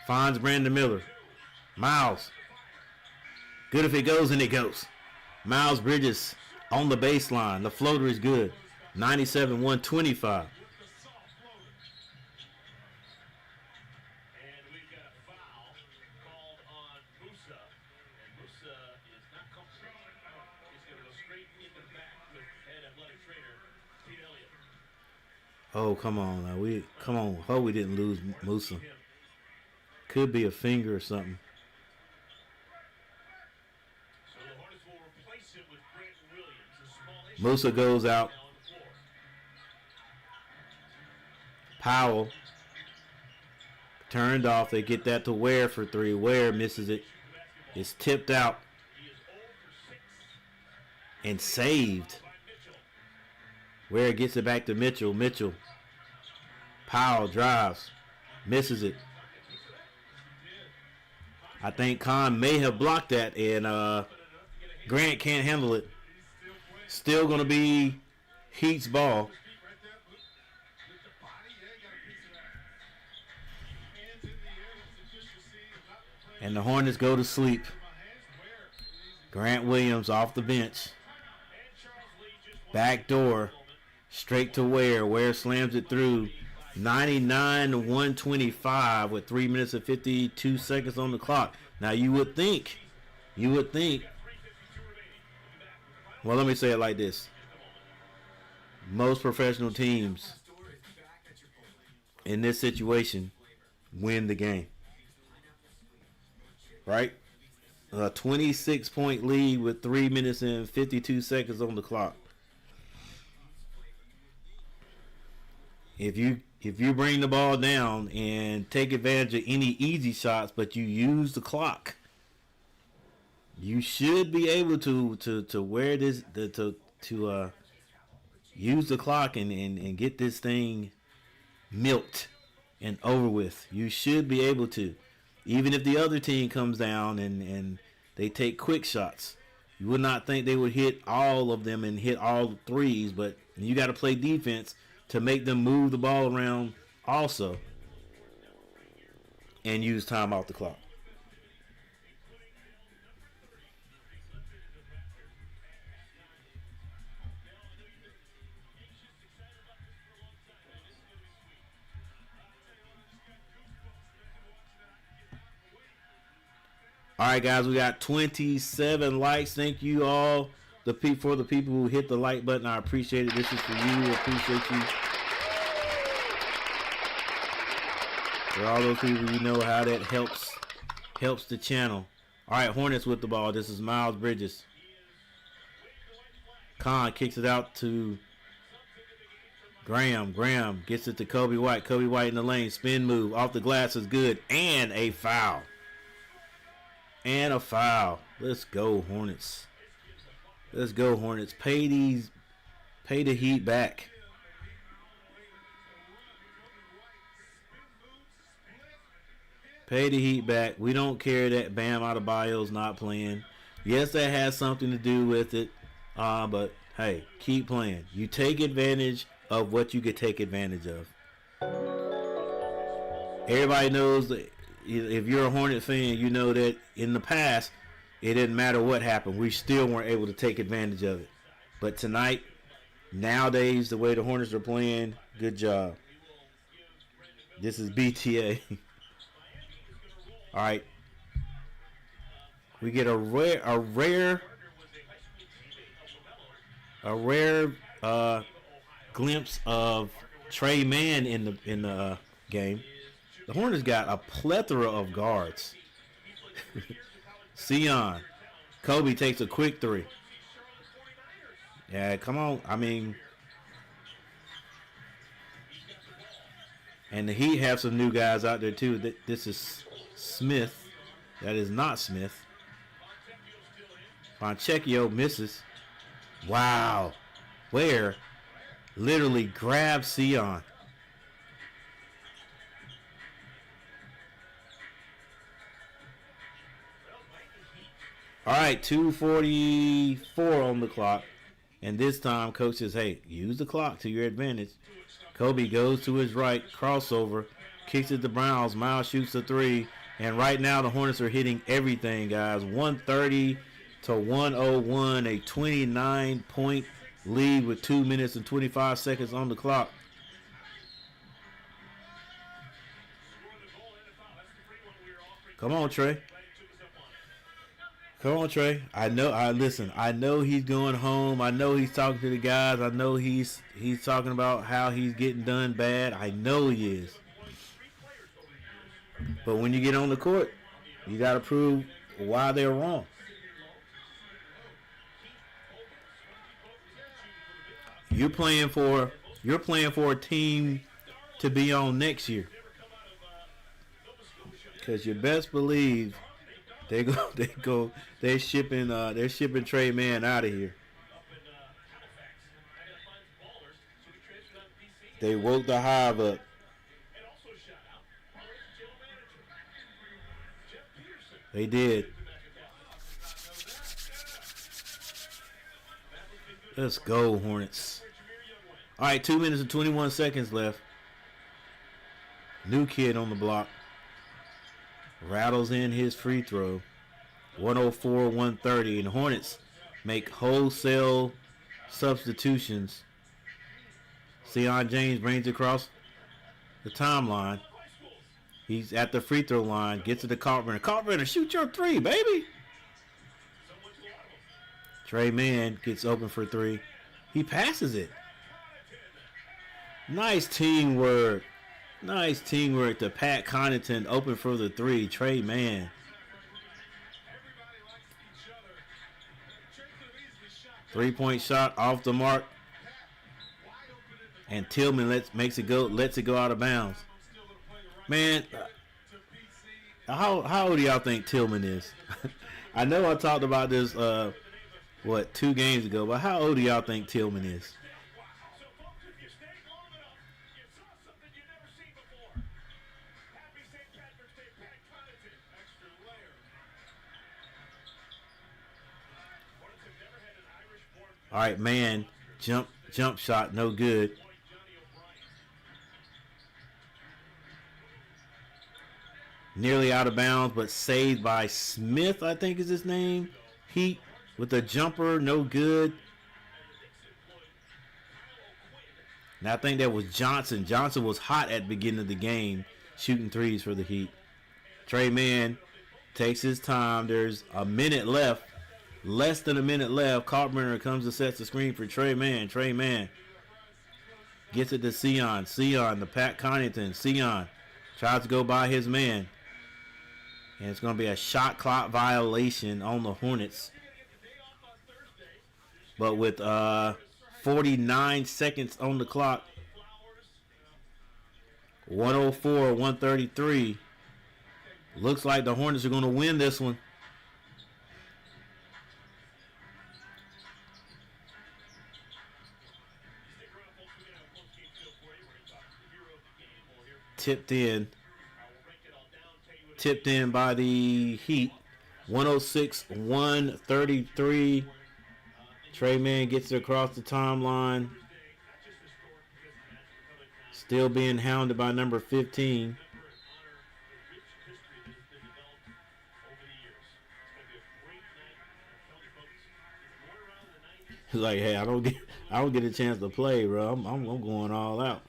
finds Brandon Miller. Miles. Good if it goes, and it goes. Miles Bridges on the baseline. The floater is good. 97-125. Oh, come on now. Hope we didn't lose Musa. Could be a finger or something. Musa goes out. Powell turned off. They get that to Ware for 3. Ware misses it. It's tipped out and saved. Ware gets it back to Mitchell. Mitchell. Powell drives. Misses it. I think Khan may have blocked that, and Grant can't handle it. Still going to be Heat's ball. And the Hornets go to sleep. Grant Williams off the bench. Back door. Straight to Ware. Ware slams it through. 99-125 with 3 minutes and 52 seconds on the clock. Now you would think, well, let me say it like this. Most professional teams in this situation win the game. Right? A 26-point lead with 3 minutes and 52 seconds on the clock. If you bring the ball down and take advantage of any easy shots, but you use the clock, you should be able to wear this to use the clock and get this thing milked and over with. You should be able to, even if the other team comes down and they take quick shots. You would not think they would hit all of them and hit all the threes, but you got to play defense to make them move the ball around also and use time off the clock. All right, guys, we got 27 likes. Thank you all for the people who hit the like button. I appreciate it. This is for you. I appreciate you. For all those people, you know how that helps the channel. All right, Hornets with the ball. This is Miles Bridges. Khan kicks it out to Graham. Graham gets it to Kobe White. Kobe White in the lane. Spin move. Off the glass is good. And a foul. And a foul. Let's go, Hornets. Let's go, Hornets. Pay the Heat back. Pay the Heat back. We don't care that Bam Adebayo's not playing. Yes, that has something to do with it. But hey, keep playing. You take advantage of what you could take advantage of. Everybody knows that if you're a Hornet fan, you know that in the past, it didn't matter what happened. We still weren't able to take advantage of it. But tonight, nowadays, the way the Hornets are playing, good job. This is BTA. All right. We get a rare glimpse of Trey Mann in the game. The Hornets got a plethora of guards. Sion. Kobe takes a quick three. Yeah, come on. I mean, and the Heat have some new guys out there too. This is Smith. That is not Smith. Fontecchio misses. Wow. Where? Literally grabs Sion. All right, 2:44 on the clock. And this time, coach says, hey, use the clock to your advantage. Kobe goes to his right, crossover, kicks it to Browns. Miles shoots a three. And right now, the Hornets are hitting everything, guys. 130 to 101, a 29-point lead with 2 minutes and 25 seconds on the clock. Come on, Trey. Come on, Trey. I know he's going home. I know he's talking to the guys. I know he's talking about how he's getting done bad. I know he is. But when you get on the court, you got to prove why they're wrong. You're playing for a team to be on next year. Because you best believe they're shipping Trey Mann out of here. They woke the hive up. They did. Let's go, Hornets. All right, 2 minutes and 21 seconds left. New kid on the block. Rattles in his free throw. 104-130. And the Hornets make wholesale substitutions. Sion James brings it across the timeline. He's at the free throw line. Gets to the Carpenter. Carpenter, shoot your three, baby. Trey Mann gets open for three. He passes it. Nice teamwork. Nice teamwork to Pat Connaughton open for the three. Trey Mann. Everybody likes each other. Trey could have easily shot. 3-point shot off the mark. Wide open in the And Tillman lets it go out of bounds. still gonna play the right Man, to PC. how old do y'all think Tillman is? I know I talked about this 2 games ago, but how old do y'all think Tillman is? So folks, if you stayed long enough, you saw something you never seen before. Happy St. Patrick's Day, Pat Connaughton. Extra layer. Hornets have never had an Irish-born All right, man, jump shot, no good. boy, Johnny O'Brien. Nearly out of bounds, but saved by Smith, I think is his name. Heat with a jumper, no good. Now I think that was Johnson. Johnson was hot at the beginning of the game, shooting threes for the Heat. Trey Mann takes his time. There's a minute left. Less than a minute left. Carpenter comes and sets the screen for Trey Mann. Trey Mann gets it to Sion. Sion to Pat Connaughton. Sion tries to go by his man. And it's going to be a shot clock violation on the Hornets. But with 49 seconds on the clock, 104, 133. Looks like the Hornets are going to win this one. Tipped in by the Heat. 106, 133. Trey Mann gets it across the timeline. Still being hounded by number 15. He's like, hey, I don't get a chance to play, bro. I'm going all out.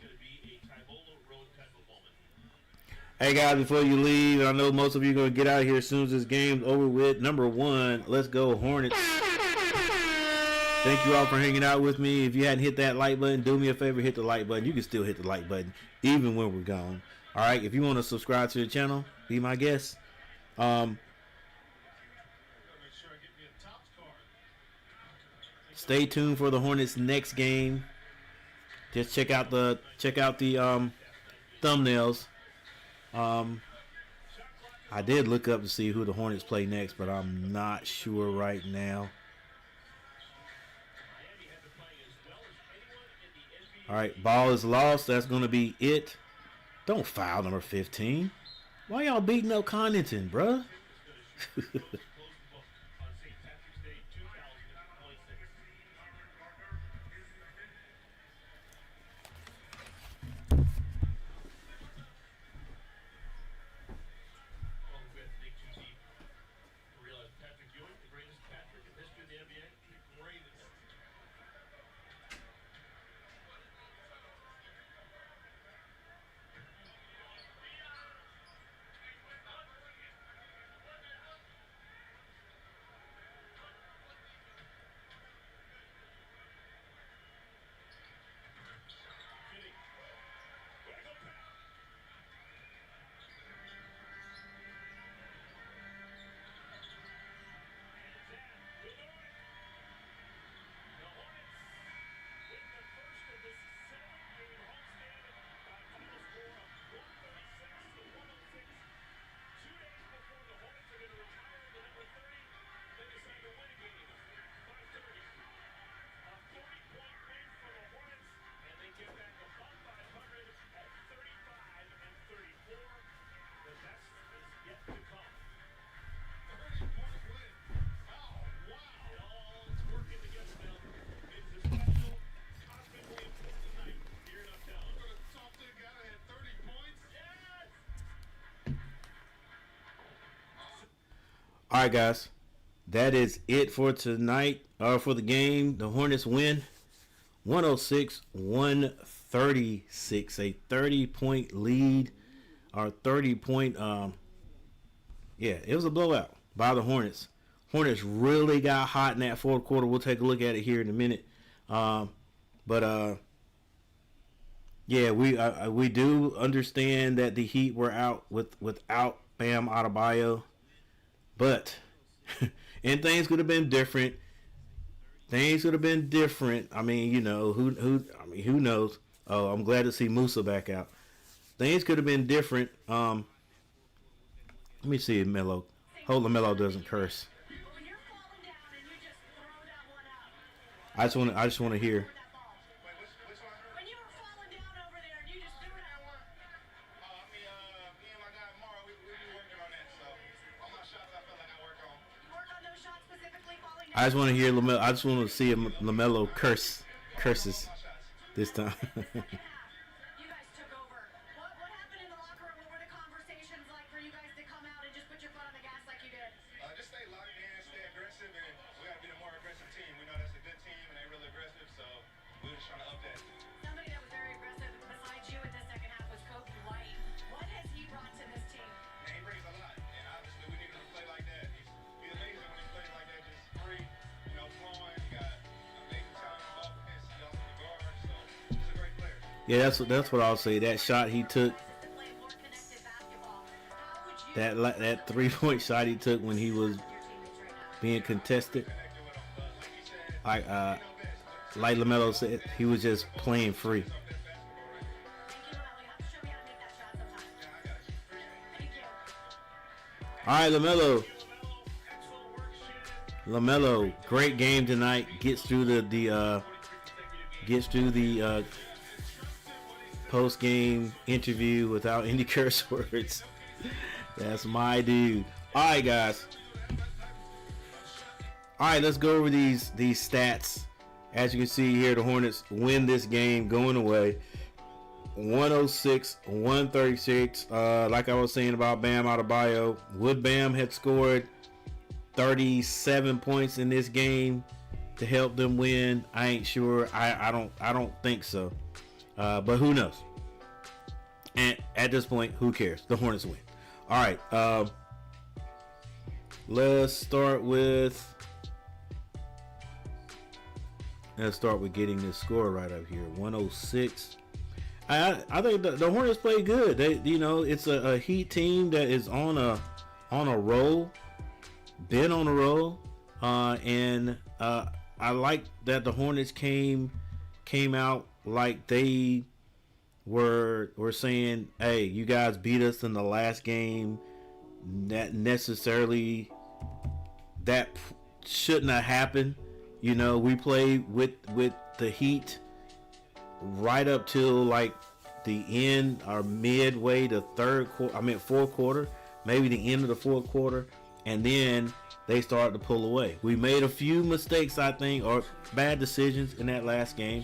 Hey guys, before you leave, I know most of you are going to get out of here as soon as this game's over with. Number 1, let's go Hornets. Thank you all for hanging out with me. If you hadn't hit that like button, do me a favor, hit the like button. You can still hit the like button even when we're gone. All right, if you want to subscribe to the channel, be my guest. Stay tuned for the Hornets next game. Just check out the thumbnails. I did look up to see who the Hornets play next, but I'm not sure right now. All right, ball is lost. That's going to be it. Don't foul number 15. Why y'all beating up Connaughton, bruh? All right, guys. That is it for tonight, for the game. The Hornets win 106-136. A 30-point lead. Or 30-point, it was a blowout by the Hornets. Hornets really got hot in that fourth quarter. We'll take a look at it here in a minute. But Yeah, we do understand that the Heat were out without Bam Adebayo, but and things could have been different. Things would have been different. I mean, you know, who knows? Oh, I'm glad to see Musa back out. Things could have been different. Let me see if Melo. Hope LaMelo doesn't curse. When you're falling down and you just throw that one up. I just want to hear. When you were falling down over there and you just threw that one. Me and my guy Mara, we be working on that. So all my shots, I feel like I work on. You work on those shots specifically falling I down. just want to hear LaMelo. I just want to see LaMelo curses this time. You guys took over. What happened in the locker room? What were the conversations like for you guys to come out and just put your foot on the gas like you did? Just stay locked in, stay aggressive, and we gotta be a more aggressive team. We know that's a good team, and they're really aggressive, so we're just trying to up that. Somebody that was very aggressive besides you in the second half was Kobe White. What has he brought to this team? And he brings a lot, and obviously we need him to play like that. He's amazing when he plays like that, just free, flowing. He got amazing talent on offense. He also the guard, so he's a great player. Yeah, that's what I'll say. That shot he took, To play more connected basketball. How would you that 3-point shot he took when he was your teammates right now? being contested, Connected with him, but like he said, like LaMelo said, he was just playing free. Thank you, Lally. You have to show me how to make that shot sometime. Thank you. All right, LaMelo, great game tonight. Gets through the post game interview without any curse words. That's my dude. All right, guys. All right, let's go over these stats. As you can see here, the Hornets win this game going away, 106-136. Like I was saying about Bam Adebayo, would Bam had scored 37 points in this game to help them win? I ain't sure. I don't think so. But who knows? And at this point, who cares? The Hornets win. All right. Let's start with getting this score right up here. 106. I think the Hornets play good. It's a Heat team that is on a roll, been on a roll, and I like that the Hornets came out like they were saying, hey, you guys beat us in the last game. That necessarily that shouldn't have happened. We played with the Heat right up till like the end or midway to fourth quarter, maybe the end of the fourth quarter, and then they started to pull away. We made a few mistakes, I think, or bad decisions in that last game.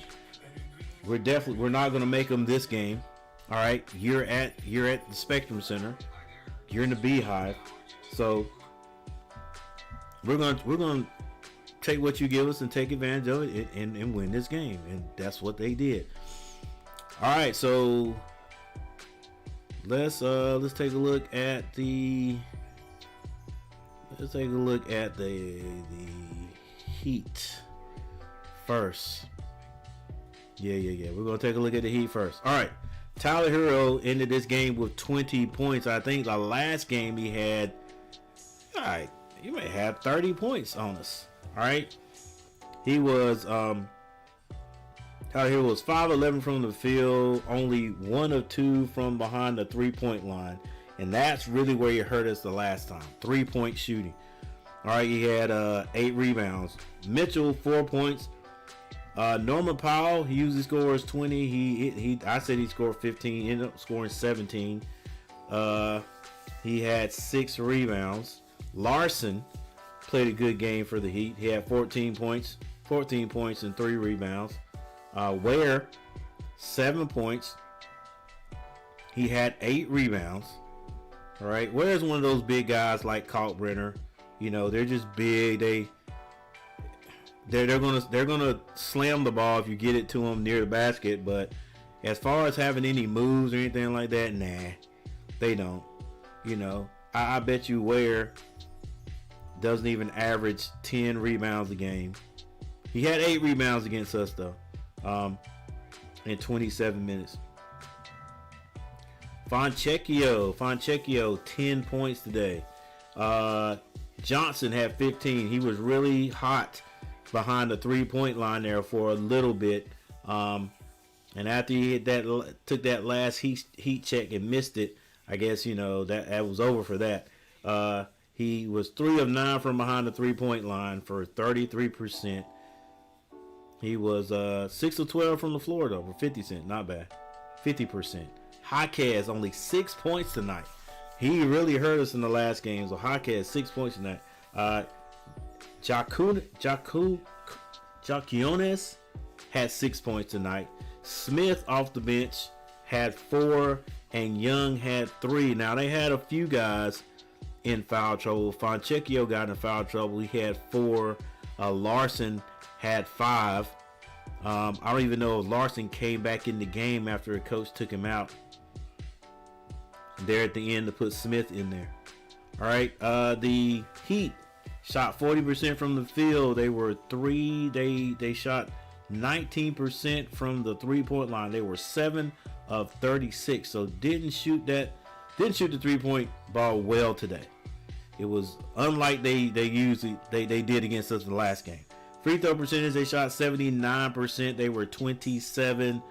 We're not going to make them this game. All right, you're at the Spectrum Center. You're in the Beehive, so we're going to take what you give us and take advantage of it and win this game, and that's what they did. All right, so let's take a look at the Heat first. Yeah. We're gonna take a look at the Heat first. All right, Tyler Hero ended this game with 20 points. I think the last game he had, all right, he may have 30 points on us. All right, he was Tyler Hero was 5-11 from the field, only 1 of 2 from behind the 3-point line, and that's really where he hurt us the last time. 3-point shooting. All right, he had 8 rebounds. Mitchell 4 points. Norman Powell, he usually scores 20. I said he scored 15. Ended up scoring 17. He had 6 rebounds. Larson played a good game for the Heat. He had 14 points and 3 rebounds. Ware, 7 points. He had 8 rebounds. All right, Ware's one of those big guys like Kalkbrenner. They're just big. They're gonna slam the ball if you get it to them near the basket. But as far as having any moves or anything like that, nah, they don't. I bet you Ware doesn't even average 10 rebounds a game. He had 8 rebounds against us though, in 27 minutes. Fontecchio, 10 points today. Johnson had 15. He was really hot behind the 3-point line there for a little bit. And after he hit that, took that last heat check and missed it, I guess, that was over for that. He was 3 of 9 from behind the 3-point line for 33%. He was 6 of 12 from the floor, though, for 50%. Not bad. 50%. Jaquez only 6 points tonight. He really hurt us in the last game. So Jaquez 6 points tonight. Jacquiones had 6 points tonight. Smith off the bench had 4, and Young had 3. Now they had a few guys in foul trouble. Fontecchio got in foul trouble. He had 4. Larson had 5. I don't even know if Larson came back in the game after a coach took him out there at the end to put Smith in there. All right, the Heat shot 40% from the field. They were they shot 19% from the 3-point line. They were 7 of 36. So didn't shoot the 3-point ball well today. It was unlike they did against us in the last game. Free throw percentage, they shot 79%. They were 27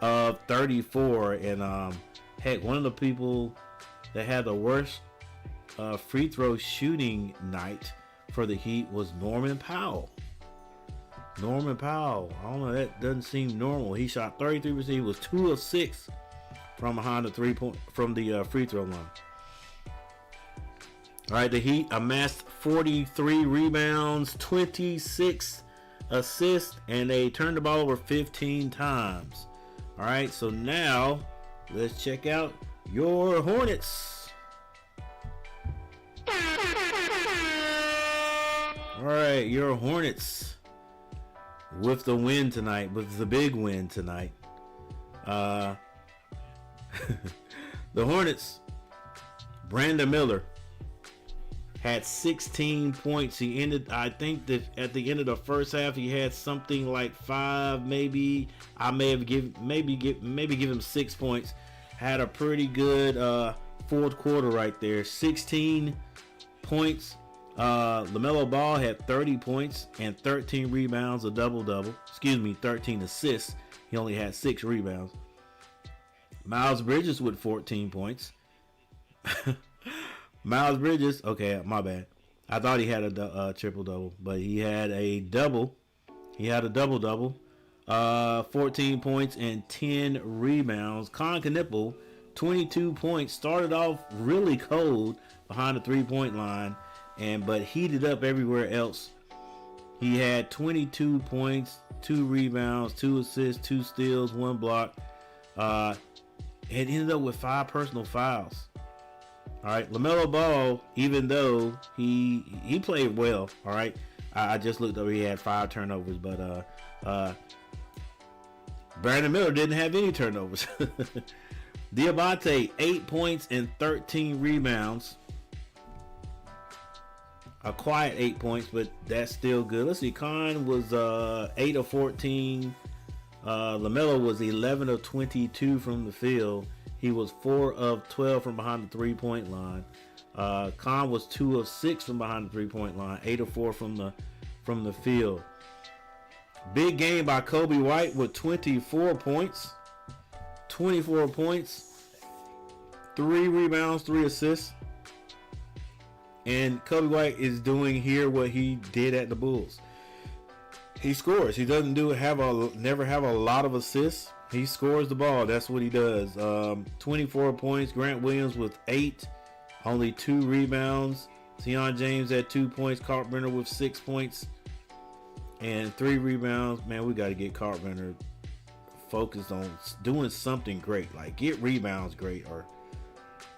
of 34. And heck, one of the people that had the worst free throw shooting night for the Heat was Norman Powell. I don't know, that doesn't seem normal. He shot 33%. He was 2 of 6 from behind the free throw line. All right, the Heat amassed 43 rebounds, 26 assists, and they turned the ball over 15 times. All right, so now let's check out your Hornets. All right, your Hornets with the win tonight, with the big win tonight. The Hornets, Brandon Miller had 16 points. He ended, I think that at the end of the first half, he had something like 5, maybe. I may give him 6 points. Had a pretty good fourth quarter right there. 16 points. LaMelo Ball had 30 points and 13 rebounds, a double-double. 13 assists. He only had 6 rebounds. Miles Bridges with 14 points. Miles Bridges, okay, my bad. I thought he had a triple-double, but he had a double. He had a double-double. 14 points and 10 rebounds. Con Knipple, 22 points. Started off really cold behind the 3-point line, but heated up everywhere else. He had 22 points, 2 rebounds, 2 assists, 2 steals, 1 block. And ended up with 5 personal fouls. All right, LaMelo Ball, even though he played well, all right. I just looked over, he had 5 turnovers, but Brandon Miller didn't have any turnovers. Diabate, 8 points and 13 rebounds. A quiet 8 points, but that's still good. Let's see, Khan was 8 of 14. LaMelo was 11 of 22 from the field. He was 4 of 12 from behind the 3-point line. Khan was 2 of 6 from behind the 3-point line, 8 of 4 from the field. Big game by Kobe White with 24 points. 24 points, 3 rebounds, 3 assists. And Kobe White is doing here what he did at the Bulls. He scores. He doesn't never have a lot of assists. He scores the ball. That's what he does. 24 points. Grant Williams with 8. Only 2 rebounds. Tion James had 2 points. Carpenter with 6 points. And 3 rebounds. Man, we got to get Carpenter focused on doing something great. Like, get rebounds great.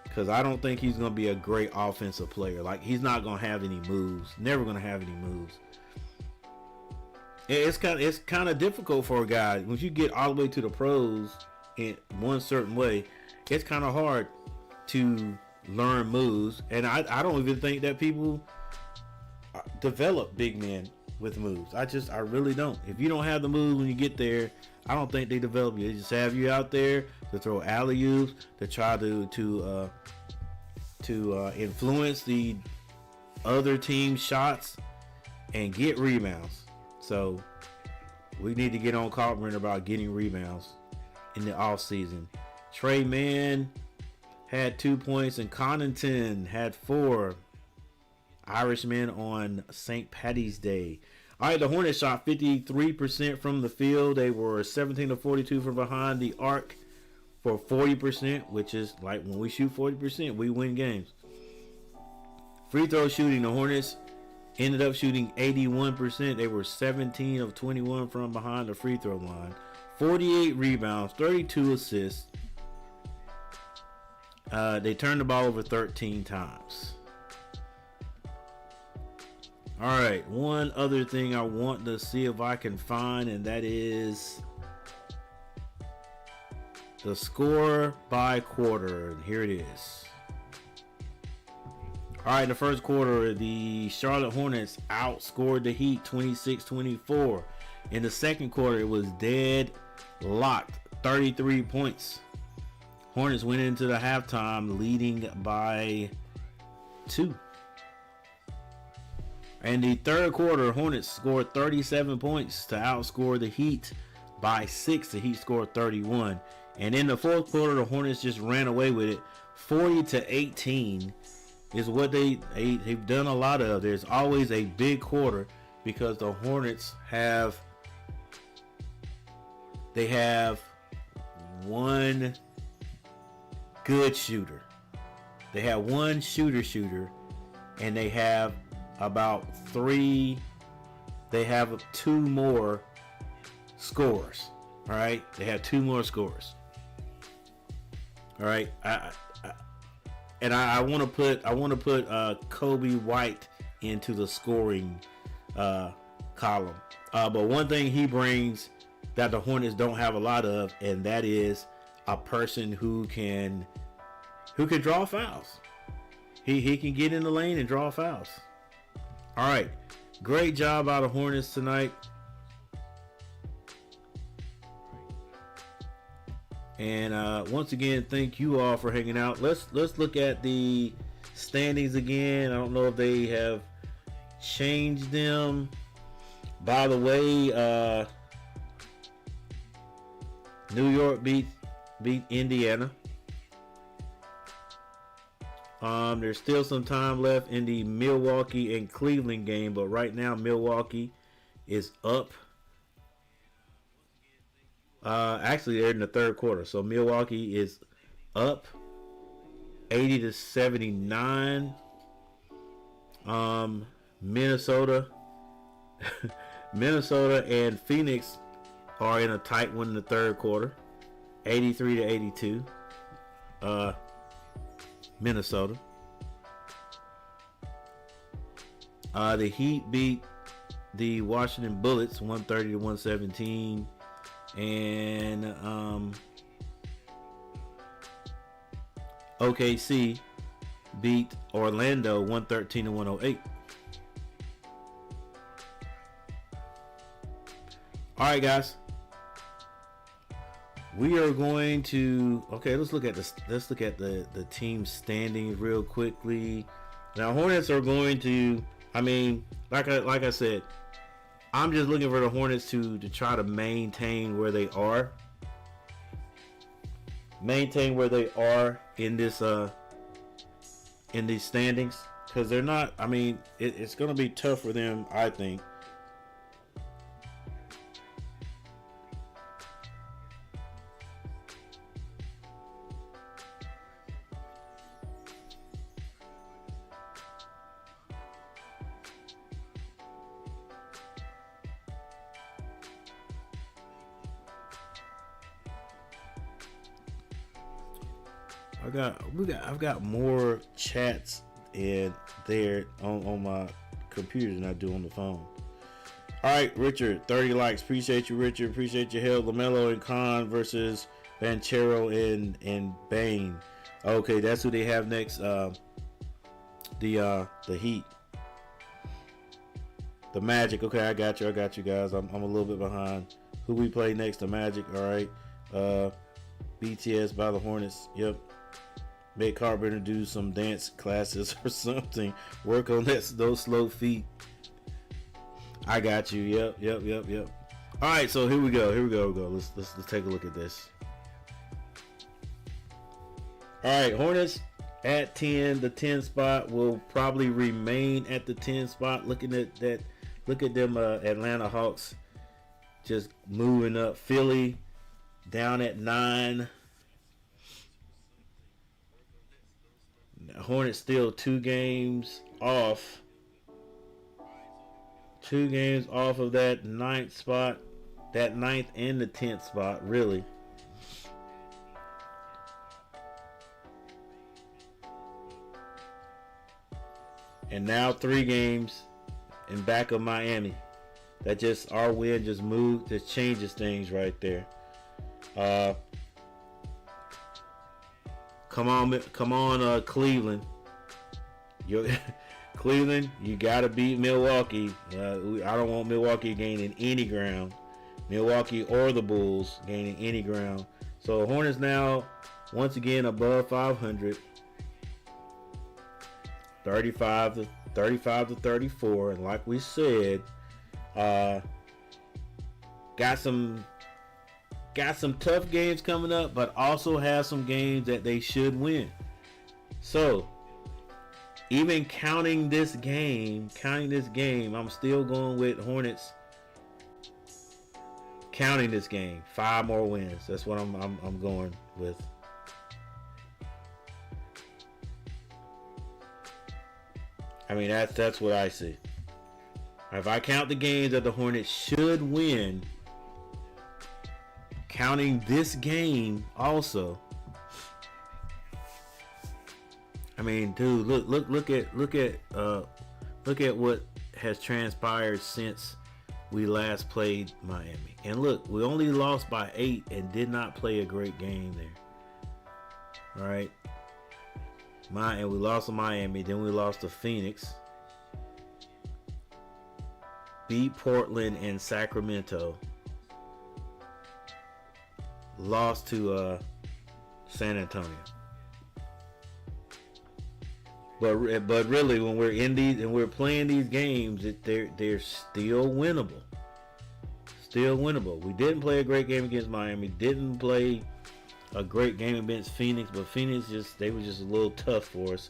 Because I don't think he's going to be a great offensive player. Like, he's not going to have any moves. Never going to have any moves. It's kind of difficult for a guy once you get all the way to the pros in one certain way. It's kind of hard to learn moves, and I don't even think that people develop big men with moves. I really don't. If you don't have the moves when you get there, I don't think they develop you. They just have you out there to throw alley-oops, to try to influence the other team's shots and get rebounds. So we need to get on Carpenter about getting rebounds in the off season. Trey Mann had 2 points and Connaughton had 4. Irishman on St. Patty's Day. All right, the Hornets shot 53% from the field. They were 17 of 42 from behind the arc for 40%, which is like when we shoot 40%, we win games. Free throw shooting, the Hornets ended up shooting 81%. They were 17 of 21 from behind the free throw line. 48 rebounds, 32 assists. They turned the ball over 13 times. All right, one other thing I want to see if I can find, and that is the score by quarter. And here it is. All right, the first quarter, the Charlotte Hornets outscored the Heat 26-24. In the second quarter, it was dead locked, 33 points. Hornets went into the halftime leading by 2. In the third quarter, Hornets scored 37 points to outscore the Heat by 6. The Heat scored 31. And in the fourth quarter, the Hornets just ran away with it. 40-18 is what they've done a lot of. There's always a big quarter because the Hornets have one good shooter. They have one shooter, and they have about 2 more scores. All right, they have 2 more scores. All right, I want to put Kobe White into the scoring column. But one thing he brings that the Hornets don't have a lot of, and that is a person who can draw fouls. He can get in the lane and draw fouls. All right, great job out of Hornets tonight. And once again, thank you all for hanging out. Let's look at the standings again. I don't know if they have changed them. By the way, New York beat Indiana. There's still some time left in the Milwaukee and Cleveland game, but right now Milwaukee is up. Actually, they're in the third quarter, so Milwaukee is up 80-79. Minnesota and Phoenix are in a tight one in the third quarter, 83-82. Minnesota. The Heat beat the Washington Bullets 130-117, and OKC beat Orlando 113-108. All right, guys. We are going to let's look at the team standings real quickly. Now, Hornets are going to, like I said, I'm just looking for the Hornets to try to maintain where they are. Maintain where they are in this in these standings, because they're not, it's going to be tough for them, I think. I've got more chats in there on my computer than I do on the phone. All right, Richard, 30 likes. Appreciate you, Richard. Appreciate your help. LaMelo and Khan versus Banchero and Bane. Okay, that's who they have next. The Heat. The Magic. Okay, I got you guys. I'm a little bit behind. Who we play next? The Magic. All right. BTS by the Hornets. Yep. Make Carpenter do some dance classes or something. Work on those slow feet. I got you. Yep. All right, so here we go. Let's take a look at this. All right, Hornets at 10. The 10 spot will probably remain at the 10 spot. Looking at that, look at them Atlanta Hawks just moving up. Philly down at 9. Hornets still 2 games off. 2 games off of that 9th spot. That 9th and the 10th spot, really. And now 3 games in back of Miami. That just, our win just moved, just changes things right there. Come on, Cleveland. Cleveland, you gotta beat Milwaukee. I don't want Milwaukee gaining any ground. Milwaukee or the Bulls gaining any ground. So Hornets now once again above 500. 35 to 34, and like we said, got some tough games coming up, but also have some games that they should win. So even counting this game, I'm still going with Hornets. Counting this game, 5 more wins. That's what I'm going with. I mean, that's what I see. If I count the games that the Hornets should win, counting this game also. I mean, dude, look at what has transpired since we last played Miami. And look, we only lost by 8 and did not play a great game there. All right. And we lost to Miami, then we lost to Phoenix, beat Portland and Sacramento, lost to San Antonio. But really, when we're in these and we're playing these games, they're still winnable. Still winnable. We didn't play a great game against Miami. Didn't play a great game against Phoenix, but Phoenix they were just a little tough for us.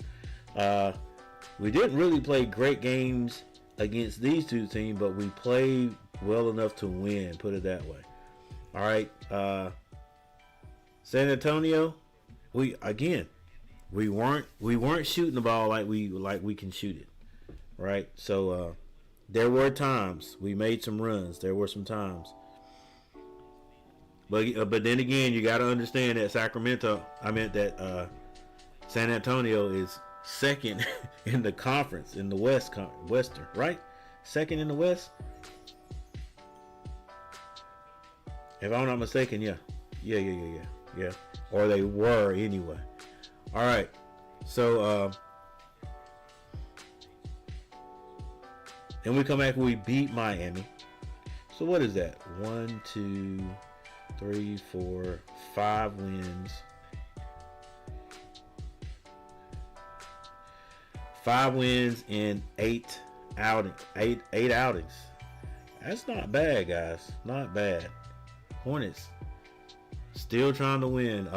We didn't really play great games against these 2 teams, but we played well enough to win, put it that way. All right, San Antonio, we weren't shooting the ball like we can shoot it, right? So there were times we made some runs. There were some times. But then again, you got to understand that San Antonio is second in the conference in the Western, right? Second in the West. If I'm not mistaken, yeah. Or they were anyway. All right. So then we come back and we beat Miami. So what is that? 1, 2, 3, 4, 5 wins. 5 wins in 8 outings. 8 outings. That's not bad, guys. Not bad. Hornets still trying to win.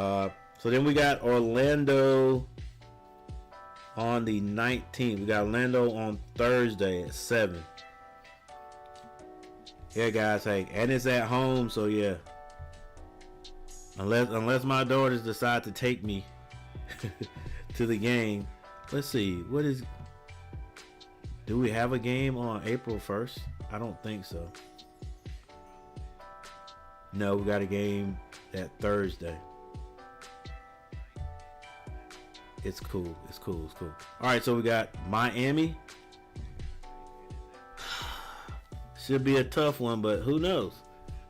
So then we got Orlando on the 19th. We got Orlando on Thursday at 7. Yeah, guys. Hey, and it's at home, so yeah. Unless my daughters decide to take me to the game. Let's see. Do we have a game on April 1st? I don't think so. No, we got a game that Thursday. It's cool. All right, so we got Miami. Should be a tough one, but who knows?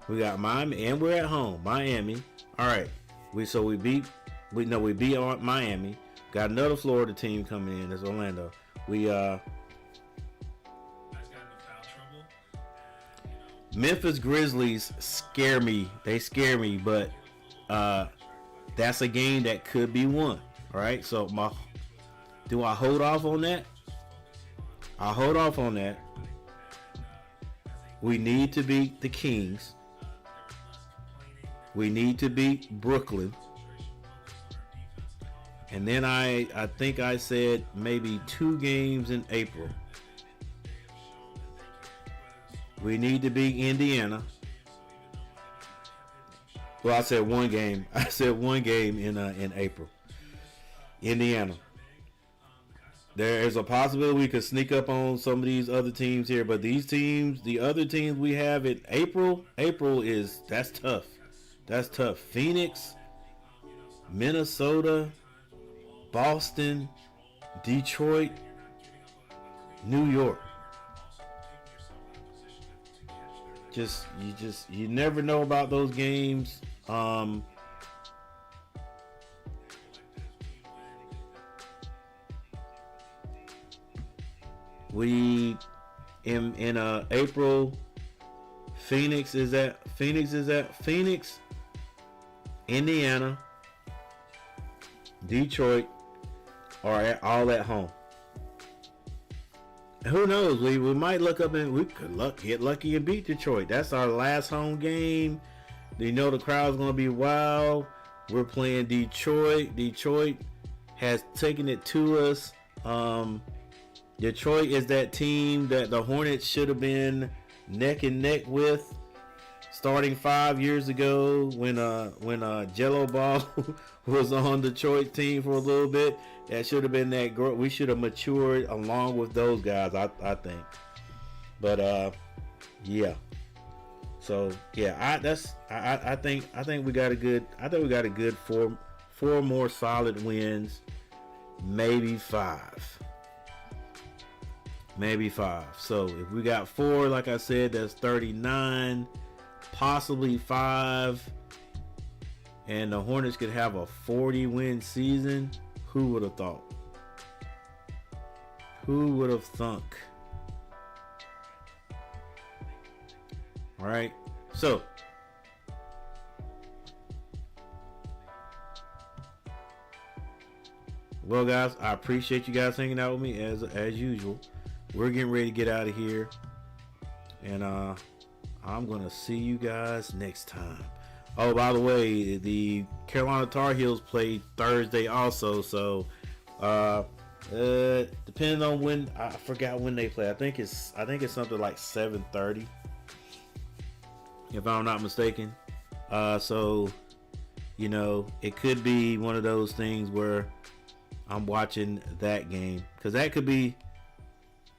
We got Miami, and we're at home. Miami. All right. We beat Miami. Got another Florida team coming in. That's Orlando. We Guys got into foul trouble. Memphis Grizzlies scare me. They scare me, but that's a game that could be won. All right, so do I hold off on that? I'll hold off on that. We need to beat the Kings. We need to beat Brooklyn. And then I think I said maybe 2 games in April. We need to beat Indiana. Well, I said 1 game. I said 1 game in April. Indiana. There is a possibility we could sneak up on some of these other teams here, but these teams, the other teams we have in April, that's tough. That's tough. Phoenix, Minnesota, Boston, Detroit, New York. You never know about those games. We in April, Phoenix, Indiana, Detroit are all at home. Who knows? We might look up and we could get lucky and beat Detroit. That's our last home game. You know the crowd's gonna be wild. We're playing Detroit. Detroit has taken it to us. Detroit is that team that the Hornets should have been neck and neck with starting 5 years ago when Jello Ball was on Detroit team for a little bit. That should have been that. We should have matured along with those guys, I think. But yeah. So yeah, I think we got a good. I think we got a good four more solid wins, maybe 5. Maybe 5. So if we got 4, like I said, that's 39, possibly 5, and the Hornets could have a 40-win season. Who would have thought? Who would have thunk? All right. So well, guys, I appreciate you guys hanging out with me as usual. We're getting ready to get out of here, and I'm gonna see you guys next time. Oh, by the way, the Carolina Tar Heels played Thursday also, so depending on when, I forgot when they play. I think it's something like 7:30, if I'm not mistaken. So you know, it could be one of those things where I'm watching that game, because that could be,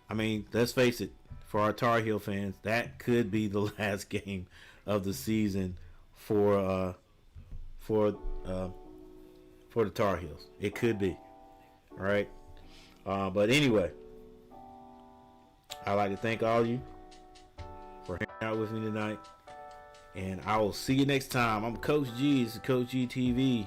I mean, let's face it, for our Tar Heel fans, that could be the last game of the season for the Tar Heels. It could be. All right. But anyway, I'd like to thank all of you for hanging out with me tonight, and I will see you next time. I'm Coach G. This is Coach G TV.